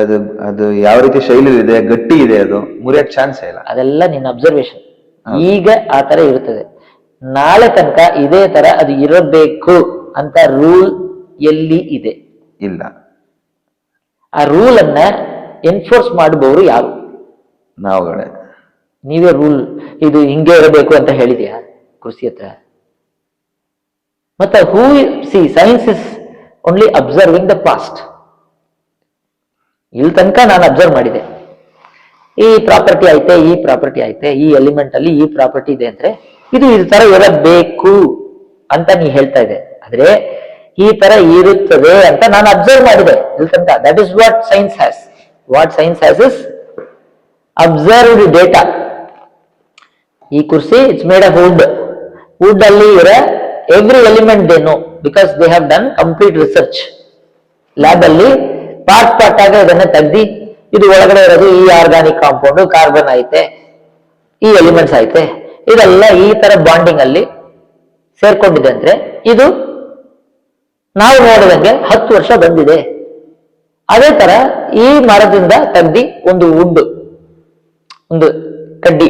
ಅದು ಯಾವ ರೀತಿ ಶೈಲಿ ಇದೆ, ಗಟ್ಟಿ ಇದೆ, ಅದು ಮುರಿಯಕ್ ಚಾನ್ಸ್ ಇಲ್ಲ. ಅದೆಲ್ಲ ನಿನ್ನ ಅಬ್ಸರ್ವೇಷನ್. ಈಗ ಆ ತರ ಇರುತ್ತದೆ, ನಾಳೆ ತನಕ ಇದೇ ತರ ಅದು ಇರಬೇಕು ಅಂತ ರೂಲ್ ಎಲ್ಲಿ ಇದೆ? ಇಲ್ಲ. ಆ ರೂಲ್ ಅನ್ನ ಎನ್ಫೋರ್ಸ್ ಮಾಡುವವರು ಯಾರು? ನಾವುಗಳೇ. ನೀವೇ ರೂಲ್ ಇದು ಹಿಂಗೆ ಇರಬೇಕು ಅಂತ ಹೇಳಿದ್ಯಾ ಕುರ್ಸಿ ಹತ್ರ? ಮತ್ತೆ science is only observing the past. ಇಲ್ಲಿ ತನಕ ನಾನು ಅಬ್ಸರ್ವ್ ಮಾಡಿದೆ, ಈ ಪ್ರಾಪರ್ಟಿ ಐತೆ, ಈ ಪ್ರಾಪರ್ಟಿ ಐತೆ, ಈ ಎಲಿಮೆಂಟ್ ಅಲ್ಲಿ ಈ ಪ್ರಾಪರ್ಟಿ ಇದೆ ಅಂದ್ರೆ ಇದು ಈ ತರ ಇರಬೇಕು ಅಂತ ನೀ ಹೇಳ್ತಾ ಇದೆ. ಆದ್ರೆ ಈ ತರ ಇರುತ್ತದೆ ಅಂತ ನಾನು ಅಬ್ಸರ್ವ್ ಮಾಡಿದೆ ಇಲ್ಲಿ ತನಕ. That is what science has. What science has is observed data. ಈ ಕುರ್ಸಿ ಇಟ್ಸ್ ಮೇಡ್ ಆಫ್ ವುಡ್ ಅಲ್ಲಿ ಇರೋ every element they know, because they have done complete research. Lab ಅಲ್ಲಿ ಪಾರ್ಟ್ ಆಗಿ ಅದನ್ನ ತೆಗ್ದಿ, ಇದು ಒಳಗಡೆ ಇರೋದು ಈ ಆರ್ಗಾನಿಕ್ ಕಾಂಪೌಂಡ್, ಕಾರ್ಬನ್ ಐತೆ, ಈ ಎಲಿಮೆಂಟ್ಸ್ ಐತೆ, ಇದೆಲ್ಲ ಈ ತರ ಬಾಂಡಿಂಗ್ ಅಲ್ಲಿ ಸೇರ್ಕೊಂಡಿದೆ ಅಂದ್ರೆ ಇದು ನಾವು ನೋಡಿದಂಗೆ 10 ವರ್ಷ ಬಂದಿದೆ. ಅದೇ ತರ ಈ ಮರದಿಂದ ತೆಗ್ದಿ ಒಂದು ಒಂದು ಕಡ್ಡಿ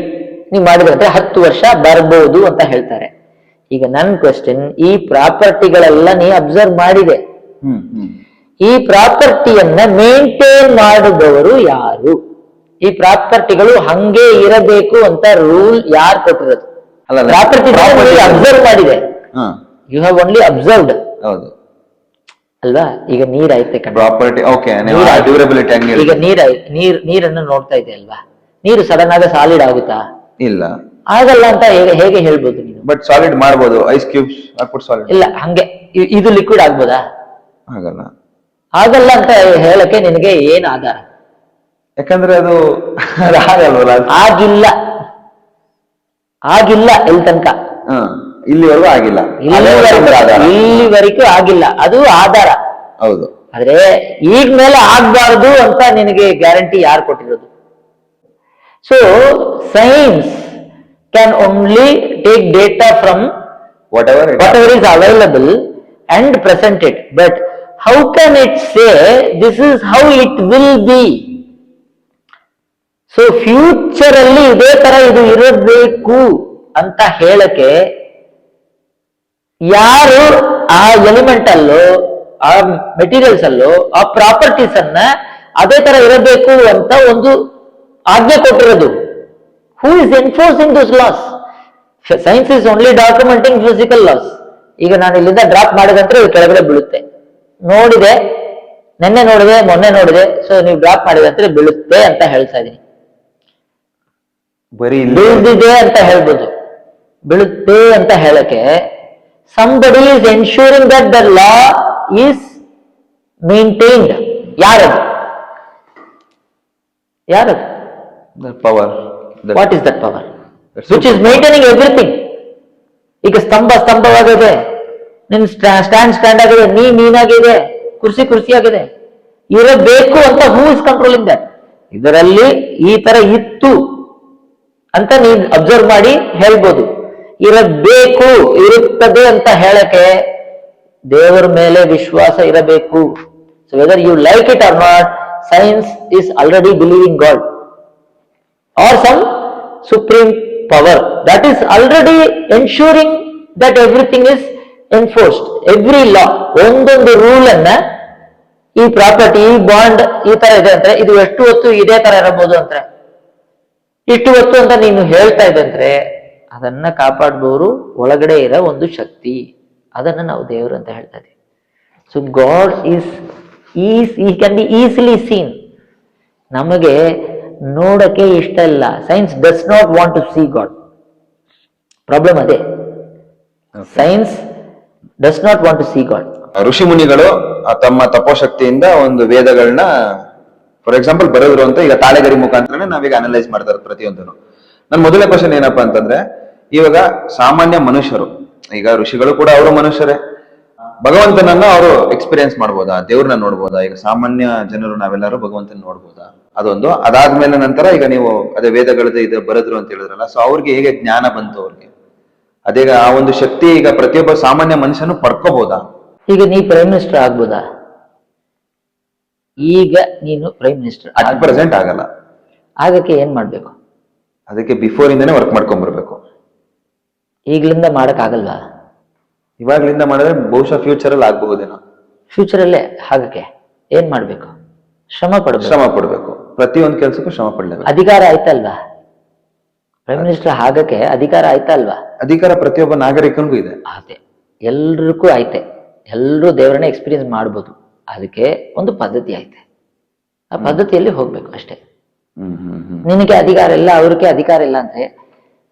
ನೀವು ಮಾಡಿದ್ರೆ 10 ವರ್ಷ ಬರ್ಬೋದು ಅಂತ ಹೇಳ್ತಾರೆ. ಈಗ ನನ್ನ ಕ್ವೆಶ್ಚನ್, ಈ ಪ್ರಾಪರ್ಟಿಗಳೆಲ್ಲ ನೀ ಅಬ್ಸರ್ವ್ ಮಾಡಿದೆ, ಈ ಪ್ರಾಪರ್ಟಿಯನ್ನ ಮೇಂಟೈನ್ ಮಾಡಿದವರು ಯಾರು? ಈ ಪ್ರಾಪರ್ಟಿಗಳು ಹಂಗೆ ಇರಬೇಕು ಅಂತ ರೂಲ್ ಯಾರು ಕೊಟ್ಟಿರೋದು? ಪ್ರಾಪರ್ಟಿ ಅಬ್ಸರ್ವ್ ಮಾಡಿದೆ, ಯು ಹ್ಯಾವ್ ಓನ್ಲಿ ಅಬ್ಸರ್ವ್ಡ್. ಹೌದು ಅಲ್ವಾ? ಈಗ ನೀರ್ ಐತೆ ಪ್ರಾಪರ್ಟಿ. ಈಗ ನೀರನ್ನು ನೋಡ್ತಾ ಇದೆ ಅಲ್ವಾ? ನೀರು ಸಡನ್ ಆಗಿ ಸಾಲಿಡ್ ಆಗುತ್ತಾ? ಇಲ್ಲ, ಆಗಲ್ಲ ಅಂತ ಹೇಗೆ ಹೇಳ್ಬೋದು ನೀನು? ಬಟ್ ಸಾಲಿಡ್ ಮಾಡ್ಬೋದು, ಐಸ್ ಕ್ಯೂಬ್ಸ್ ಹಾಕ್ಬಿಟ್ಟು ಸಾಲಿಡ್. ಇಲ್ಲ, ಹಂಗೆ ಇದು ಲಿಕ್ವಿಡ್ ಆಗ್ಬೋದಾ? ಆಗಲ್ಲ ಅಂತ ಹೇಳಕ್ಕೆ ನಿನಗೆ ಏನ್ ಆಧಾರ? ಯಾಕಂದ್ರೆ ಅದು ಆಗಲ್ವಲ್ಲ. ಆಗಿಲ್ಲ ಇಲ್ಲಿ ತನಕ, ಇಲ್ಲಿವರೆಗೂ ಆಗಿಲ್ಲ, ಇಲ್ಲಿವರೆಗೂ ಆಗಿಲ್ಲ, ಅದು ಆಧಾರ. ಹೌದು. ಆದ್ರೆ ಈಗ ಮೇಲೆ ಆಗ್ಬಾರ್ದು ಅಂತ ನಿನಗೆ ಗ್ಯಾರಂಟಿ ಯಾರು ಕೊಟ್ಟಿರೋದು? So science can only take data from whatever is available and present it, but how can it say this is how it will be? So future ಅಲ್ಲಿ ಇದೇ ತರ ಇದು ಇರಬೇಕು ಅಂತ ಹೇಳಕ್ಕೆ ಯಾರು ಆ ಎಲಿಮೆಂಟ್ ಅಲ್ಲೋ, ಆ ಮೆಟೀರಿಯಲ್ಸ್ ಅಲ್ಲೋ, ಆ ಪ್ರಾಪರ್ಟೀಸ್ ಅನ್ನ ಅದೇ ತರ ಇರಬೇಕು ಅಂತ ಒಂದು ಆಜ್ಞೆ ಕೊಟ್ಟಿರೋದು? Who is enforcing those loss? Science is only documenting physical loss. ಈಗ ನಾನು ಇಲ್ಲಿಂದ ಡ್ರಾಪ್ ಮಾಡಿದಂದ್ರೆ ಕೆಳಗಡೆ ಬೀಳುತ್ತೆ, ನೋಡಿದೆ, ಮೊನ್ನೆ ನೋಡಿದೆ, ಸೊ ನೀವು ಡ್ರಾಪ್ ಮಾಡಿದಂದ್ರೆ ಬೀಳುತ್ತೆ ಅಂತ ಹೇಳ್ತಾ ಇದೀನಿ. ಬೀಳ್ದಿದೆ ಅಂತ ಹೇಳ್ಬೋದು, ಬೀಳುತ್ತೆ ಅಂತ ಹೇಳಕ್ಕೆ somebody is ensuring that the law is maintained. ಯಾರದು? Power. What is that power which is maintaining everything? ಈಗ ಸ್ತಂಭವಾಗಿದೆ, ನಿನ್ ಸ್ಟ್ಯಾಂಡ್ ಆಗಿದೆ, ನೀನಾಗಿದೆ, ಕುರ್ಸಿ ಆಗಿದೆ. ಇರಬೇಕು ಅಂತ ಹೂ ಇಸ್ ಕಂಟ್ರೋಲಿಂಗ್ ದಟ್? ಇದರಲ್ಲಿ ಈ ತರ ಇತ್ತು ಅಂತ ನೀನ್ ಅಬ್ಸರ್ವ್ ಮಾಡಿ ಹೇಳ್ಬೋದು. ಇರಬೇಕು, ಇರುತ್ತದೆ ಅಂತ ಹೇಳಕ್ಕೆ ದೇವರ ಮೇಲೆ ವಿಶ್ವಾಸ ಇರಬೇಕು. So whether you like it or not, science is already believing God or some supreme power that is already ensuring that everything is enforced. Every law, ಒಂದೊಂದು ರೂಲ್ ಅನ್ನ, ಈ ಪ್ರಾಪರ್ಟಿ, ಈ ಬಾಂಡ್ ಈ ತರ ಇದೆ ಅಂದ್ರೆ ಇದು ಎಷ್ಟು ಹೊತ್ತು ಇದೇ ತರ ಇರಬಹುದು ಅಂದ್ರೆ, ಇಷ್ಟು ಹೊತ್ತು ಅಂತ ನೀನು ಹೇಳ್ತಾ ಇದೆ ಅಂದ್ರೆ ಅದನ್ನ ಕಾಪಾಡುವವರು ಒಳಗಡೆ ಇರೋ ಒಂದು ಶಕ್ತಿ, ಅದನ್ನ ನಾವು ದೇವರು ಅಂತ ಹೇಳ್ತಾ ಇದ್ದೀವಿ. ಸೊ ಗಾಡ್ ಈ ಕ್ಯಾನ್ ಬಿ ಈಸಿಲಿ ಸೀನ್. ನಮಗೆ ನೋಡಕ್ಕೆ ಇಷ್ಟ ಇಲ್ಲ. Science does not want to see God. Problem ಅದೇ. Science does not want to see God. ಋಷಿ ಮುನಿಗಳು ತಮ್ಮ ತಪೋಶಕ್ತಿಯಿಂದ ಒಂದು ವೇದಗಳನ್ನ ಫಾರ್ ಎಕ್ಸಾಂಪಲ್ ಬರೆದ್ರು ಅಂತ ಈಗ ತಾಳೆಗರಿ ಮುಖಾಂತರನೇ ನಾವೀಗ ಅನಲೈಸ್ ಮಾಡ್ತಾರೆ ಪ್ರತಿಯೊಂದನ್ನು. ನನ್ನ ಮೊದಲನೇ ಕ್ವಶನ್ ಏನಪ್ಪಾ ಅಂತಂದ್ರೆ, ಇವಾಗ ಸಾಮಾನ್ಯ ಮನುಷ್ಯರು, ಈಗ ಋಷಿಗಳು ಕೂಡ ಅವರು ಮನುಷ್ಯರೇ, ಭಗವಂತನನ್ನ ಅವರು ಎಕ್ಸ್ಪೀರಿಯನ್ಸ್ ಮಾಡ್ಬೋದಾ? ದೇವ್ರನ್ನ ನೋಡ್ಬೋದಾ? ಈಗ ಸಾಮಾನ್ಯ ಜನರು ನಾವೆಲ್ಲರೂ ಭಗವಂತನ ನೋಡ್ಬೋದಾ? ಅದೊಂದು. ಅದಾದ್ಮೇಲೆ ನಂತರ ಈಗ ನೀವು ಅದೇ ವೇದಗಳದ್ದು ಇದು ಬರೆದ್ರು ಅಂತ ಹೇಳಿದ್ರಲ್ಲ, ಸೊ ಅವ್ರಿಗೆ ಹೇಗೆ ಜ್ಞಾನ ಬಂತು ಅವ್ರಿಗೆ? ಅದೇ ಆ ಒಂದು ಶಕ್ತಿ ಈಗ ಪ್ರತಿಯೊಬ್ಬ ಸಾಮಾನ್ಯ ಮನುಷ್ಯನು ಪಡ್ಕೋಬಹುದಾ? ಈಗ ನೀ ಪ್ರೈಮ್ ಮಿನಿಸ್ಟರ್ ಆಗ್ಬೋದಾ? ಈಗ ನೀನು ಪ್ರೈಮ್ ಮಿನಿಸ್ಟರ್ ಅಟ್ ಪ್ರೆಸೆಂಟ್ ಆಗಲ್ಲ. ಆಗಕ್ಕೆ ಏನ್ ಮಾಡ್ಬೇಕು? ಅದಕ್ಕೆ ಬಿಫೋರ್ ಇಂದಾನೆ ವರ್ಕ್ ಮಾಡ್ಕೊಂಡ್ ಬರ್ಬೇಕು. ಈಗ್ಲಿಂದ ಮಾಡಕ್ ಆಗಲ್ವಾ? ಇವಾಗ್ಲಿಂದ ಮಾಡಿದ್ರೆ ಬಹುಶಃ ಫ್ಯೂಚರ್ ಅಲ್ಲಿ ಆಗ್ಬಹುದೇನೋ. ಫ್ಯೂಚರ್ ಅಲ್ಲೇ ಆಗಕ್ಕೆ ಏನ್ ಮಾಡ್ಬೇಕು? ಶ್ರಮ ಪಡ್ಬೇಕು. ಪ್ರತಿಯೊಂದು ಕೆಲ್ಸಕ್ಕೂ ಶ್ರಮ ಪಡ್ಲೇಬೇಕು. ಅಧಿಕಾರ ಆಯ್ತಲ್ವಾ? ಪ್ರೈಮ್ ಮಿನಿಸ್ಟರ್ ಆಗಕ್ಕೆ ಅಧಿಕಾರ ಆಯ್ತಲ್ವಾ? ಅಧಿಕಾರ ಪ್ರತಿಯೊಬ್ಬ ನಾಗರಿಕನಿಗೂ ಇದೆ. ಅದೇ ಎಲ್ರಿಗೂ ಐತೆ. ಎಲ್ರೂ ದೇವರನ್ನ ಎಕ್ಸ್ಪೀರಿಯನ್ಸ್ ಮಾಡ್ಬೋದು. ಅದಕ್ಕೆ ಒಂದು ಪದ್ಧತಿ ಐತೆ. ಆ ಪದ್ಧತಿಯಲ್ಲಿ ಹೋಗ್ಬೇಕು ಅಷ್ಟೇ. ನಿನಗೆ ಅಧಿಕಾರ ಇಲ್ಲ, ಅವ್ರಿಗೆ ಅಧಿಕಾರ ಇಲ್ಲ ಅಂದ್ರೆ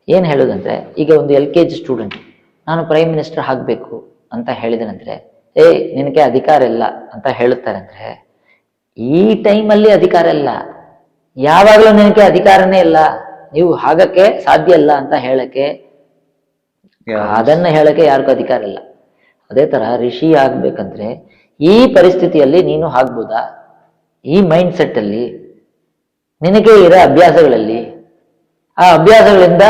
ಏನ್ ಹೇಳುದಂದ್ರೆ, ಈಗ ಒಂದು LKG ಸ್ಟೂಡೆಂಟ್ ನಾನು ಪ್ರೈಮ್ ಮಿನಿಸ್ಟರ್ ಆಗ್ಬೇಕು ಅಂತ ಹೇಳಿದನಂದ್ರೆ, ನಿನಗೆ ಅಧಿಕಾರ ಇಲ್ಲ ಅಂತ ಹೇಳುತ್ತಾರೆ ಅಂದ್ರೆ, ಈ ಟೈಮಲ್ಲಿ ಅಧಿಕಾರ ಇಲ್ಲ, ಯಾವಾಗಲೂ ನಿನಗೆ ಅಧಿಕಾರನೇ ಇಲ್ಲ, ನೀವು ಆಗಕ್ಕೆ ಸಾಧ್ಯ ಇಲ್ಲ ಅಂತ ಹೇಳಕ್ಕೆ, ಅದನ್ನ ಹೇಳಕ್ಕೆ ಯಾರಿಗೂ ಅಧಿಕಾರ ಇಲ್ಲ. ಅದೇ ತರ ಋಷಿ ಆಗ್ಬೇಕಂದ್ರೆ ಈ ಪರಿಸ್ಥಿತಿಯಲ್ಲಿ ನೀನು ಆಗ್ಬೋದಾ? ಈ ಮೈಂಡ್ ಸೆಟ್ ಅಲ್ಲಿ ನಿನಗೆ ಇರೋ ಅಭ್ಯಾಸಗಳಲ್ಲಿ, ಆ ಅಭ್ಯಾಸಗಳಿಂದ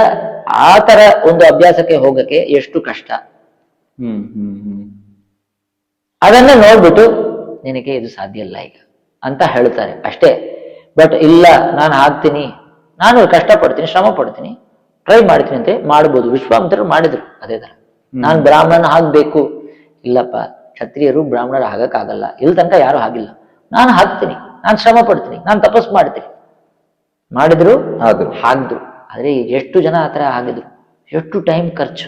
ಆ ತರ ಒಂದು ಅಭ್ಯಾಸಕ್ಕೆ ಹೋಗಕ್ಕೆ ಎಷ್ಟು ಕಷ್ಟ, ಅದನ್ನ ನೋಡ್ಬಿಟ್ಟು ನಿನಗೆ ಇದು ಸಾಧ್ಯ ಇಲ್ಲ ಈಗ ಅಂತ ಹೇಳ್ತಾರೆ ಅಷ್ಟೇ. ಬಟ್ ಇಲ್ಲ, ನಾನು ಆಗ್ತೀನಿ, ನಾನು ಕಷ್ಟಪಡ್ತೀನಿ, ಶ್ರಮ ಪಡ್ತೀನಿ, ಟ್ರೈ ಮಾಡ್ತೀನಿ ಅಂತ ಮಾಡ್ಬೋದು. ವಿಶ್ವಾಮಿತ್ರರು ಮಾಡಿದ್ರು ಅದೇ ತರ. ನಾನು ಬ್ರಾಹ್ಮಣ ಆಗ್ಬೇಕು, ಇಲ್ಲಪ್ಪ ಕ್ಷತ್ರಿಯರು ಬ್ರಾಹ್ಮಣರು ಆಗಕ್ಕಾಗಲ್ಲ, ಇಲ್ಲಿ ತನಕ ಯಾರು ಆಗಿಲ್ಲ, ನಾನು ಹಾಕ್ತೀನಿ, ನಾನು ಶ್ರಮ ಪಡ್ತೀನಿ, ನಾನು ತಪಸ್ ಮಾಡ್ತೀನಿ. ಮಾಡಿದ್ರು ಹಾಕ್ದ್ರು. ಆದ್ರೆ ಎಷ್ಟು ಜನ ಆತರ ಆಗಿದ್ರು, ಎಷ್ಟು ಟೈಮ್ ಖರ್ಚು.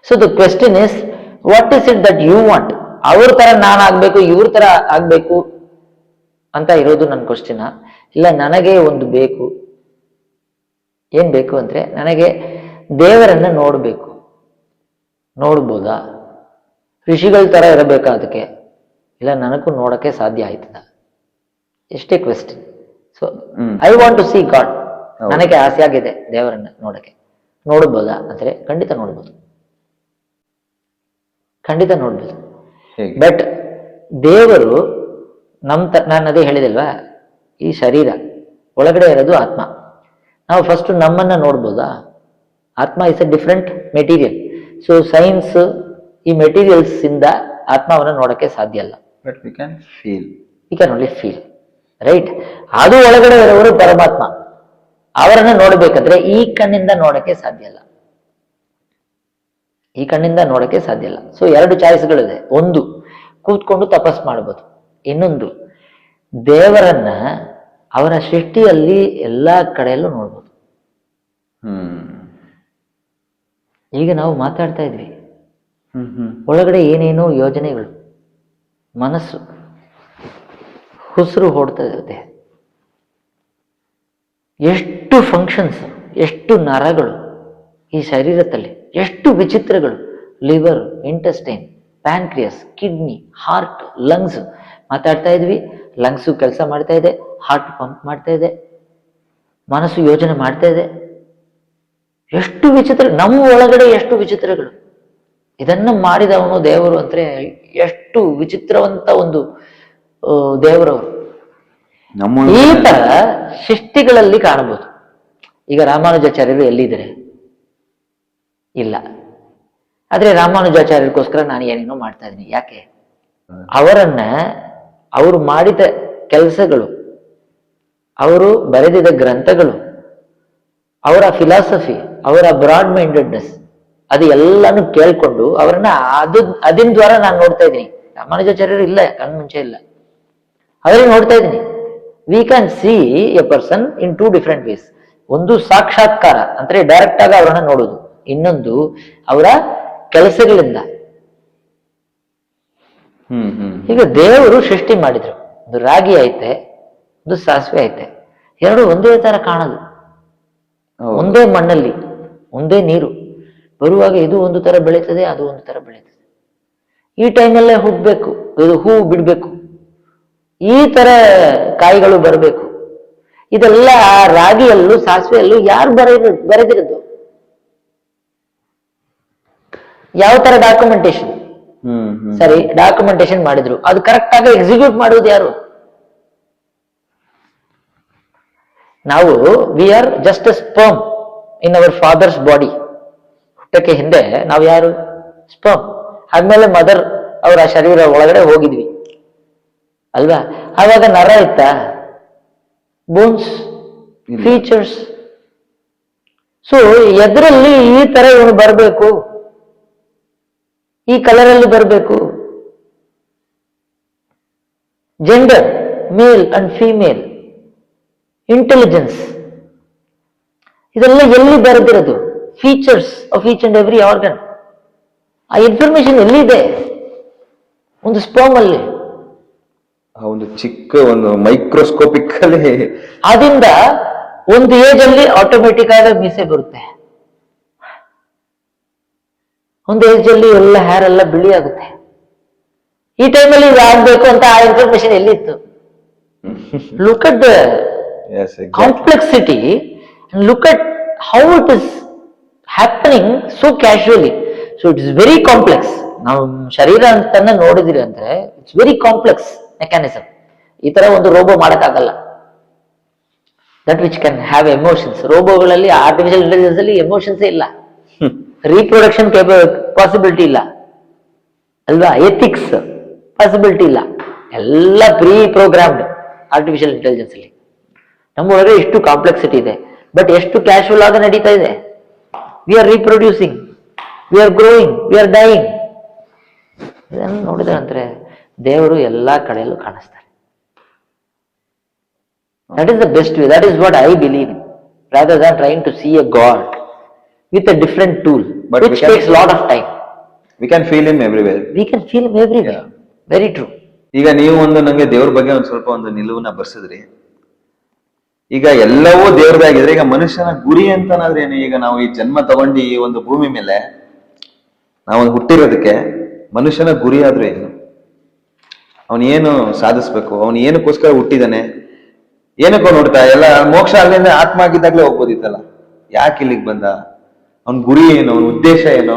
So the question is, what is it that you want? ಅವ್ರ ತರ ನಾನು ಆಗ್ಬೇಕು, ಇವ್ರ ತರ ಆಗ್ಬೇಕು ಅಂತ ಇರೋದು ನನ್ನ ಕ್ವಶನ್. ಇಲ್ಲ, ನನಗೆ ಒಂದು ಬೇಕು. ಏನ್ ಬೇಕು ಅಂದ್ರೆ, ನನಗೆ ದೇವರನ್ನ ನೋಡ್ಬೇಕು. ನೋಡ್ಬೋದಾ? ಋಷಿಗಳ ತರ ಇರಬೇಕಾ ಅದಕ್ಕೆ? ಇಲ್ಲ, ನನಗೂ ನೋಡಕ್ಕೆ ಸಾಧ್ಯ ಆಯ್ತದ? ಎಷ್ಟೇ question. So I want to see God. ನನಗೆ ಆಸೆ ಆಗಿದೆ ದೇವರನ್ನ ನೋಡಕ್ಕೆ. ನೋಡ್ಬೋದಾ ಅಂದ್ರೆ ಖಂಡಿತ ನೋಡ್ಬೋದು, ಖಂಡಿತ ನೋಡ್ಬೋದು. ಬಟ್ ದೇವರು ನಾನು ಅದೇ ಹೇಳಿದಲ್ವಾ, ಈ ಶರೀರ ಒಳಗಡೆ ಇರೋದು ಆತ್ಮ. ನಾವು ಫಸ್ಟ್ ನಮ್ಮನ್ನ ನೋಡ್ಬೋದಾ? ಆತ್ಮ is A different material. So science ಈ ಮೆಟೀರಿಯಲ್ಸ್ ಇಂದ ಆತ್ಮವನ್ನ ನೋಡಕ್ಕೆ ಸಾಧ್ಯ ಅಲ್ಲ. But we can feel. We can only feel, right? ಅದು ಒಳಗಡೆ ಇರೋರು ಪರಮಾತ್ಮ. ಅವರನ್ನ ನೋಡ್ಬೇಕಂದ್ರೆ ಈ ಕಣ್ಣಿಂದ ನೋಡಕ್ಕೆ ಸಾಧ್ಯ ಇಲ್ಲ, ಈ ಕಣ್ಣಿಂದ ನೋಡಕ್ಕೆ ಸಾಧ್ಯ ಇಲ್ಲ. ಸೊ 2 ಚಾಯ್ಸ್ಗಳಿದೆ. ಒಂದು, ಕೂತ್ಕೊಂಡು ತಪಸ್ ಮಾಡ್ಬೋದು. ಇನ್ನೊಂದು, ದೇವರನ್ನ ಅವರ ಸೃಷ್ಟಿಯಲ್ಲಿ ಎಲ್ಲಾ ಕಡೆಯಲ್ಲೂ ನೋಡ್ಬೋದು. ಈಗ ನಾವು ಮಾತಾಡ್ತಾ ಇದ್ವಿ, ಒಳಗಡೆ ಏನೇನೋ ಯೋಜನೆಗಳು, ಮನಸ್ಸು ಹುಸುರು ಹೊಡ್ತಾ ಇರುತ್ತೆ. ಎಷ್ಟು ಫಂಕ್ಷನ್ಸ್, ಎಷ್ಟು ನರಗಳು ಈ ಶರೀರದಲ್ಲಿ, ಎಷ್ಟು ವಿಚಿತ್ರಗಳು. Liver, intestine, pancreas, kidney, heart, lungs. ಮಾತಾಡ್ತಾ ಇದ್ವಿ, ಲಂಗ್ಸು ಕೆಲಸ ಮಾಡ್ತಾ ಇದೆ, ಹಾರ್ಟ್ ಪಂಪ್ ಮಾಡ್ತಾ ಇದೆ, ಮನಸ್ಸು ಯೋಚನೆ ಮಾಡ್ತಾ ಇದೆ. ಎಷ್ಟು ವಿಚಿತ್ರ, ನಮ್ಮ ಒಳಗಡೆ ಎಷ್ಟು ವಿಚಿತ್ರಗಳು. ಇದನ್ನು ಮಾಡಿದವನು ದೇವರು ಅಂದ್ರೆ ಎಷ್ಟು ವಿಚಿತ್ರವಂತ ಒಂದು ದೇವರವರು. ಈ ತರ ಸೃಷ್ಟಿಗಳಲ್ಲಿ ಕಾಣಬಹುದು. ಈಗ ರಾಮಾನುಜಾಚಾರ್ಯರು ಎಲ್ಲಿದ್ದಾರೆ? ಇಲ್ಲ. ಆದ್ರೆ ರಾಮಾನುಜಾಚಾರ್ಯರಿಗೋಸ್ಕರ ನಾನು ಏನೇನೋ ಮಾಡ್ತಾ ಇದ್ದೀನಿ. ಯಾಕೆ? ಅವರು ಮಾಡಿದ ಕೆಲಸಗಳು, ಅವರು ಬರೆದಿದ್ದ ಗ್ರಂಥಗಳು, ಅವರ ಫಿಲಾಸಫಿ, ಅವರ ಬ್ರಾಡ್ ಮೈಂಡೆಡ್ನೆಸ್, ಅದು ಎಲ್ಲಾನು ಕೇಳ್ಕೊಂಡು ಅವರನ್ನ ಅದಿನ ದ್ವಾರ ನಾನು ನೋಡ್ತಾ ಇದ್ದೀನಿ. ರಾಮಾನುಜಾಚಾರ್ಯರು ಇಲ್ಲ, ಕಣ್ಣು ಮುಂಚೆ ಇಲ್ಲ, ಅವರೇ ನೋಡ್ತಾ ಇದ್ದೀನಿ. We can see a person in 2 different ways. ಒಂದು ಸಾಕ್ಷಾತ್ಕಾರ ಅಂದ್ರೆ ಡೈರೆಕ್ಟ್ ಆಗಿ ಅವರನ್ನ ನೋಡುದು, ಇನ್ನೊಂದು ಅವರ ಕೆಲಸಗಳಿಂದ. ಈಗ ದೇವರು ಸೃಷ್ಟಿ ಮಾಡಿದ್ರು, ಒಂದು ರಾಗಿ ಐತೆ, ಒಂದು ಸಾಸಿವೆ ಐತೆ, ಎರಡು ಒಂದೇ ತರ ಕಾಣದು. ಒಂದೇ ಮಣ್ಣಲ್ಲಿ, ಒಂದೇ ನೀರು ಬರುವಾಗ ಇದು ಒಂದು ತರ ಬೆಳೀತದೆ, ಅದು ಒಂದು ತರ ಬೆಳೀತದೆ. ಈ ಟೈಮಲ್ಲೇ ಹುಡ್ಬೇಕು, ಇದು ಹೂ ಬಿಡ್ಬೇಕು, ಈ ತರ ಕಾಯಿಗಳು ಬರಬೇಕು. ಇದೆಲ್ಲ ಆ ರಾಗಿಯಲ್ಲೂ ಸಾಸಿವೆಯಲ್ಲೂ ಯಾರು ಬರೆದಿರೋದು? ಯಾವ ತರ ಡಾಕ್ಯುಮೆಂಟೇಶನ್? ಸರಿ, ಡಾಕ್ಯುಮೆಂಟೇಶನ್ ಮಾಡಿದ್ರು, ಅದು ಕರೆಕ್ಟ್ ಆಗಿ ಎಕ್ಸಿಕ್ಯೂಟ್ ಮಾಡುವುದು ಯಾರು? ನಾವು we are just a sperm in our father's body. ಹುಟ್ಟಕ್ಕೆ ಹಿಂದೆ ನಾವು ಯಾರು? ಸ್ಪರ್ಮ್. ಆದ್ಮೇಲೆ ಮದರ್ ಅವರ ಶರೀರ ಒಳಗಡೆ ಹೋಗಿದ್ವಿ ಅಲ್ವಾ? ಆವಾಗ ನರ ಇತ್ತ, ಬೋನ್ಸ್, ಫೀಚರ್ಸ್. ಸೊ ಎದರಲ್ಲಿ ಈ ತರ ಇವನು ಬರಬೇಕು, ಈ ಕಲರ್ ಅಲ್ಲಿ ಬರಬೇಕು. Gender, male and female, intelligence, ಇದೆಲ್ಲ ಎಲ್ಲಿ ಬರೆದಿರೋದು? Features of each and every organ. ಆ ಇನ್ಫಾರ್ಮೇಶನ್ ಎಲ್ಲಿದೆ? ಒಂದು ಸ್ಪರ್ಮ್ ಅಲ್ಲಿ, ಒಂದು ಚಿಕ್ಕ ಒಂದು ಮೈಕ್ರೋಸ್ಕೋಪಿಕ್ ಅಲ್ಲಿ. ಆದ್ರಿಂದ ಒಂದು ಏಜ್ ಅಲ್ಲಿ ಆಟೋಮೆಟಿಕ್ ಆಗಿ ಮೀಸೆ ಬರುತ್ತೆ, ಒಂದು ಏಜ್ ಅಲ್ಲಿ ಎಲ್ಲ ಹೇರ್ ಎಲ್ಲ ಬಿಳಿ ಆಗುತ್ತೆ. ಈ ಟೈಮಲ್ಲಿ ಇದು ಆಗ್ಬೇಕು ಅಂತ ಆ ಇನ್ಫಾರ್ಮೇಶನ್ ಎಲ್ಲಿತ್ತು? Look at the complexity, look at how it is happening so casually. So it is very complex. ನಾವು ಶರೀರ ಅಂತನ್ನ ನೋಡಿದಿರಿ ಅಂದ್ರೆ ಇಟ್ಸ್ ವೆರಿ ಕಾಂಪ್ಲೆಕ್ಸ್ ಮೆಕ್ಯಾನಿಸಮ್. ಈ ತರ ಒಂದು ರೋಬೋ ಮಾಡಕ್ಕಾಗಲ್ಲ. That which can have emotions. ರೋಬೋಗಳಲ್ಲಿ, ಆರ್ಟಿಫಿಷಿಯಲ್ ಇಂಟೆಲಿಜೆನ್ಸ್ ಅಲ್ಲಿ ಎಮೋಷನ್ಸ್ ಇಲ್ಲ, ರೀಪ್ರೊಡಕ್ಷನ್ ಪಾಸಿಬಿಲಿಟಿ ಇಲ್ಲ ಅಲ್ವಾ? ಎಥಿಕ್ಸ್ ಪಾಸಿಬಿಲಿಟಿ ಇಲ್ಲ, ಎಲ್ಲ ಪ್ರೀ ಪ್ರೋಗ್ರಾಮ್ಡ್ ಆರ್ಟಿಫಿಷಿಯಲ್ ಇಂಟೆಲಿಜೆನ್ಸ್ ಅಲ್ಲಿ. ನಮ್ಮ ಒಳಗೆ ಎಷ್ಟು ಕಾಂಪ್ಲೆಕ್ಸಿಟಿ ಇದೆ, ಬಟ್ ಎಷ್ಟು ಕ್ಯಾಶುವಲ್ ಆಗಿ ನಡೀತಾ ಇದೆ. We are reproducing, we are growing, we are dying. ಇದನ್ನು ನೋಡಿದ್ರೆ ಅಂದ್ರೆ ದೇವರು ಎಲ್ಲಾ ಕಡೆಯಲ್ಲೂ ಕಾಣಿಸ್ತಾರೆ. That is the best way. That is what I believe in, rather than trying to see a God with a different tool, but which takes lot of time. We can feel him everywhere. We can feel him everywhere. Yeah. Very true. ಈಗ ನೀವು ನಂಗೆ ದೇವ್ರ ಬಗ್ಗೆ ಒಂದು ಸ್ವಲ್ಪ ಒಂದು ನಿಲುವನ್ನ ಬರ್ಸಿದ್ರಿ. ಈಗ ಎಲ್ಲವೂ ದೇವ್ರದಾಗಿದ್ರೆ ಈಗ ಮನುಷ್ಯನ ಗುರಿ ಅಂತನಾದ್ರೆ ಏನು? ಈಗ ನಾವು ಈ ಜನ್ಮ ತಗೊಂಡು ಈ ಒಂದು ಭೂಮಿ ಮೇಲೆ ನಾವು ಹುಟ್ಟಿರೋದಕ್ಕೆ ಮನುಷ್ಯನ ಗುರಿ ಆದ್ರೂ ಏನು? ಅವನು ಏನು ಸಾಧಿಸ್ಬೇಕು? ಅವನು ಏನಕ್ಕೋಸ್ಕರ ಹುಟ್ಟಿದಾನೆ? ಏನಕ್ಕೋ ನೋಡ್ತಾ ಎಲ್ಲ ಮೋಕ್ಷ ಅಲ್ಲಿಂದ ಆತ್ಮ ಆಗಿದ್ದಾಗ್ಲೇ ಹೋಗ್ಬೋದಿತ್ತಲ್ಲ, ಯಾಕೆ ಇಲ್ಲಿಗೆ ಬಂದ? ಅವನ ಗುರಿ ಏನು? ಅವನ ಉದ್ದೇಶ ಏನು?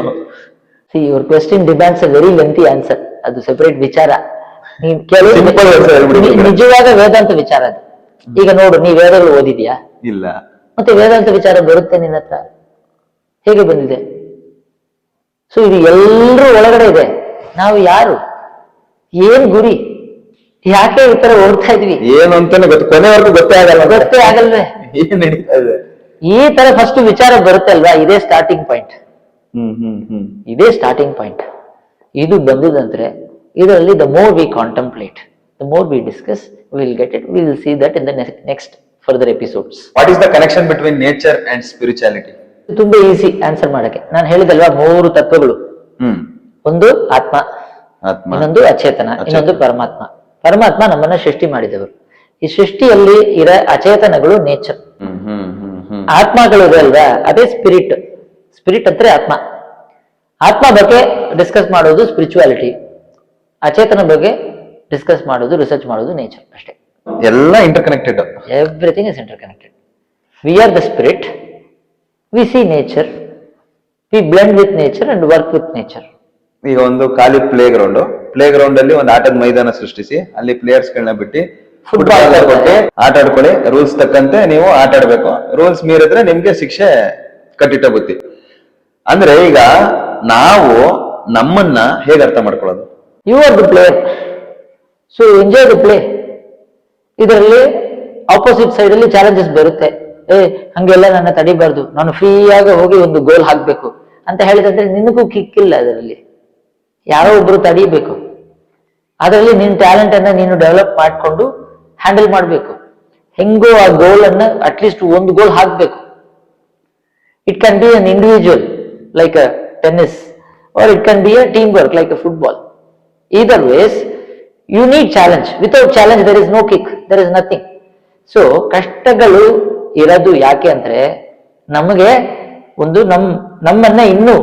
See, your question demands a very lengthy answer. ಅದು ಸೆಪರೇಟ್ ವಿಚಾರ. ನಿಜವಾದ ವೇದಾಂತ ವಿಚಾರ ಅದು. ಈಗ ನೋಡು, ನೀ ವೇದಗಳು ಓದಿದ್ಯಾ? ಇಲ್ಲ. ಮತ್ತೆ ವೇದಾಂತ ವಿಚಾರ ಬರುತ್ತೆ ನಿನ್ನ ಹತ್ರ? ಹೇಗೆ ಬಂದಿದೆ? ಸೊ ಇದು ಎಲ್ಲರೂ ಒಳಗಡೆ ಇದೆ. ನಾವು ಯಾರು? ಏನ್ ಗುರಿ? ಯಾಕೆ ಈ ತರ ಓಡ್ತಾ ಇದ್ವಿ? ಏನು ಅಂತಾನೆ ಕೊನೆವರೆಗೂ ಗೊತ್ತೇ ಆಗಲ್ವೇ? ಏನ್ ನಡೀತಾ ಇದೆ? ಈ ತರ ಫಸ್ಟ್ ವಿಚಾರ ಬರುತ್ತೆ ಅಲ್ವಾ? ಇದೇ ಸ್ಟಾರ್ಟಿಂಗ್ ಪಾಯಿಂಟ್. ಇದೇ ಸ್ಟಾರ್ಟಿಂಗ್ ಪಾಯಿಂಟ್. ಇದು ಬಂದಿದಂದ್ರೆ ಇದರಲ್ಲಿ the more V contemplate, the more we discuss, will get it, will see that in the next further episodes. What is the connection between nature and spirituality? ತುಂಬಾ easy answer ಮಾಡಕ್ಕೆ. ನಾನು ಹೇಳಿದಲ್ವಾ 3 ತತ್ವಗಳು. ಒಂದು ಆತ್ಮ, ಇನ್ನೊಂದು ಅಚೇತನ, ಇನ್ನೊಂದು ಪರಮಾತ್ಮ. ಪರಮಾತ್ಮ ನಮ್ಮನ್ನ ಸೃಷ್ಟಿ ಮಾಡಿದವರು. ಈ ಸೃಷ್ಟಿಯಲ್ಲಿ ಇರೋ ಅಚೇತನಗಳು ನೇಚರ್. ಆತ್ಮಗಳು ಇದೆ ಅಲ್ವಾ, ಅದೇ ಸ್ಪಿರಿಟ್. ಸ್ಪಿರಿಟ್ ಅಂದ್ರೆ ಆತ್ಮ. ಆತ್ಮ ಬಗ್ಗೆ ಡಿಸ್ಕಸ್ ಮಾಡೋದು ಸ್ಪಿರಿಚುವಾಲಿಟಿ, ಅಚೇತನ ಬಗ್ಗೆ ಡಿಸ್ಕಸ್ ಮಾಡೋದು, ರಿಸರ್ಚ್ ಮಾಡೋದು ನೇಚರ್ ಅಷ್ಟೇ. ಎಲ್ಲ interconnected. Everything is interconnected. We are the spirit, we see nature, we blend with nature and work with nature. ಈಗ ಒಂದು ಖಾಲಿ ಪ್ಲೇ ಗ್ರೌಂಡ್ ಅಲ್ಲಿ ಒಂದು ಆಟದ ಮೈದಾನ ಸೃಷ್ಟಿಸಿ ಅಲ್ಲಿ ಪ್ಲೇಯರ್ಸ್ ಗಳನ್ನ ಬಿಟ್ಟು Football ಫುಟ್ಬಾಲ್ ಕೊಟ್ಟು ಆಟ ಆಡ್ಕೊಳ್ಳಿ, ರೂಲ್ಸ್ ತಕ್ಕಂತೆ ನೀವು ಆಟ ಆಡ್ಬೇಕು, ರೂಲ್ಸ್ ಮೀರಿದ್ರೆ ನಿಮ್ಗೆ ಶಿಕ್ಷೆ ಕಟ್ಟಿಟ್ಟ ಬುತ್ತಿ. ಅಂದ್ರೆ ಈಗ ನಾವು ನಮ್ಮನ್ನ ಹೇಗೆ ಅರ್ಥ ಮಾಡ್ಕೊಳ್ಳೋದು? You are the player, so enjoy the play. ಇದರಲ್ಲಿ ಆಪೋಸಿಟ್ ಸೈಡ್ ಅಲ್ಲಿ ಚಾಲೆಂಜಸ್ ಬರುತ್ತೆ. ಹಂಗೆಲ್ಲ ನನ್ನ ತಡಿಬಾರ್ದು, ನಾನು ಫ್ರೀಯಾಗಿ ಹೋಗಿ ಒಂದು ಗೋಲ್ ಹಾಕ್ಬೇಕು ಅಂತ ಹೇಳಿದಂದ್ರೆ ನಿನಗೂ ಕಿಕ್ಕಿಲ್ಲ. ಅದರಲ್ಲಿ ಯಾರೋ ಒಬ್ರು ತಡಿಬೇಕು. ಅದರಲ್ಲಿ ನಿನ್ನ ಟ್ಯಾಲೆಂಟ್ ಅನ್ನ ನೀನು ಡೆವಲಪ್ ಮಾಡಿಕೊಂಡು ಹ್ಯಾಂಡಲ್ ಮಾಡಬೇಕು. ಹೆಂಗೋ ಆ ಗೋಲ್ ಅನ್ನ ಅಟ್ಲೀಸ್ಟ್ ಒಂದು ಗೋಲ್ ಹಾಕ್ಬೇಕು. It can be an individual like a tennis, or it can be a team work like a football. Either ways, you need challenge. Without challenge, there is no kick, there is nothing. So, ಕಷ್ಟಗಳು ಇರೋದು ಯಾಕೆ ಅಂದ್ರೆ ನಮಗೆ ಒಂದು ನಮ್ಮನ್ನ ಇನ್ನೂ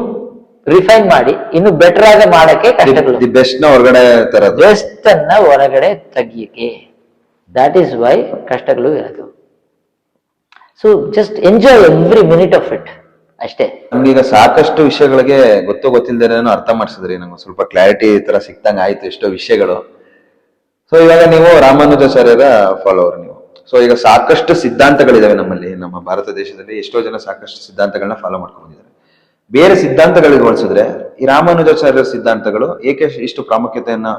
refine ಮಾಡಿ ಇನ್ನು ಬೆಟರ್ ಆಗಿ ಮಾಡಕ್ಕೆ ಕಷ್ಟಗಳು. ದಿ ಬೆಸ್ಟ್ ನ ಹೊರಗಡೆ ತರೋದು, ಬೆಸ್ಟ್ ಅನ್ನ ಹೊರಗಡೆ ತೆಗಿಯಕ್ಕೆ. ದಟ್ ಈಸ್ ವೈ ಕಷ್ಟಗಳು ಇರೋದು. So just enjoy every minute of it ಅಷ್ಟೇ. ನಮ್ಗೀಗ ಸಾಕಷ್ಟು ವಿಷಯಗಳಿಗೆ ಗೊತ್ತಿಲ್ಲದೇನೋ ಅರ್ಥ ಮಾಡಿಸಿದ್ರಿ. ನಂಗೆ ಸ್ವಲ್ಪ ಕ್ಲಾರಿಟಿ ಈ ತರ ಸಿಕ್ತಂಗ ಆಯ್ತು ಎಷ್ಟೋ ವಿಷಯಗಳು. ಸೊ ಇವಾಗ ನೀವು ರಾಮಾನುಜಾಚಾರ್ಯರ ಫಾಲೋವರ್ ನೀವು. ಸೊ ಈಗ ಸಾಕಷ್ಟು ಸಿದ್ಧಾಂತಗಳಿದಾವೆ ನಮ್ಮಲ್ಲಿ, ನಮ್ಮ ಭಾರತ ದೇಶದಲ್ಲಿ ಎಷ್ಟೋ ಜನ ಸಾಕಷ್ಟು ಸಿದ್ಧಾಂತಗಳನ್ನ ಫಾಲೋ ಮಾಡ್ಕೊಂಡು ಬಂದಿದ್ದಾರೆ. ಬೇರೆ ಸಿದ್ಧಾಂತಗಳಿಗೆ ಹೋಲಿಸಿದ್ರೆ ಈ ರಾಮಾನುಜಾಚಾರ್ಯರ ಸಿದ್ಧಾಂತಗಳು ಏಕೆ ಇಷ್ಟು ಪ್ರಾಮುಖ್ಯತೆಯನ್ನ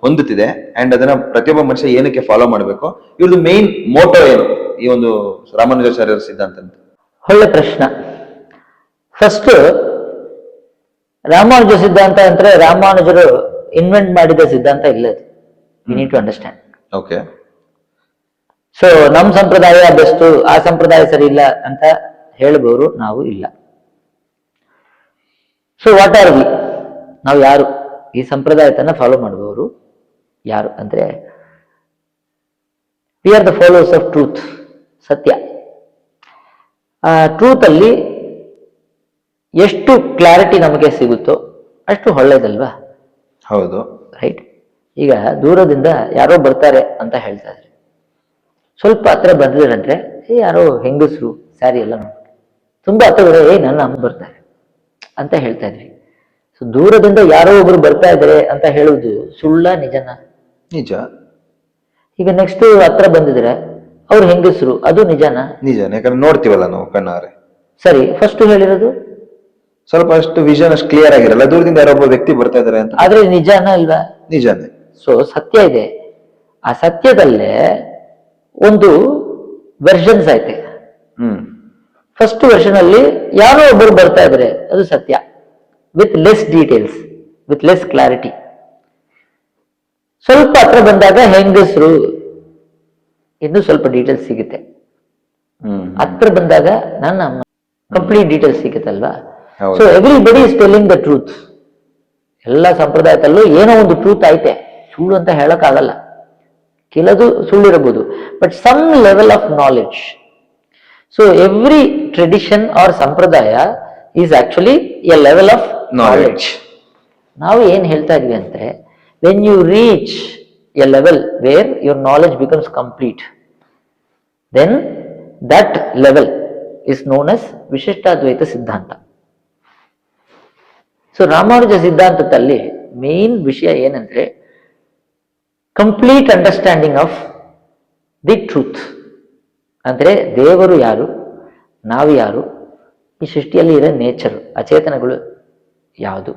ಹೊಂದುತ್ತಿದೆ ಅಂಡ್ ಅದನ್ನ ಪ್ರತಿಯೊಬ್ಬ ಮನುಷ್ಯ ಏನಕ್ಕೆ ಫಾಲೋ ಮಾಡಬೇಕು, ಇವ್ರದ್ದು ಮೇನ್ ಮೋಟೋ ಏನು ಈ ಒಂದು ರಾಮಾನುಜಾಚಾರ್ಯರ ಸಿದ್ಧಾಂತ ಅಂತ? ಒಳ್ಳೆ ಪ್ರಶ್ನೆ. ಫಸ್ಟ್ ರಾಮಾನುಜ ಸಿದ್ಧಾಂತ ಅಂದ್ರೆ ರಾಮಾನುಜರು ಇನ್ವೆಂಟ್ ಮಾಡಿದ ಸಿದ್ಧಾಂತ ಇಲ್ಲ. ಅದು we need to understand. Okay. So ನಮ್ ಸಂಪ್ರದಾಯ ಬೆಸ್ಟ್, ಆ ಸಂಪ್ರದಾಯ ಸರಿ ಇಲ್ಲ ಅಂತ ಹೇಳಬಹುದು ನಾವು ಇಲ್ಲ. So what are we? ನಾವು ಯಾರು? ಈ ಸಂಪ್ರದಾಯತನ ಫಾಲೋ ಮಾಡುವವರು ಯಾರು ಅಂದ್ರೆ we are the followers of truth, ಸತ್ಯ. ಆ ಟ್ರೂತ್ ಅಲ್ಲಿ ಎಷ್ಟು ಕ್ಲಾರಿಟಿ ನಮಗೆ ಸಿಗುತ್ತೋ ಅಷ್ಟು ಒಳ್ಳೇದಲ್ವಾ? ಹೌದು, ರೈಟ್. ಈಗ ದೂರದಿಂದ ಯಾರೋ ಬರ್ತಾರೆ ಅಂತ ಹೇಳ್ತಾ ಇದ್ರಿ, ಸ್ವಲ್ಪ ಹತ್ರ ಬಂದಿದ್ರಂದ್ರೆ ಯಾರೋ ಹೆಂಗಸರು ಸ್ಯಾರಿ ಎಲ್ಲ ನೋಡಿ ತುಂಬಾ ಹತ್ರ ನನ್ನ ಅಮ್ಮ ಬರ್ತಾರೆ ಅಂತ ಹೇಳ್ತಾ ಇದ್ವಿ. ಸೊ ದೂರದಿಂದ ಯಾರೋ ಒಬ್ರು ಬರ್ತಾ ಇದ್ದಾರೆ ಅಂತ ಹೇಳುವುದು ಸುಳ್ಳ ನಿಜನ? ನಿಜ. ಈಗ ನೆಕ್ಸ್ಟ್ ಹತ್ರ ಬಂದಿದ್ರೆ ಅವ್ರು ಹೆಂಗಸರು, ಅದು ನಿಜನ? ನಿಜ, ಯಾಕಂದ್ರೆ ನೋಡ್ತೀವಲ್ಲ ನಾವು ಕಣ್ಣಾರೆ. ಸರಿ, ಫಸ್ಟ್ ಹೇಳಿರೋದು ಸ್ವಲ್ಪ ಅಷ್ಟು ವಿಷನ್ ಅಷ್ಟು ಕ್ಲಿಯರ್ ಆಗಿರಲ್ಲ, ದೂರದಿಂದ ಯಾರೊಬ್ಬ ವ್ಯಕ್ತಿ ಬರ್ತಾ ಇದಾರೆ ಅಂತ. ಆದ್ರೆ ನಿಜಾನ ಅಲ್ವಾ? ನಿಜಾನೇ. ಸೊ ಸತ್ಯ ಇದೆ. ಆ ಸತ್ಯದಲ್ಲೇ ಒಂದು ವರ್ಷನ್ಸ್ ಐತೆ. ಫಸ್ಟ್ ವರ್ಷನ್ ಅಲ್ಲಿ ಯಾರೋ ಒಬ್ಬರು ಬರ್ತಾ ಇದ್ರೆ ಅದು ಸತ್ಯ, with less details, with less clarity. ಸ್ವಲ್ಪ ಹತ್ರ ಬಂದಾಗ ಹೆಂಗಸರು, ಇನ್ನು ಸ್ವಲ್ಪ ಡೀಟೇಲ್ಸ್ ಸಿಗುತ್ತೆ. ಹತ್ರ ಬಂದಾಗ ನನ್ನ ಅಮ್ಮ, ಕಂಪ್ಲೀಟ್ ಡೀಟೇಲ್ಸ್ ಸಿಗುತ್ತಲ್ವಾ? So everybody is telling the truth. ಎಲ್ಲ ಸಂಪ್ರದಾಯದಲ್ಲೂ ಏನೋ ಒಂದು ಟ್ರೂತ್ ಐತೆ, ಸುಳ್ಳು ಅಂತ ಹೇಳಕ್ ಆಗಲ್ಲ. ಕೆಲದು ಸುಳ್ಳಿರಬಹುದು, but some level of knowledge. So every tradition or sampradaya is actually a level of knowledge. ನಾವು ಏನ್ ಹೇಳ್ತಾ ಇದ್ವಿ ಅಂದ್ರೆ, when you reach a level where your knowledge becomes complete, then that level is known as Vishishtadvaita siddhanta. So Ramanuja ಸಿದ್ಧಾಂತದಲ್ಲಿ main ವಿಷಯ ಏನಂದ್ರೆ complete understanding of the truth. ಅಂದ್ರೆ ದೇವರು ಯಾರು, ನಾವು ಯಾರು, ಈ ಸೃಷ್ಟಿಯಲ್ಲಿ ಇರೋ ನೇಚರ್, ಅಚೇತನಗಳು ಯಾವುದು,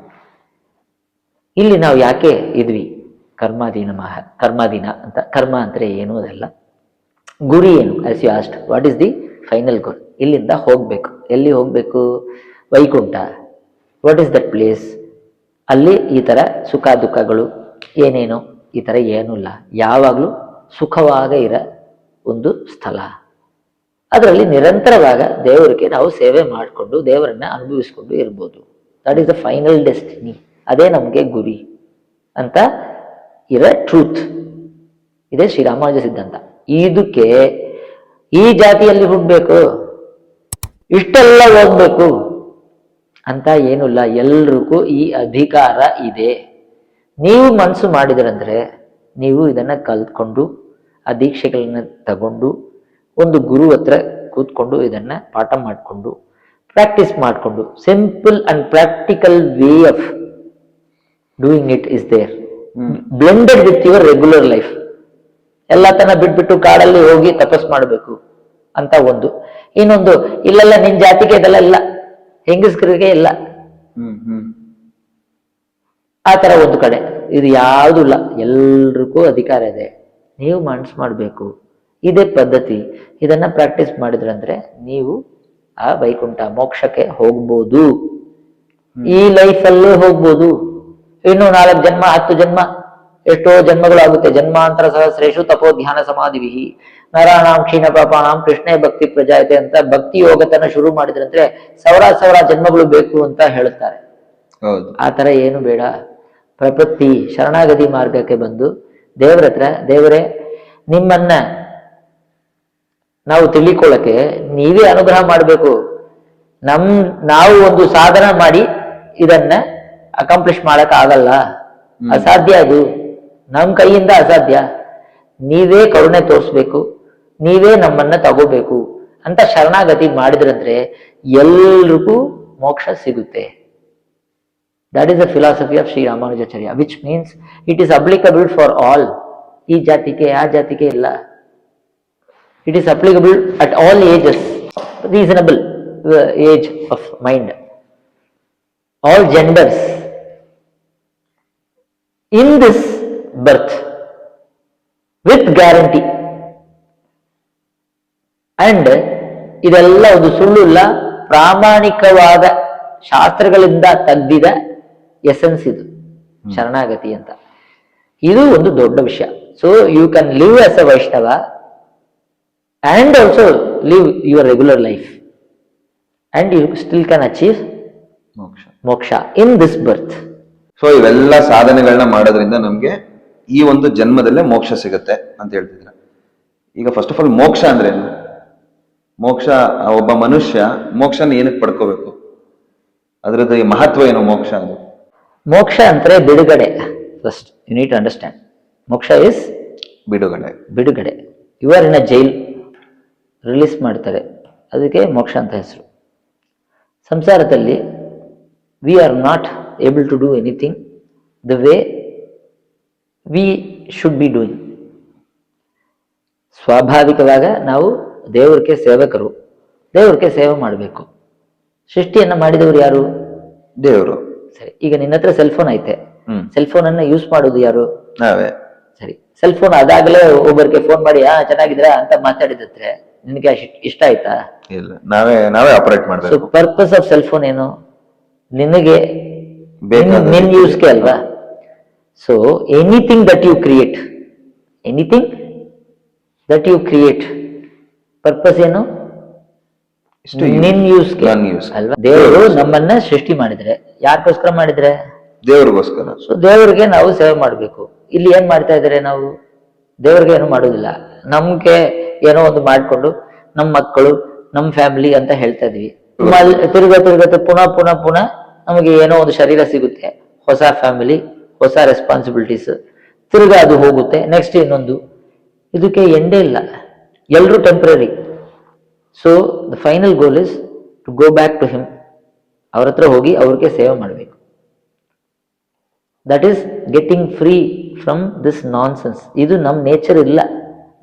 ಇಲ್ಲಿ ನಾವು ಯಾಕೆ ಇದ್ವಿ, ಕರ್ಮಾಧೀನ ಅಂತ. ಕರ್ಮ ಅಂದ್ರೆ ಏನು, ಅದೆಲ್ಲ ಗುರಿ ಏನು, as you asked what is the final goal. ಇಲ್ಲಿಂದ ಹೋಗ್ಬೇಕು, ಎಲ್ಲಿ ಹೋಗ್ಬೇಕು? Vaikuntha. What is that place? ಅಲ್ಲಿ ಈ ತರ ಸುಖ ದುಃಖಗಳು ಏನೇನು, ಈ ತರ ಏನೂ ಇಲ್ಲ, ಯಾವಾಗ್ಲೂ ಸುಖವಾಗ ಇರೋ ಒಂದು ಸ್ಥಳ. ಅದರಲ್ಲಿ ನಿರಂತರವಾಗ ದೇವರಿಗೆ ನಾವು ಸೇವೆ ಮಾಡಿಕೊಂಡು ದೇವರನ್ನ ಅನುಭವಿಸ್ಕೊಂಡು ಇರ್ಬೋದು. That is the final destiny. ಅದೇ ನಮಗೆ ಗುರಿ ಅಂತ ಇರೋ ಟ್ರೂತ್. ಇದೇ ಶ್ರೀರಾಮಾನುಜ ಸಿದ್ಧಾಂತ. ಇದಕ್ಕೆ ಈ ಜಾತಿಯಲ್ಲಿ ಹುಟ್ಟಬೇಕು, ಇಷ್ಟೆಲ್ಲ ಓದ್ಬೇಕು ಅಂತ ಏನಿಲ್ಲ. ಎಲ್ರಿಗೂ ಈ ಅಧಿಕಾರ ಇದೆ. ನೀವು ಮನಸ್ಸು ಮಾಡಿದ್ರಂದ್ರೆ ನೀವು ಇದನ್ನ ಕಲ್ತ್ಕೊಂಡು ಆ ದೀಕ್ಷೆಗಳನ್ನ ತಗೊಂಡು ಒಂದು ಗುರು ಹತ್ರ ಕೂತ್ಕೊಂಡು ಇದನ್ನ ಪಾಠ ಮಾಡಿಕೊಂಡು ಪ್ರಾಕ್ಟೀಸ್ ಮಾಡಿಕೊಂಡು simple and practical way of doing it is there blended with your regular life. ಎಲ್ಲ ತನ ಬಿಟ್ಬಿಟ್ಟು ಕಾಡಲ್ಲಿ ಹೋಗಿ ತಪಸ್ ಮಾಡಬೇಕು ಅಂತ ಒಂದು. ಇನ್ನೊಂದು, ಇಲ್ಲೆಲ್ಲ ನಿನ್ ಜಾತಿಗೆ ಇದೆಲ್ಲ ಇಲ್ಲ, ಹೆಂಗಸರಿಗೆ ಇಲ್ಲ, ಆ ತರ ಒಂದು ಕಡೆ. ಇದು ಯಾವುದು ಇಲ್ಲ, ಎಲ್ರಿಗೂ ಅಧಿಕಾರ ಇದೆ. ನೀವು ಮನಸ್ಸು ಮಾಡಬೇಕು, ಇದೇ ಪದ್ಧತಿ. ಇದನ್ನ ಪ್ರಾಕ್ಟೀಸ್ ಮಾಡಿದ್ರಂದ್ರೆ ನೀವು ಆ ವೈಕುಂಠ ಮೋಕ್ಷಕ್ಕೆ ಹೋಗ್ಬೋದು. ಈ ಲೈಫಲ್ಲೇ ಹೋಗ್ಬೋದು. ಇನ್ನು 4 ಜನ್ಮ 10 ಜನ್ಮ ಎಷ್ಟೋ ಜನ್ಮಗಳು ಆಗುತ್ತೆ. ಜನ್ಮಾಂತರ ಸಹಸ್ರೇಶು ತಪೋ ಧ್ಯಾನ ಸಮಾಧಿವಿಹಿ ನರಾಣಾಂ ಕ್ಷೀಣ ಪಾಪಾಣಾಂ ಕೃಷ್ಣೇ ಭಕ್ತಿ ಪ್ರಜಾಯತೆ ಅಂತ ಭಕ್ತಿ ಯೋಗತನ ಶುರು ಮಾಡಿದ್ರಂದ್ರೆ ಸಾವಿರ ಜನ್ಮಗಳು ಬೇಕು ಅಂತ ಹೇಳುತ್ತಾರೆ. ಆ ತರ ಏನು ಬೇಡ. ಪ್ರಪತ್ತಿ ಶರಣಾಗತಿ ಮಾರ್ಗಕ್ಕೆ ಬಂದು ದೇವರ ಹತ್ರ, ದೇವರೇ ನಿಮ್ಮನ್ನ ನಾವು ತಿಳಿಕೊಳ್ಳಕ್ಕೆ ನೀವೇ ಅನುಗ್ರಹ ಮಾಡಬೇಕು. ನಾವು ಒಂದು ಸಾಧನ ಮಾಡಿ ಇದನ್ನ ಅಕಾಂಪ್ಲಿಷ್ ಮಾಡಕ್ ಆಗಲ್ಲ, ಅಸಾಧ್ಯ. ಅದು ನಮ್ ಕೈಯಿಂದ ಅಸಾಧ್ಯ. ನೀವೇ ಕರುಣೆ ತೋರಿಸ್ಬೇಕು, ನೀವೇ ನಮ್ಮನ್ನ ತಗೋಬೇಕು ಅಂತ ಶರಣಾಗತಿ ಮಾಡಿದ್ರಂದ್ರೆ ಎಲ್ರಿಗೂ ಮೋಕ್ಷ ಸಿಗುತ್ತೆ. That is the philosophy of Shri Ramanujacharya, which means it is applicable for all. ಈ ಜಾತಿಗೆ ಆ ಜಾತಿಗೆ ಇಲ್ಲ. It is applicable at all ages, reasonable age of mind, all genders in this birth with guarantee. And ಇದೆಲ್ಲ ಒಂದು ಸುಳ್ಳು ಇಲ್ಲ, ಪ್ರಾಮಾಣಿಕವಾದ ಶಾಸ್ತ್ರಗಳಿಂದ ತೆಗ್ದಿದ ಎಸೆನ್ಸ್ ಇದು ಶರಣಾಗತಿ ಅಂತ. ಇದು ಒಂದು ದೊಡ್ಡ ವಿಷಯ. So you can live as a Vaishnava and also live your regular life and you still can achieve moksha in this birth. So ಇವೆಲ್ಲ ಸಾಧನೆಗಳನ್ನ ಮಾಡೋದ್ರಿಂದ ನಮ್ಗೆ ಈ ಒಂದು ಜನ್ಮದಲ್ಲೇ ಮೋಕ್ಷ ಸಿಗುತ್ತೆ ಅಂತ ಹೇಳ್ತಿದ್ರ. ಈಗ ಫಸ್ಟ್ ಆಫ್ ಆಲ್ ಮೋಕ್ಷ ಅಂದ್ರೆ ಏನು? ಮೋಕ್ಷ, ಒಬ್ಬ ಮನುಷ್ಯ ಮೋಕ್ಷನ ಏನಕ್ಕೆ ಪಡ್ಕೋಬೇಕು? ಅದರದ್ದು ಮಹತ್ವ ಏನು ಮೋಕ್ಷ? ಅದು ಮೋಕ್ಷ ಅಂದ್ರೆ ಬಿಡುಗಡೆ. First you need to understand, moksha is bidugade. You are in a jail, release ಮಾಡ್ತಾರೆ, ಅದಕ್ಕೆ ಮೋಕ್ಷ ಅಂತ ಹೆಸರು. ಸಂಸಾರದಲ್ಲಿ we are not able to do anything the way we should be doing. ಸ್ವಾಭಾವಿಕವಾಗ ನಾವು ದೇವರಿಗೆ ಸೇವಕರು, ದೇವರಿಗೆ ಸೇವೆ ಮಾಡಬೇಕು. ಸೃಷ್ಟಿಯನ್ನ ಮಾಡಿದವರು ಯಾರು? ದೇವರು. ಸರಿ, ಈಗ ನಿನ್ನ ಹತ್ರ ಸೆಲ್ಫೋನ್ ಐತೆ, ಸೆಲ್ಫೋನ್ ಅನ್ನ ಯೂಸ್ ಮಾಡೋದು ಯಾರು? ನಾವೇ. ಸರಿ, ಸೆಲ್ಫೋನ್ ಅದಾಗಲೇ ಒಬ್ಬರಿಗೆ ಫೋನ್ ಮಾಡಿ ಚೆನ್ನಾಗಿದ್ರ ಅಂತ ಮಾತಾಡಿದ್ರೆ ನಿನಗೆ ಇಷ್ಟ ಆಯ್ತಾ? ಇಲ್ಲ, ನಾವೇ ಆಪರೇಟ್ ಮಾಡಬೇಕು. ಸೊ ಪರ್ಪಸ್ ಆಫ್ ಸೆಲ್ಫೋನ್ ಏನು? ನಿನಗೆ ನಿನ್ ಯೂಸ್ಗೆ ಅಲ್ವಾ? So anything that you create purpose ಏನು? ನಿನ್ ಯೂಸ್ಗೆ ಅಲ್ವಾ? ದೇವರು ನಮ್ಮನ್ನ ಸೃಷ್ಟಿ ಮಾಡಿದ್ರೆ ಯಾರಿಗೋಸ್ಕರ ಮಾಡಿದ್ರೆ? ದೇವ್ರಿಗೋಸ್ಕರ. ಸೊ ದೇವ್ರಿಗೆ ನಾವು ಸೇವೆ ಮಾಡ್ಬೇಕು. ಇಲ್ಲಿ ಏನ್ ಮಾಡ್ತಾ ಇದಾರೆ ನಾವು? ದೇವ್ರಿಗೆ ಏನು ಮಾಡೋದಿಲ್ಲ, ನಮ್ಗೆ ಏನೋ ಒಂದು ಮಾಡ್ಕೊಂಡು ನಮ್ಮ ಮಕ್ಕಳು, ನಮ್ಮ ಫ್ಯಾಮಿಲಿ ಅಂತ ಹೇಳ್ತಾ ಇದೀವಿ. ತಿರುಗತ್ತೆ ಪುನಃ ನಮಗೆ ಏನೋ ಒಂದು ಶರೀರ ಸಿಗುತ್ತೆ, ಹೊಸ ಫ್ಯಾಮಿಲಿ, ಹೊಸ ರೆಸ್ಪಾನ್ಸಿಬಿಲಿಟೀಸ್, ತಿರುಗಾ ಅದು ಹೋಗುತ್ತೆ, ನೆಕ್ಸ್ಟ್ ಇನ್ನೊಂದು. ಇದಕ್ಕೆ ಎಂಡೇ ಇಲ್ಲ, ಎಲ್ರೂ temporary. So the final goal is to go back to him. ಅವ್ರ ಹತ್ರ ಹೋಗಿ ಅವ್ರಿಗೆ ಸೇವೆ ಮಾಡಬೇಕು. That is getting free from this nonsense. ಇದು ನಮ್ಮ ನೇಚರ್ ಇಲ್ಲ.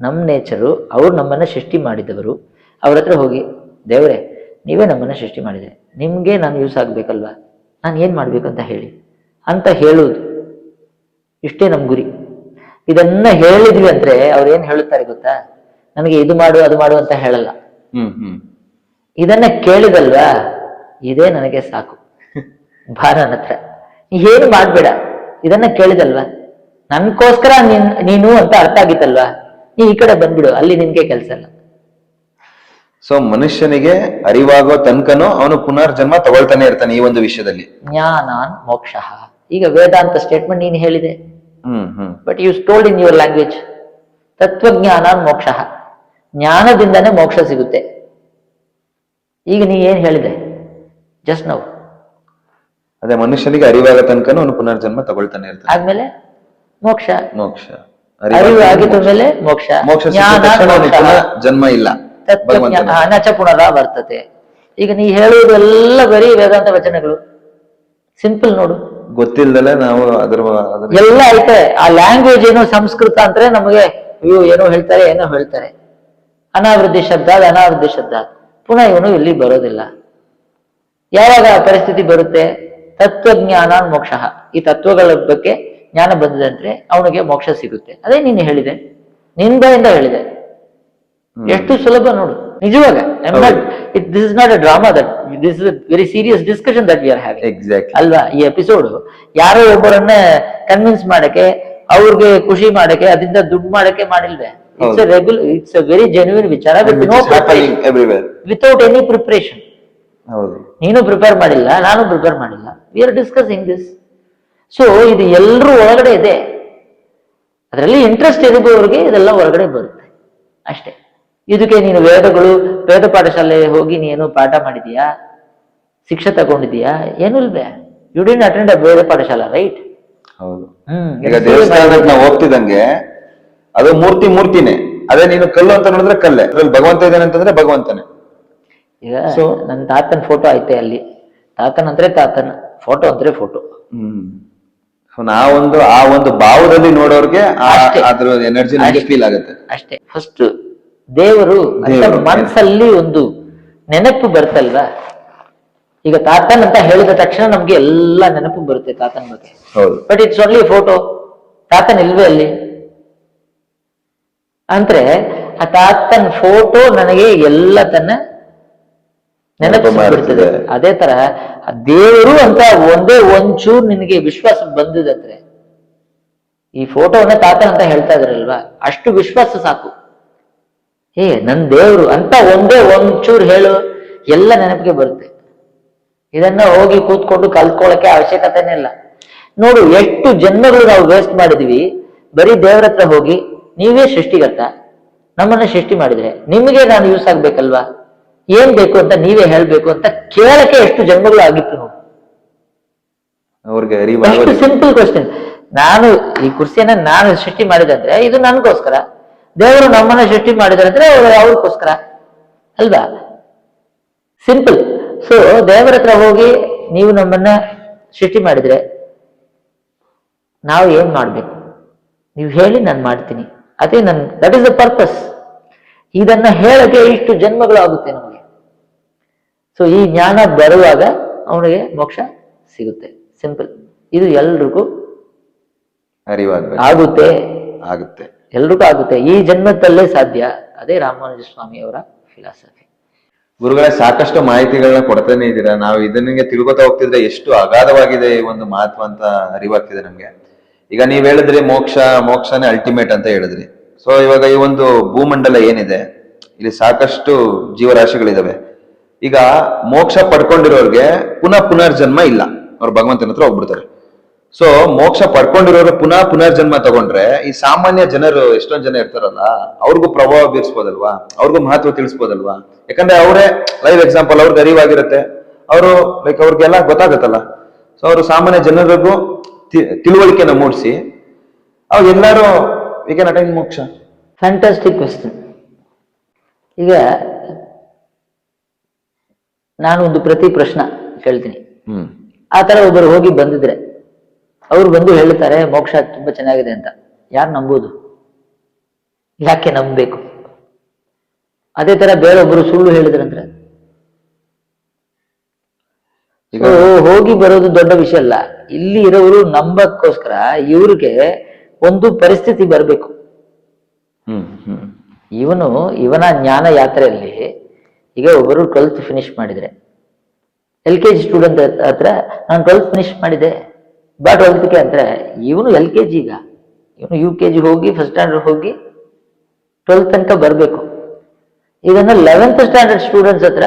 ನಮ್ಮ ನೇಚರು, ಅವ್ರು ನಮ್ಮನ್ನ ಸೃಷ್ಟಿ ಮಾಡಿದವರು. ಅವ್ರ ಹತ್ರ ಹೋಗಿ, ದೇವರೇ ನೀವೇ ನಮ್ಮನ್ನ ಸೃಷ್ಟಿ ಮಾಡಿದೆ, ನಿಮ್ಗೆ ನಾನು ಯೂಸ್ ಆಗ್ಬೇಕಲ್ವಾ, ನಾನು ಏನ್ ಮಾಡ್ಬೇಕು ಅಂತ ಹೇಳಿ ಅಂತ ಹೇಳುವುದು. ಇಷ್ಟೇ ನಮ್ ಗುರಿ. ಇದನ್ನ ಹೇಳಿದ್ವಿ ಅಂದ್ರೆ ಅವ್ರು ಏನ್ ಹೇಳುತ್ತಾರೆ ಗೊತ್ತಾ? ನನಗೆ ಇದು ಮಾಡು ಅದು ಮಾಡು ಅಂತ ಹೇಳಲ್ಲ. ಇದನ್ನ ಕೇಳಿದಲ್ವಾ, ಇದೇ ನನಗೆ ಸಾಕು, ಬಾ ನನ್ನ ಹತ್ರ, ಏನು ಮಾಡ್ಬೇಡ, ಇದನ್ನ ಕೇಳಿದಲ್ವಾ, ನನ್ಗೋಸ್ಕರ ನೀನು ಅಂತ ಅರ್ಥ ಆಗಿತ್ತಲ್ವಾ, ನೀ ಈ ಕಡೆ ಬಂದ್ಬಿಡು, ಅಲ್ಲಿ ನಿನ್ಗೆ ಕೆಲ್ಸ ಇಲ್ಲ. ಸೊ ಮನುಷ್ಯನಿಗೆ ಅರಿವಾಗೋ ತನಕನೂ ಅವನು ಪುನರ್ಜನ್ಮ ತಗೊಳ್ತಾನೆ ಇರ್ತಾನೆ ಈ ಒಂದು ವಿಷಯದಲ್ಲಿ. ಜ್ಞಾನಾನ್ ಮೋಕ್ಷ. ಈಗ ವೇದಾಂತ ಸ್ಟೇಟ್ಮೆಂಟ್ ನೀನು ಹೇಳಿದೆ, but you told in your language ತತ್ವಜ್ಞಾನಾನ್ ಮೋಕ್ಷ. ಜ್ಞಾನದಿಂದನೇ ಮೋಕ್ಷ ಸಿಗುತ್ತೆ. ಈಗ ನೀ ಏನ್ ಹೇಳಿದೆ ಜಸ್ಟ್ ನೌ? ಅದೇ, ಮನುಷ್ಯನಿಗೆ ಅರಿವಾಗೋ ತನಕನೂ ಅವನು ಪುನರ್ಜನ್ಮ ತಗೊಳ್ತಾನೆ ಇರ್ತಾನೆ, ಆದ್ಮೇಲೆ ಮೋಕ್ಷ. ಅರಿವು ಆಗಿದ ಮೇಲೆ ಮೋಕ್ಷ, ಮೋಕ್ಷ ಸಿಕ್ಕ ಜ್ಞಾನ ತಕ್ಷಣ ಅವನಿಗೆ ಮೋಕ್ಷ. ಪುನಃ ಜನ್ಮ ಇಲ್ಲ ತತ್ವಜ್ಞಾನ ಭಗವಂತನ. ನಚ ಪುನರಾವರ್ತತೆ. ಈಗ ನೀ ಹೇಳುವುದೆಲ್ಲ ಬರೀ ವೇದಾಂತ ವಚನಗಳು, ಸಿಂಪಲ್ ನೋಡು. ಗೊತ್ತಿಲ್ದಲೆ ನಾವು ಎಲ್ಲ ಐತೆ. ಆ ಲ್ಯಾಂಗ್ವೇಜ್ ಏನು ಸಂಸ್ಕೃತ ಅಂದ್ರೆ ನಮಗೆ ಇವು ಏನೋ ಹೇಳ್ತಾರೆ. ಅನಾವೃದ್ಧಿ ಶಬ್ದ, ಅನಾವೃದ್ಧಿ ಶಬ್ದ. ಪುನಃ ಇವನು ಇಲ್ಲಿ ಬರೋದಿಲ್ಲ. ಯಾವಾಗ ಆ ಪರಿಸ್ಥಿತಿ ಬರುತ್ತೆ? ತತ್ವಜ್ಞಾನ ಮೋಕ್ಷ. ಈ ತತ್ವಗಳ ಬಗ್ಗೆ ಜ್ಞಾನ ಬಂದಿದಂದ್ರೆ ಅವನಿಗೆ ಮೋಕ್ಷ ಸಿಗುತ್ತೆ. ಅದೇ ನೀನು ಹೇಳಿದೆ, ನಿನ್ ಬಾಯಿಂದ ಹೇಳಿದೆ. ಎಷ್ಟು ಸುಲಭ ನೋಡು, ನಿಜವಾಗ. This is not a drama, this is very serious discussion that we are having. Exactly ಅಲ್ವಾ? ಈ ಎಪಿಸೋಡ್ ಯಾರೋ ಒಬ್ಬರನ್ನ ಕನ್ವಿನ್ಸ್ ಮಾಡಕ್ಕೆ, ಅವ್ರಿಗೆ ಖುಷಿ ಮಾಡಕ್ಕೆ, ಅದರಿಂದ ದುಡ್ಡು ಮಾಡಕ್ಕೆ ಮಾಡಿಲ್ವೇ. ಇಟ್ಸ್ ಅ ವೆರಿ ಜೆನ್ಯೂನ್ ವಿಚಾರ ವಿತೌಟ್ ಎನಿ ಪ್ರಿಪರೇಷನ್. ಹೌದು, ನೀನು ಪ್ರಿಪೇರ್ ಮಾಡಿಲ್ಲ, ನಾನು ಪ್ರಿಪೇರ್ ಮಾಡಿಲ್ಲ. We are discussing this. So ಇದು ಎಲ್ಲರೂ ಒಳಗಡೆ ಇದೆ. ಅದರಲ್ಲಿ ಇಂಟ್ರೆಸ್ಟ್ ಇರುವವರಿಗೆ ಇದೆಲ್ಲ ಒಳಗಡೆ ಬರುತ್ತೆ ಅಷ್ಟೇ. ಇದಕ್ಕೆ ನೀನು ವೇದ ಪಾಠಶಾಲೆ ಹೋಗಿ ನೀನು ಪಾಠ ಮಾಡಿದೀಯಾ, ಶಿಕ್ಷೆ ತಗೊಂಡಿದೀಯಾ? ಏನೂ ಇಲ್ವೇ. You did attend a Veda pathashala, right? ಹೌದು. ಈಗ ದೇವಸ್ಥಾನಕ್ಕೆ ನಾವು ಹೋಗ್ತಿದಂಗೆ ಅದು ಮೂರ್ತಿನೇ. ಅದೇ ನೀನು ಕಲ್ಲು ಅಂತ ನೋಡಿದ್ರೆ ಕಲ್ಲೇ, ಅದ್ರಲ್ಲಿ ಭಗವಂತ ಇದ್ದಾನೆ ಅಂತಂದ್ರೆ ಭಗವಂತನೇ. ಈಗ ನನ್ನ ತಾತನ ಫೋಟೋ ಐತೆ ಅಲ್ಲಿ. ತಾತನ ಅಂದ್ರೆ ತಾತನ, ಫೋಟೋ ಅಂದ್ರೆ ಫೋಟೋ. ನಾವೊಂದು ಆ ಒಂದು ಭಾವದಲ್ಲಿ ನೋಡೋರ್ಗೆ ಅದ್ರ ಎನರ್ಜಿ ನಮಗೆ ಫೀಲ್ ಆಗುತ್ತೆ ಅಷ್ಟೇ. ಫಸ್ಟ್ ದೇವರು ಮನಸ್ಸಲ್ಲಿ ಒಂದು ನೆನಪು ಬರ್ತಲ್ವಾ. ಈಗ ತಾತನ್ ಅಂತ ಹೇಳಿದ ತಕ್ಷಣ ನಮ್ಗೆ ಎಲ್ಲ ನೆನಪು ಬರುತ್ತೆ ತಾತನ ಬಗ್ಗೆ. But it's only photo. ತಾತನ್ ಇಲ್ವೇ ಅಲ್ಲಿ ಅಂದ್ರೆ ಆ ತಾತನ್ ಫೋಟೋ ನನಗೆ ಎಲ್ಲ ತನ್ನ ನೆನಪು ಬಿಡ್ತದೆ. ಅದೇ ತರ ದೇವರು ಅಂತ ಒಂದೇ ಒಂಚೂರು ನಿನಗೆ ವಿಶ್ವಾಸ ಬಂದಿದಂದ್ರೆ, ಈ ಫೋಟೋವನ್ನ ತಾತನ್ ಅಂತ ಹೇಳ್ತಾ ಇದ್ರಲ್ವಾ, ಅಷ್ಟು ವಿಶ್ವಾಸ ಸಾಕು. ನನ್ ದೇವ್ರು ಅಂತ ಒಂದೇ ಒಂಚೂರು ಹೇಳು, ಎಲ್ಲ ನೆನಪಿಗೆ ಬರುತ್ತೆ. ಇದನ್ನ ಹೋಗಿ ಕೂತ್ಕೊಂಡು ಕಲ್ತ್ಕೊಳ್ಳಕ್ಕೆ ಅವಶ್ಯಕತೆನೇ ಇಲ್ಲ. ನೋಡು, ಎಷ್ಟು ಜನ್ಮಗಳು ನಾವು ವೇಸ್ಟ್ ಮಾಡಿದ್ವಿ ಬರೀ ದೇವ್ರ ಹತ್ರ ಹೋಗಿ. ನೀವೇ ಸೃಷ್ಟಿಗರ್ತ, ನಮ್ಮನ್ನ ಸೃಷ್ಟಿ ಮಾಡಿದ್ರೆ ನಿಮಗೆ ನಾನು ಯೂಸ್ ಆಗ್ಬೇಕಲ್ವಾ? ಏನ್ ಬೇಕು ಅಂತ ನೀವೇ ಹೇಳ್ಬೇಕು ಅಂತ ಕೇಳಕ್ಕೆ ಎಷ್ಟು ಜನ್ಮಗಳು ಆಗಿತ್ತು ನೋಡಿ. ಅವ್ರಿಗೆ ಸಿಂಪಲ್ ಕ್ವಶನ್. ನಾನು ಈ ಕುರ್ಸಿಯನ್ನ ನಾನು ಸೃಷ್ಟಿ ಮಾಡಿದಂದ್ರೆ ಇದು ನನ್ಗೋಸ್ಕರ, ದೇವರು ನಮ್ಮನ್ನ ಸೃಷ್ಟಿ ಮಾಡಿದ್ರೆ ಅವ್ರಿಗೋಸ್ಕರ ಅಲ್ವಾ? ಸಿಂಪಲ್. ಸೊ ದೇವರ ಹತ್ರ ಹೋಗಿ ನೀವು ನಮ್ಮನ್ನ ಸೃಷ್ಟಿ ಮಾಡಿದ್ರೆ ನಾವು ಏನ್ ಮಾಡ್ಬೇಕು? ನೀವು ಹೇಳಿ ನಾನು ಮಾಡ್ತೀನಿ. ಅದೇ ದಟ್ ಇಸ್ ದ ಪರ್ಪಸ್. ಇದನ್ನ ಹೇಳಕ್ಕೆ ಇಷ್ಟು ಜನ್ಮಗಳು ಆಗುತ್ತೆ ನಮಗೆ. ಸೊ ಈ ಜ್ಞಾನ ಬರುವಾಗ ಅವನಿಗೆ ಮೋಕ್ಷ ಸಿಗುತ್ತೆ. ಸಿಂಪಲ್. ಇದು ಎಲ್ರಿಗೂ ಆಗುತ್ತೆ. ಎಲ್ರಿಗೂ ಆಗುತ್ತೆ. ಈ ಜನ್ಮದಲ್ಲೇ ಸಾಧ್ಯ. ಅದೇ ರಾಮಾನುಜ ಸ್ವಾಮಿ ಅವರ ಫಿಲಾಸಫಿ. ಗುರುಗಳೇ, ಸಾಕಷ್ಟು ಮಾಹಿತಿಗಳನ್ನ ಕೊಡ್ತಾನೆ ಇದ್ದೀರಾ. ನಾವು ಇದನ್ನಿಗೆ ತಿಳ್ಕೊತಾ ಹೋಗ್ತಿದ್ರೆ ಎಷ್ಟು ಅಗಾಧವಾಗಿದೆ ಈ ಒಂದು ಮಹತ್ವ ಅಂತ ಅರಿವಾಗ್ತಿದೆ ನಮ್ಗೆ. ಈಗ ನೀವ್ ಹೇಳಿದ್ರಿ ಮೋಕ್ಷನೇ ಅಲ್ಟಿಮೇಟ್ ಅಂತ ಹೇಳಿದ್ರಿ. ಸೊ ಇವಾಗ ಈ ಒಂದು ಭೂಮಂಡಲ ಏನಿದೆ, ಇಲ್ಲಿ ಸಾಕಷ್ಟು ಜೀವರಾಶಿಗಳಿದಾವೆ. ಈಗ ಮೋಕ್ಷ ಪಡ್ಕೊಂಡಿರೋರ್ಗೆ ಪುನರ್ಜನ್ಮ ಇಲ್ಲ, ಅವ್ರು ಭಗವಂತನ ಹತ್ರ ಹೋಗ್ಬಿಡ್ತಾರೆ. ಸೊ ಮೋಕ್ಷ ಪಡ್ಕೊಂಡಿರೋರು ಪುನರ್ಜನ್ಮ ತಗೊಂಡ್ರೆ ಈ ಸಾಮಾನ್ಯ ಜನರು ಎಷ್ಟೊಂದ್ ಜನ ಇರ್ತಾರಲ್ಲ, ಅವ್ರಿಗೂ ಪ್ರಭಾವ ಬೀರ್ಸ್ಬೋದಲ್ವಾ? ಅವ್ರಿಗೂ ಮಹತ್ವ ತಿಳಿಸ್ಬೋದಲ್ವಾ? ಯಾಕಂದ್ರೆ ಅವರೇ ಲೈವ್ ಎಕ್ಸಾಂಪಲ್, ಅವ್ರಿಗೆ ಅರಿವಾಗಿರುತ್ತೆ, ಅವರು ಅವ್ರಿಗೆಲ್ಲ ಗೊತ್ತಾಗತ್ತಲ್ಲ. ಸೊ ಅವರು ಸಾಮಾನ್ಯ ಜನರಿಗೂ ತಿಳುವಳಿಕೆನ ಮೂಡಿಸಿ ಅವ್ರು ಎಲ್ಲರೂ ವಿ ಕ್ಯಾನ್ ಅಟೈನ್ ಮೋಕ್ಷ. Fantastic question. ಈಗ ನಾನು ಒಂದು ಪ್ರತಿ ಪ್ರಶ್ನೆ ಕೇಳ್ತೀನಿ. ಆ ತರ ಒಬ್ಬರು ಹೋಗಿ ಬಂದಿದ್ರೆ ಅವ್ರು ಬಂದು ಹೇಳ್ತಾರೆ ಮೋಕ್ಷ ತುಂಬಾ ಚೆನ್ನಾಗಿದೆ ಅಂತ, ಯಾರು ನಂಬೋದು? ಯಾಕೆ ನಂಬಬೇಕು? ಅದೇ ತರ ಬೇರೊಬ್ಬರು ಸುಳ್ಳು ಹೇಳಿದ್ರಂದ್ರೆ ಹೋಗಿ ಬರೋದು ದೊಡ್ಡ ವಿಷಯ ಅಲ್ಲ. ಇಲ್ಲಿ ಇರೋರು ನಂಬಕ್ಕೋಸ್ಕರ ಇವ್ರಿಗೆ ಒಂದು ಪರಿಸ್ಥಿತಿ ಬರಬೇಕು. ಇವನ ಜ್ಞಾನ ಯಾತ್ರೆಯಲ್ಲಿ ಈಗ ಒಬ್ಬರು 12th ಫಿನಿಶ್ ಮಾಡಿದ್ರೆ, LKG ಸ್ಟೂಡೆಂಟ್ ಹತ್ರ ನಾನು 12th ಫಿನಿಶ್ ಮಾಡಿದೆ ಬಾ 12th ಅಂದ್ರೆ ಇವನು LKG, ಈಗ ಇವನು UKG ಹೋಗಿ ಫಸ್ಟ್ ಸ್ಟ್ಯಾಂಡರ್ಡ್ ಹೋಗಿ 12th ತನಕ ಬರ್ಬೇಕು. ಇದನ್ನ 11th ಸ್ಟ್ಯಾಂಡರ್ಡ್ ಸ್ಟೂಡೆಂಟ್ಸ್ ಹತ್ರ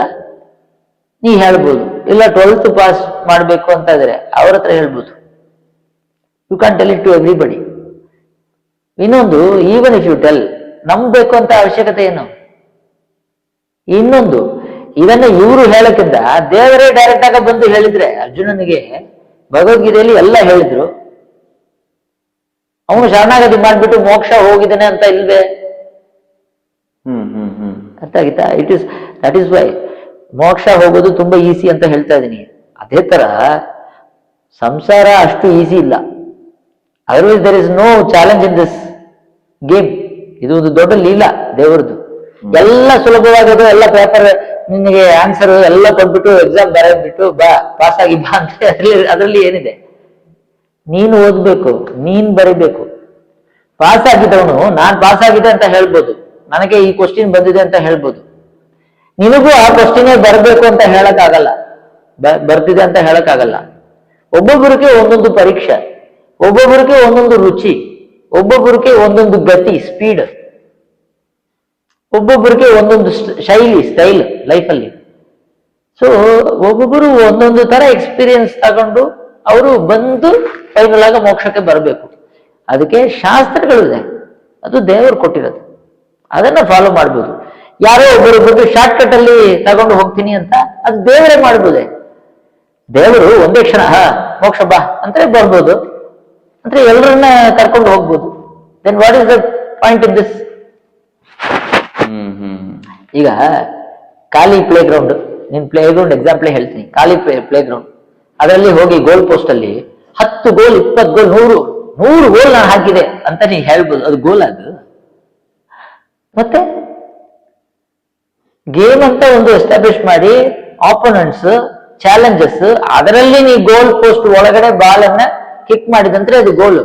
ನೀ ಹೇಳ್ಬೋದು, ಇಲ್ಲ 12th ಪಾಸ್ ಮಾಡ್ಬೇಕು ಅಂತ ಇದ್ರೆ ಅವ್ರ ಹತ್ರ ಹೇಳ್ಬೋದು. You can tell it to everybody. ಇನ್ನೊಂದು, ಈವನ್ ಇಫ್ ಯು ಟೆಲ್, ನಂಬಬೇಕು ಅಂತ ಅವಶ್ಯಕತೆ ಏನು? ಇನ್ನೊಂದು, ಇದನ್ನ ಇವರು ಹೇಳಕ್ಕಿಂತ ದೇವರೇ ಡೈರೆಕ್ಟ್ ಆಗ ಬಂದು ಹೇಳಿದ್ರೆ, ಅರ್ಜುನನಿಗೆ ಭಗವದ್ಗೀತೆಯಲ್ಲಿ ಎಲ್ಲ ಹೇಳಿದ್ರು, ಅವನು ಶರಣಾಗತಿ ಮಾಡ್ಬಿಟ್ಟು ಮೋಕ್ಷ ಹೋಗಿದ್ದಾನೆ ಅಂತ ಇಲ್ವೇ? ಅರ್ಥ ಆಗಿತ್ತಾ? ದಟ್ ಈಸ್ ವೈ ಮೋಕ್ಷ ಹೋಗೋದು ತುಂಬಾ ಈಸಿ ಅಂತ ಹೇಳ್ತಾ ಇದ್ದೀನಿ. ಅದೇ ತರ ಸಂಸಾರ ಅಷ್ಟು ಈಸಿ ಇಲ್ಲ. Otherwise there is no challenge in this game. ಇದು ಒಂದು ದೊಡ್ಡ ಲೀಲಾ ದೇವರದ್ದು. ಎಲ್ಲ ಸುಲಭವಾಗೋದು, ಎಲ್ಲ ಪೇಪರ್ ನಿನಗೆ ಆನ್ಸರ್ ಎಲ್ಲ ಕೊಟ್ಬಿಟ್ಟು ಎಕ್ಸಾಮ್ ಬರೆದ್ಬಿಟ್ಟು ಬಾ ಪಾಸ್ ಆಗಿ ಬಾ ಅಂತ ಅದರಲ್ಲಿ ಏನಿದೆ? ನೀನು ಓದ್ಬೇಕು, ನೀನ್ ಬರೀಬೇಕು. ಪಾಸ್ ಆಗಿದ್ದವನು ನಾನ್ ಪಾಸ್ ಆಗಿದೆ ಅಂತ ಹೇಳ್ಬೋದು, ನನಗೆ ಈ ಕ್ವಶ್ಚಿನ್ ಬಂದಿದೆ ಅಂತ ಹೇಳ್ಬೋದು. ನಿನಗೂ ಆ ಕ್ವಶ್ಚಿನೇ ಬರಬೇಕು ಅಂತ ಹೇಳಕ್ಕಾಗಲ್ಲ, ಬರ್ತಿದೆ ಅಂತ ಹೇಳಕ್ಕಾಗಲ್ಲ. ಒಬ್ಬೊಬ್ಬರಿಗೆ ಒಂದೊಂದು ಪರೀಕ್ಷೆ, ಒಬ್ಬೊಬ್ಬರಿಗೆ ಒಂದೊಂದು ರುಚಿ, ಒಬ್ಬೊಬ್ಬರಿಗೆ ಒಂದೊಂದು ಗತಿ ಸ್ಪೀಡ್, ಒಬ್ಬೊಬ್ಬರಿಗೆ ಒಂದೊಂದು ಶೈಲಿ ಸ್ಟೈಲ್ ಲೈಫಲ್ಲಿ. ಸೊ ಒಬ್ಬೊಬ್ಬರು ಒಂದೊಂದು ತರ ಎಕ್ಸ್ಪೀರಿಯನ್ಸ್ ತಗೊಂಡು ಅವರು ಬಂದು ಫೈನಲ್ ಆಗ ಮೋಕ್ಷಕ್ಕೆ ಬರಬೇಕು. ಅದಕ್ಕೆ ಶಾಸ್ತ್ರಗಳಿದೆ, ಅದು ದೇವರು ಕೊಟ್ಟಿರೋದು, ಅದನ್ನ ಫಾಲೋ ಮಾಡ್ಬೋದು. ಯಾರೋ ಒಬ್ಬರೊಬ್ಬರಿಗೆ ಶಾರ್ಟ್ ಕಟ್ ಅಲ್ಲಿ ತಗೊಂಡು ಹೋಗ್ತೀನಿ ಅಂತ ಅದು ದೇವರೇ ಮಾಡ್ಬೋದೆ. ದೇವರು ಒಂದೇ ಕ್ಷಣ ಮೋಕ್ಷ ಬಾ ಅಂದ್ರೆ ಬರ್ಬೋದು, ಅಂದ್ರೆ ಎಲ್ಲರನ್ನ ಕರ್ಕೊಂಡು ಹೋಗ್ಬೋದು. Then what is the point in this? ಈಗ ಖಾಲಿ ಪ್ಲೇ ಗ್ರೌಂಡ್, ನೀನ್ ಪ್ಲೇ ಗ್ರೌಂಡ್ ಎಕ್ಸಾಂಪಲ್ ಹೇಳ್ತೀನಿ. ಖಾಲಿ ಪ್ಲೇ ಗ್ರೌಂಡ್, ಅದರಲ್ಲಿ ಹೋಗಿ ಗೋಲ್ ಪೋಸ್ಟ್ ಅಲ್ಲಿ 10 ಗೋಲ್ 20 ಗೋಲ್ 100 ಗೋಲ್ ನಾನು ಹಾಕಿದೆ ಅಂತ ನೀ ಹೇಳ್ಬೋದು. ಅದು ಗೋಲ್ ಅದು. ಮತ್ತೆ ಗೇಮ್ ಅಂತ ಒಂದು ಎಸ್ಟಾಬ್ಲಿಷ್ ಮಾಡಿ ಆಪೋನೆಂಟ್ಸ್ ಚಾಲೆಂಜಸ್, ಅದರಲ್ಲಿ ನೀ ಗೋಲ್ ಪೋಸ್ಟ್ ಒಳಗಡೆ ಬಾಲ್ ಅನ್ನ ಕಿಕ್ ಮಾಡಿದಂದ್ರೆ ಅದು ಗೋಲ್.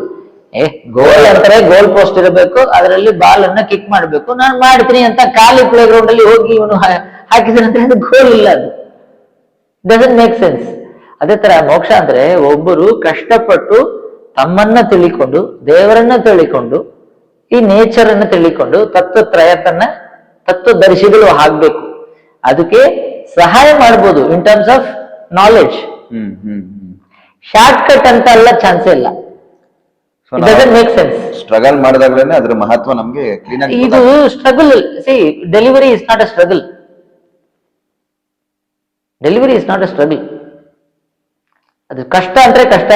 ಗೋಲ್ ಅಂತಾರೆ ಗೋಲ್ ಪೋಸ್ಟ್ ಇರಬೇಕು, ಅದರಲ್ಲಿ ಬಾಲ್ ಅನ್ನ ಕಿಕ್ ಮಾಡಬೇಕು. ನಾನು ಮಾಡ್ತೀನಿ ಅಂತ ಖಾಲಿ ಪ್ಲೇ ಗ್ರೌಂಡ್ ಅಲ್ಲಿ ಹೋಗಿ ಇವನು ಹಾಕಿದ್ರೆ ಅದು ಗೋಲ್ ಇಲ್ಲ. ಅದು ಡಸಂಟ್ ಮೇಕ್ ಸೆನ್ಸ್. ಅದೇ ತರ ಮೋಕ್ಷ ಅಂದ್ರೆ ಒಬ್ಬರು ಕಷ್ಟಪಟ್ಟು ತಮ್ಮನ್ನ ತಿಳಿಕೊಂಡು, ದೇವರನ್ನ ತಿಳಿಕೊಂಡು, ಈ ನೇಚರ್ ಅನ್ನ ತಿಳಿಕೊಂಡು ತತ್ವದರ್ಶಿಗಳು ಆಗ್ಬೇಕು. ಅದಕ್ಕೆ ಸಹಾಯ ಮಾಡ್ಬೋದು in terms of knowledge. Short cut ಅಂತ ಎಲ್ಲ ಚಾನ್ಸೇ ಇಲ್ಲ. Make sense. ಸ್ಟ್ರಗಲ್ ಮಾಡಿದಾಗ್ಲೇನೆ ಅದ್ರ ಮಹತ್ವ ನಮ್ಗೆ ಕ್ಲೀನ್ ಆಗಿ. ಇದು struggle. C, delivery is not a struggle. Delivery is not a struggle. ಅದು ಕಷ್ಟ ಅಂದ್ರೆ ಕಷ್ಟ,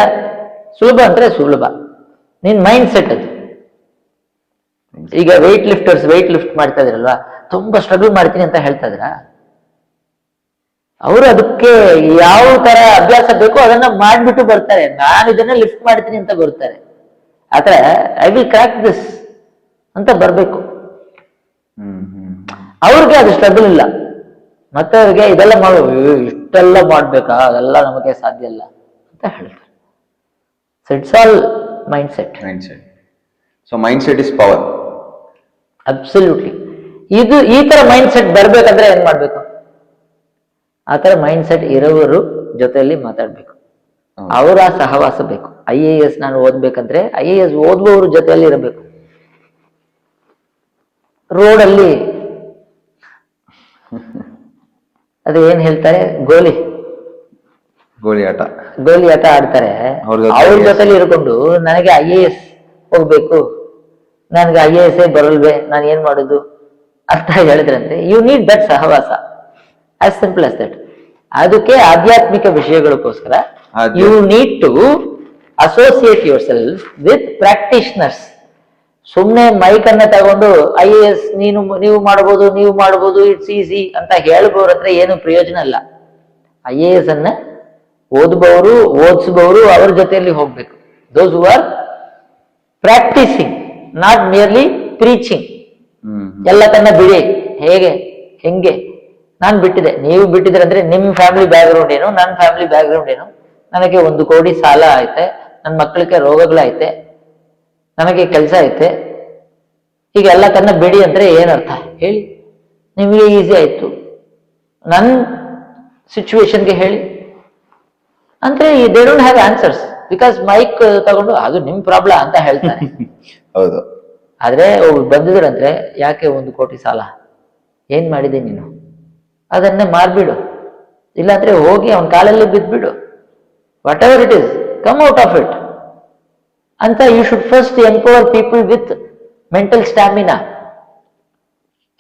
ಸುಲಭ ಅಂದ್ರೆ ಸುಲಭ. ನಿನ್ ಮೈಂಡ್ ಸೆಟ್ ಅದು. ಈಗ ವೆಯ್ಟ್ ಲಿಫ್ಟ್ ಮಾಡ್ತಾ ಇದ್ರಲ್ವಾ, ತುಂಬಾ ಸ್ಟ್ರಗಲ್ ಮಾಡ್ತೀನಿ ಅಂತ ಹೇಳ್ತಾ ಇದ್ರ? ಅವರು ಅದಕ್ಕೆ ಯಾವ ತರ ಅಭ್ಯಾಸ ಬೇಕೋ ಅದನ್ನ ಮಾಡ್ಬಿಟ್ಟು ಬರ್ತಾರೆ. ನಾನು ಇದನ್ನ ಲಿಫ್ಟ್ ಮಾಡ್ತೀನಿ ಅಂತ ಬರ್ತಾರೆ. ಆತರ ಐ ವಿಲ್ ಕ್ರ್ಯಾಕ್ ದಿಸ್ ಅಂತ ಬರ್ಬೇಕು. ಅವ್ರಿಗೆ ಅದು ಸ್ಟ್ರಗಲ್ ಇಲ್ಲ. ಮತ್ತೆ ಅವ್ರಿಗೆ ಇದೆಲ್ಲ ಇಷ್ಟೆಲ್ಲ ಮಾಡ್ಬೇಕಾ, ಅದೆಲ್ಲ ನಮಗೆ ಸಾಧ್ಯ ಇಲ್ಲ ಅಂತ ಹೇಳ್ತಾರೆ. So it's all mind set. So mind set is power. Absolutely. ಈ ತರ ಮೈಂಡ್ ಸೆಟ್ ಬರ್ಬೇಕಂದ್ರೆ ಏನ್ ಮಾಡ್ಬೇಕು? ಆ ತರ ಮೈಂಡ್ ಸೆಟ್ ಇರೋವರು ಜೊತೆಯಲ್ಲಿ ಮಾತಾಡ್ಬೇಕು, ಅವರ ಸಹವಾಸ ಬೇಕು. IAS ನಾನು ಓದ್ಬೇಕಂದ್ರೆ IAS ಓದುವವರು ಜೊತೆಯಲ್ಲಿ ಇರಬೇಕು. ರೋಡಲ್ಲಿ ಅದು ಏನ್ ಹೇಳ್ತಾರೆ, ಗೋಲಿ ಆಟ ಆಡ್ತಾರೆ. ಅವ್ರ ಜೊತೆಲಿ ಇರ್ಕೊಂಡು ನನಗೆ IAS ಹೋಗ್ಬೇಕು, ನನ್ಗೆ IAS ಬರಲ್ವೇ, ನಾನು ಏನ್ ಮಾಡುದು ಅಂತ ಹೇಳಿದ್ರಂತೆ. You need that sahavasa. As simple as that. ಅದಕ್ಕೆ ಆಧ್ಯಾತ್ಮಿಕ ವಿಷಯಗಳಿಗೋಸ್ಕರ you need to associate yourself with practitioners. ಸುಮ್ಮನೆ ಮೈಕ್ ಅನ್ನ ತಗೊಂಡು IAS ನೀವು ಮಾಡಬಹುದು ಇಟ್ಸ್ ಈಸಿ ಅಂತ ಹೇಳ್ಬೋರ ಹತ್ರ ಏನು ಪ್ರಯೋಜನ ಇಲ್ಲ. IAS ಅನ್ನ ಓದಿಸುವವರು ಅವ್ರ ಜೊತೆಯಲ್ಲಿ ಹೋಗ್ಬೇಕು. Those who are practising, not merely preaching. ಎಲ್ಲ ತನ್ನ ಬಿಡಿ, ಹೆಂಗೆ ನಾನು ಬಿಟ್ಟಿದೆ, ನೀವು ಬಿಟ್ಟಿದ್ರೆ ಅಂದ್ರೆ ನಿಮ್ ಫ್ಯಾಮಿಲಿ ಬ್ಯಾಕ್ಗ್ರೌಂಡ್ ಏನು, ನನ್ನ ಫ್ಯಾಮಿಲಿ ಬ್ಯಾಕ್ಗ್ರೌಂಡ್ ಏನು, ನನಗೆ 1 ಕೋಟಿ ಸಾಲ ಐತೆ, ನನ್ನ ಮಕ್ಕಳಿಗೆ ರೋಗಗಳೈತೆ, ನನಗೆ ಕೆಲಸ ಐತೆ, ಈಗ ಎಲ್ಲ ತನ್ನ ಬಿಡಿ ಅಂದ್ರೆ ಏನರ್ಥ ಹೇಳಿ? ನಿಮಗೆ ಈಸಿ ಆಯ್ತು, ನನ್ನ ಸಿಚುವೇಶನ್ಗೆ ಹೇಳಿ ಅಂದ್ರೆ they don't have answers. Because mic ತಗೊಂಡು ಅದು ನಿಮ್ ಪ್ರಾಬ್ಲಮ್ ಅಂತ ಹೇಳ್ತಾರೆ. ಹೌದು. ಆದ್ರೆ ಬಂದಿದ್ರಂದ್ರೆ ಯಾಕೆ 1 ಕೋಟಿ ಸಾಲ, ಏನ್ ಮಾಡಿದೆ ನೀನು, ಅದನ್ನ ಮಾರ್ಬಿಡು, ಇಲ್ಲಾಂದ್ರೆ ಹೋಗಿ ಅವನ ಕಾಲಲ್ಲಿ ಬಿದ್ಬಿಡು, whatever it is, come out of it ಅಂತ. You should first empower people with mental stamina,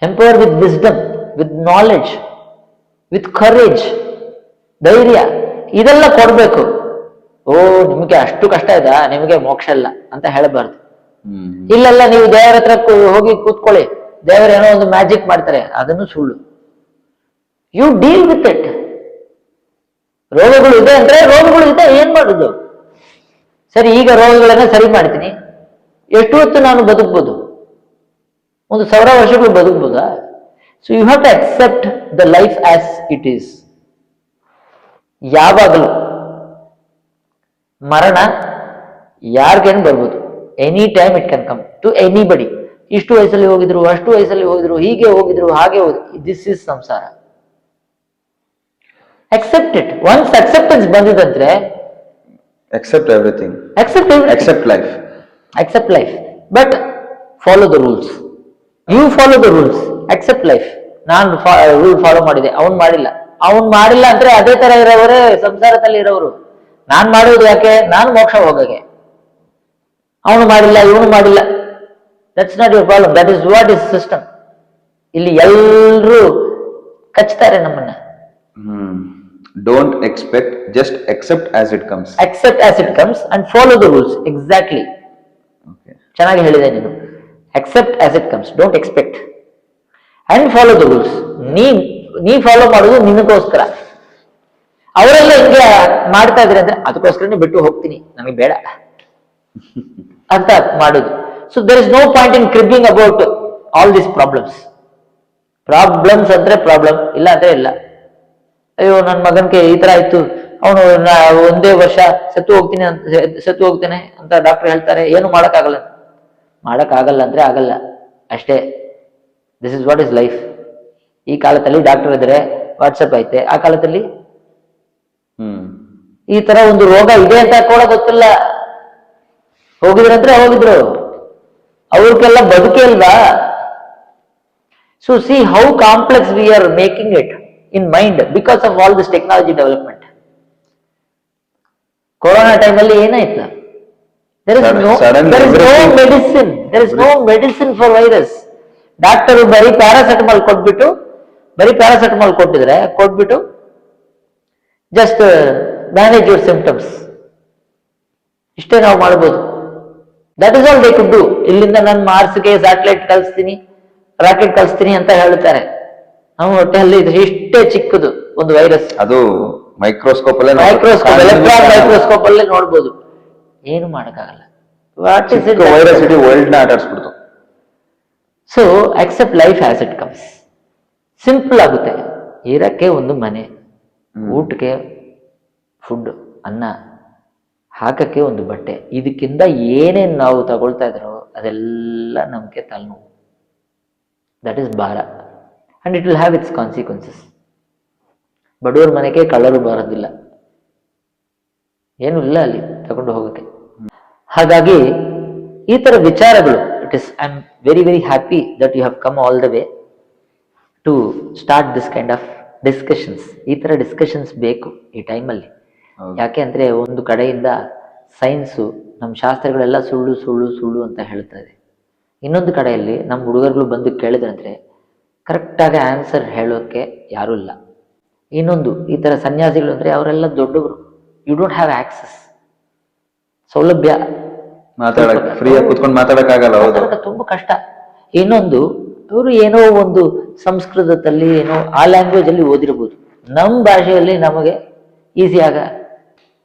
empower with wisdom, with knowledge, with courage, dhairya, ಇದೆಲ್ಲ ಕೊಡ್ಬೇಕು. ನಿಮಗೆ ಅಷ್ಟು ಕಷ್ಟ ಇದೆ, ನಿಮಗೆ ಮೋಕ್ಷ ಇಲ್ಲ ಅಂತ ಹೇಳಬಾರ್ದು. ಇಲ್ಲೆಲ್ಲ ನೀವು ದೇವರ ಹತ್ರ ಹೋಗಿ ಕೂತ್ಕೊಳ್ಳಿ, ದೇವರ ಏನೋ ಒಂದು ಮ್ಯಾಜಿಕ್ ಮಾಡ್ತಾರೆ, ಅದನ್ನು ಸುಳ್ಳು. You deal with it. ರೋಗಗಳು ಇದೆ ಅಂದ್ರೆ ರೋಗಗಳು ಇದೆ, ಏನ್ ಮಾಡುದು? ಸರಿ, ಈಗ ರೋಗಗಳನ್ನ ಸರಿ ಮಾಡ್ತೀನಿ, ಎಷ್ಟು ಹೊತ್ತು ನಾನು ಬದುಕ್ಬೋದು? 1,000 ವರ್ಷಗಳು ಬದುಕ್ಬೋದಾ? So you have to accept the life as it is. ಯಾವಾಗಲೂ ಮರಣ ಯಾರಿಗೇನು ಬರ್ಬೋದು, any time it can come to anybody. ಇಷ್ಟು ವಯಸ್ಸಲ್ಲಿ ಹೋಗಿದ್ರು, ಅಷ್ಟು ವಯಸ್ಸಲ್ಲಿ ಹೋಗಿದ್ರು, ಹೀಗೆ ಹೋಗಿದ್ರು, ಹಾಗೆ ಹೋಗಿದ್ರು. This is samsara. Accept it. Once acceptance ಬಂದಿದಂದ್ರೆ accept everything, accept everything. accept life, but follow the rules. You follow the rules, accept life. ನಾನು ರೂಲ್ ಫಾಲೋ ಮಾಡಿದೆ, ಅವನ್ ಮಾಡಿಲ್ಲ ಅಂದ್ರೆ ಅದೇ ತರ ಇರೋವರೇ ಸಂಸಾರದಲ್ಲಿ ಇರೋರು. ನಾನ್ ಮಾಡೋದು ಯಾಕೆ? ನಾನು ಮೋಕ್ಷ ಹೋಗಗೆ. ಅವನು ಮಾಡಿಲ್ಲ, ಇವನು ಮಾಡಿಲ್ಲ, that's not your problem, that is what is system. ಇಲ್ಲಿ ಎಲ್ರೂ ಕಚ್ತಾರೆ ನಮ್ಮನ್ನ. Don't expect, just accept as it comes. Accept as it comes and follow the rules. Exactly. Okay. ಚೆನ್ನಾಗಿ ಹೇಳಿದೆ ನೀನು. Accept as it comes. Don't expect. And follow the rules. ನೀ follow ಮಾಡೋದು ನಿನಗೋಸ್ಕರ. ಅವರೆಲ್ಲ ಹಿಂಗೆ ಮಾಡ್ತಾ ಇದ್ರೆ ಅಂದ್ರೆ ಅದಕ್ಕೋಸ್ಕರನೇ ಬಿಟ್ಟು ಹೋಗ್ತೀನಿ, ನನಗೆ ಬೇಡ ಅಂತ ಮಾಡೋದು. So there is no point in cribbing about all these problems. Problems ಅಂದ್ರೆ ಪ್ರಾಬ್ಲಮ್, ಇಲ್ಲ ಅಂದ್ರೆ ಇಲ್ಲ. ಅಯ್ಯೋ ನನ್ನ ಮಗನ್ಗೆ ಈ ತರ ಆಯ್ತು, ಅವನು ಒಂದೇ ವರ್ಷ ಸತ್ತು ಹೋಗ್ತೇನೆ ಅಂತ ಡಾಕ್ಟರ್ ಹೇಳ್ತಾರೆ. ಏನು ಮಾಡಕ್ಕಾಗಲ್ಲ ಅಂದ್ರೆ ಆಗಲ್ಲ ಅಷ್ಟೇ. This is what is life. ಈ ಕಾಲದಲ್ಲಿ ಡಾಕ್ಟರ್ ಇದ್ರೆ, ವಾಟ್ಸಪ್ ಐತೆ. ಆ ಕಾಲದಲ್ಲಿ ಈ ತರ ಒಂದು ರೋಗ ಇದೆ ಅಂತ ಕೂಡ ಗೊತ್ತಿಲ್ಲ. ಹೋಗಿದ್ರು, ಅವ್ರಿಗೆಲ್ಲ ಬದುಕೇ ಅಲ್ವಾ? So C how complex we are making it in mind because of all this technology development. Corona time alli enaittu? There is no medicine for virus. Doctor bari paracetamol ಕೊಟ್ಬಿಟ್ಟು just manage your symptoms. ಇಷ್ಟೇ ನಾವು ಮಾಡಬಹುದು. That is all they could do. ಇಲ್ಲಿಂದ ನಾನು ಮಾರ್ಸ್ಗೆ rocket ಕಳಿಸ್ತೀನಿ ಅಂತ ಹೇಳ್ತಾರೆ. ನಮ್ಮ ಹೊಟ್ಟೆಯಲ್ಲಿ ಇಷ್ಟೇ ಚಿಕ್ಕದು ಒಂದು ವೈರಸ್, ಅದು ಮೈಕ್ರೋಸ್ಕೋಪ್ ಎಲೆಕ್ಟ್ರಾನ್ ಮೈಕ್ರೋಸ್ಕೋಪ್ ಅಲ್ಲೇ ನೋಡ್ಬೋದು. ಏನು ಮಾಡಕ್ಕಾಗಲ್ಲ. What is it? ವೈರಸ್ ಇಡೀ ವರ್ಲ್ಡ್ ನ ಆಟಾಡ್ಸ್ಬಿಡ್ತು. So accept life as it comes. Simple ಆಗುತ್ತೆ. ಇರಕ್ಕೆ ಒಂದು ಮನೆ, ಊಟಕ್ಕೆ ಫುಡ್, ಅನ್ನ, ಹಾಕಕ್ಕೆ ಒಂದು ಬಟ್ಟೆ. ಇದಕ್ಕಿಂತ ಏನೇನು ನಾವು ತಗೊಳ್ತಾ ಇದ್ರೋ ಅದೆಲ್ಲ ನಮ್ಗೆ ತಲೆನೋವು. ದಟ್ ಇಸ್ ಭಾರ. And it will have its consequences. ಬಡವರ ಮನೆಗೆ ಕಳ್ಳರು ಬರೋದಿಲ್ಲ, ಏನು ಇಲ್ಲ ಅಲ್ಲಿ ತಗೊಂಡು ಹೋಗಕ್ಕೆ. ಹಾಗಾಗಿ ಈ ತರ ವಿಚಾರಗಳು, I am very very happy that you have come all the way to start this kind of discussions. ಈ ತರ ಡಿಸ್ಕಷನ್ಸ್ ಬೇಕು ಈ ಟೈಮಲ್ಲಿ. ಯಾಕೆ ಅಂದ್ರೆ ಒಂದು ಕಡೆಯಿಂದ ಸೈನ್ಸು, ನಮ್ಮ ಶಾಸ್ತ್ರಗಳೆಲ್ಲ ಸುಳ್ಳು ಸುಳ್ಳು ಸುಳ್ಳು ಅಂತ ಹೇಳ್ತಾ ಇದೆ. ಇನ್ನೊಂದು ಕಡೆಯಲ್ಲಿ ನಮ್ಮ ಹುಡುಗರುಗಳು ಬಂದು ಕೇಳಿದ್ರಂದ್ರೆ ಕರೆಕ್ಟಾಗಿ ಆನ್ಸರ್ ಹೇಳೋಕೆ ಯಾರೂ ಇಲ್ಲ. ಇನ್ನೊಂದು ಈ ತರ ಸನ್ಯಾಸಿಗಳು ಅಂದ್ರೆ ಅವರೆಲ್ಲ ದೊಡ್ಡವರು, ಯು ಡೋಂಟ್ ಹ್ಯಾವ್ ಆಕ್ಸೆಸ್, ಸೌಲಭ್ಯ, ಫ್ರೀಯಾಗಿ ಕೂತ್ಕೊಂಡು ಮಾತಾಡಕ್ಕಾಗಲ್ಲ, ತುಂಬಾ ಕಷ್ಟ. ಇನ್ನೊಂದು ಅವರು ಏನೋ ಒಂದು ಸಂಸ್ಕೃತದಲ್ಲಿ ಏನೋ ಆ ಲ್ಯಾಂಗ್ವೇಜ್ ಅಲ್ಲಿ ಓದಿರ್ಬೋದು, ನಮ್ಮ ಭಾಷೆಯಲ್ಲಿ ನಮಗೆ ಈಸಿಯಾಗ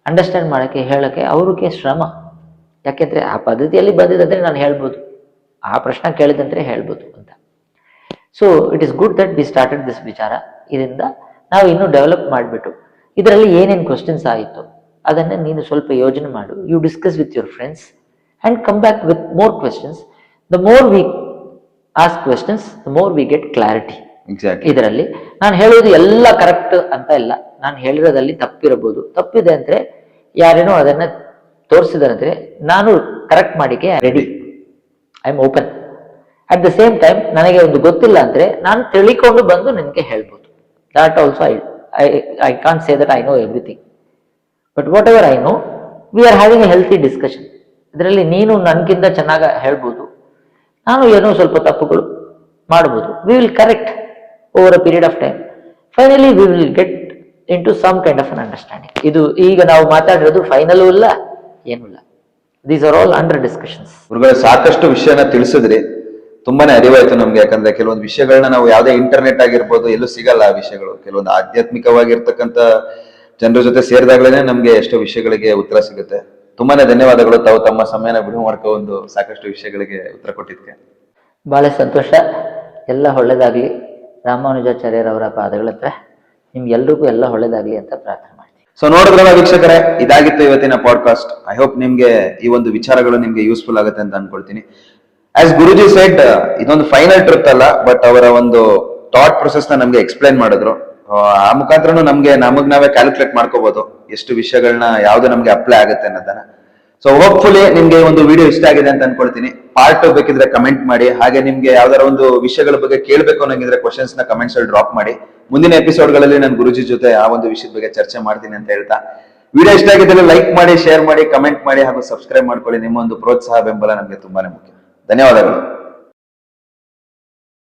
ಅಂಡರ್ಸ್ಟ್ಯಾಂಡ್ ಮಾಡಕ್ಕೆ ಹೇಳಕ್ಕೆ ಅವ್ರಿಗೆ ಶ್ರಮ. ಯಾಕೆಂದ್ರೆ ಆ ಪದ್ಧತಿಯಲ್ಲಿ ಬಂದಿದಂದ್ರೆ ನಾನು ಹೇಳ್ಬೋದು, ಆ ಪ್ರಶ್ನೆ ಕೇಳಿದಂದ್ರೆ ಹೇಳ್ಬೋದು ಅಂತ. So it is good that we started this ವಿಚಾರ. ಇದರಿಂದ ನಾವು ಇನ್ನೂ ಡೆವಲಪ್ ಮಾಡಿಬಿಟ್ಟು ಇದರಲ್ಲಿ ಏನೇನು ಕ್ವಶನ್ಸ್ ಆಯಿತು ಅದನ್ನ ನೀನು ಸ್ವಲ್ಪ ಯೋಜನೆ ಮಾಡು. You discuss with your friends and come back with more questions. The more we ask questions, the more we get clarity. ಇದರಲ್ಲಿ ನಾನು ಹೇಳೋದು ಎಲ್ಲ ಕರೆಕ್ಟ್ ಅಂತ ಇಲ್ಲ, ನಾನು ಹೇಳಿರೋದಲ್ಲಿ ತಪ್ಪಿರಬಹುದು. ತಪ್ಪಿದೆ ಅಂದ್ರೆ ಯಾರೇನೋ ಅದನ್ನ ತೋರಿಸಿದಾರಂದ್ರೆ ನಾನು ಕರೆಕ್ಟ್ ಮಾಡಿಕೆ ready, I am open. At the same time ನನಗೆ ಒಂದು ಗೊತ್ತಿಲ್ಲ ಅಂದ್ರೆ ನಾನು ತಿಳಿಕೊಂಡು ಬಂದು ನಿನಗೆ ಹೇಳ್ಬೋದು. That also I can't say that I know everything, but whatever I know we are having a healthy discussion. ಇದರಲ್ಲಿ ನೀನು ನನಗಿಂತ ಚೆನ್ನಾಗಿ ಹೇಳ್ಬೋದು, ನಾನು ಏನೋ ಸ್ವಲ್ಪ ತಪ್ಪುಗಳು ಮಾಡ್ಬೋದು. We will correct over a period of time. Finally we will get in to some kind of an understanding. ಇದು ಈಗ ನಾವು ಮಾತಾಡಿರೋದು ಫೈನಲೂ ಇಲ್ಲ, ಏನೂ ಇಲ್ಲ. These are all under discussions. ಗುರುಗಳು ಸಾಕಷ್ಟು ವಿಷಯನ ತಿಳಿಸಿದ್ರಿ, ತುಂಬಾನೇ ಅರಿವಾಯ್ತು ನಮ್ಗೆ. ಯಾಕಂದ್ರೆ ಕೆಲವೊಂದು ವಿಷಯಗಳನ್ನ ನಾವು ಯಾವ್ದೇ ಇಂಟರ್ನೆಟ್ ಆಗಿರ್ಬೋದು ಎಲ್ಲೂ ಸಿಗಲ್ಲ ಆ ವಿಷಯಗಳು. ಕೆಲವೊಂದು ಆಧ್ಯಾತ್ಮಿಕವಾಗಿರ್ತಕ್ಕಂಥ ಜನರ ಜೊತೆ ಸೇರಿದಾಗಲೇ ನಮ್ಗೆ ಎಷ್ಟೋ ವಿಷಯಗಳಿಗೆ ಉತ್ತರ ಸಿಗುತ್ತೆ. ತುಂಬಾನೇ ಧನ್ಯವಾದಗಳು, ತಾವು ತಮ್ಮ ಸಮಯನ ಬಿಡುವು ಮಾಡ್ಕೊಂಡು ಸಾಕಷ್ಟು ವಿಷಯಗಳಿಗೆ ಉತ್ತರ ಕೊಟ್ಟಿದ್ಕೆ. ಬಹಳ ಸಂತೋಷ. ಎಲ್ಲ ಒಳ್ಳೇದಾಗ್ಲಿ. ರಾಮಾನುಜಾಚಾರ್ಯರವರ ಪಾದಗಳ ಹತ್ರ ನಿಮ್ಗೆಲ್ರಿಗೂ ಎಲ್ಲ ಒಳ್ಳೇದಾಗ್ಲಿ ಅಂತ ಪ್ರಾರ್ಥನೆ ಮಾಡ್ತೀನಿ. ಸೊ ನೋಡಿದ್ರಲ್ಲ ವೀಕ್ಷಕರೇ, ಇದಾಗಿತ್ತು ಇವತ್ತಿನ ಪಾಡ್ಕಾಸ್ಟ್. ಐ ಹೋಪ್ ನಿಮ್ಗೆ ಈ ಒಂದು ವಿಚಾರಗಳು ನಿಮ್ಗೆ ಯೂಸ್ಫುಲ್ ಆಗುತ್ತೆ ಅಂತ ಅನ್ಕೊಳ್ತೀನಿ. ಆಸ್ ಗುರುಜಿ ಸೆಡ್, ಇದೊಂದು ಫೈನಲ್ ಟ್ರುತ್ ಅಲ್ಲ, ಬಟ್ ಅವರ ಒಂದು ಥಾಟ್ ಪ್ರೊಸೆಸ್ ನ ನಮ್ಗೆ ಎಕ್ಸ್ಪ್ಲೈನ್ ಮಾಡಿದ್ರು. ಆ ಮುಖಾಂತರ ನಮಗ್ ನಾವೇ ಕ್ಯಾಲ್ಕುಲೇಟ್ ಮಾಡ್ಕೋಬಹುದು ಎಷ್ಟು ವಿಷಯಗಳನ್ನ ಯಾವ್ದು ನಮ್ಗೆ ಅಪ್ಲೈ ಆಗುತ್ತೆ ಅನ್ನೋದನ್ನ. ಸೊ ಹೋಪ್ಫುಲಿ ನಿಮ್ಗೆ ಒಂದು ವಿಡಿಯೋ ಇಷ್ಟ ಆಗಿದೆ ಅಂತ ಅನ್ಕೊಳ್ತೀನಿ. ಪಾರ್ಟ್ ಬೇಕಿದ್ರೆ ಕಮೆಂಟ್ ಮಾಡಿ. ಹಾಗೆ ನಿಮ್ಗೆ ಯಾವ್ದಾರ ಒಂದು ವಿಷಯಗಳ ಬಗ್ಗೆ ಕೇಳ್ಬೇಕು ಅನ್ನೋಂಗಿದ್ರೆ ಕ್ವಶನ್ಸ್ ನ ಕಮೆಂಟ್ಸ್ ಅಲ್ಲಿ ಡ್ರಾಪ್ ಮಾಡಿ. ಮುಂದಿನ ಎಪಿಸೋಡ್ ಗಳಲ್ಲಿ ನಾನು ಗುರುಜಿ ಜೊತೆ ಆ ಒಂದು ವಿಷಯದ ಬಗ್ಗೆ ಚರ್ಚೆ ಮಾಡ್ತೀನಿ ಅಂತ ಹೇಳ್ತಾ, ವಿಡಿಯೋ ಇಷ್ಟ ಆಗಿದ್ರೆ ಲೈಕ್ ಮಾಡಿ, ಶೇರ್ ಮಾಡಿ, ಕಮೆಂಟ್ ಮಾಡಿ ಹಾಗೂ ಸಬ್ಸ್ಕ್ರೈಬ್ ಮಾಡ್ಕೊಳ್ಳಿ. ನಿಮ್ಮ ಒಂದು ಪ್ರೋತ್ಸಾಹ ಬೆಂಬಲ ನಮ್ಗೆ ತುಂಬಾನೇ ಮುಖ್ಯ. ಧನ್ಯವಾದಗಳು.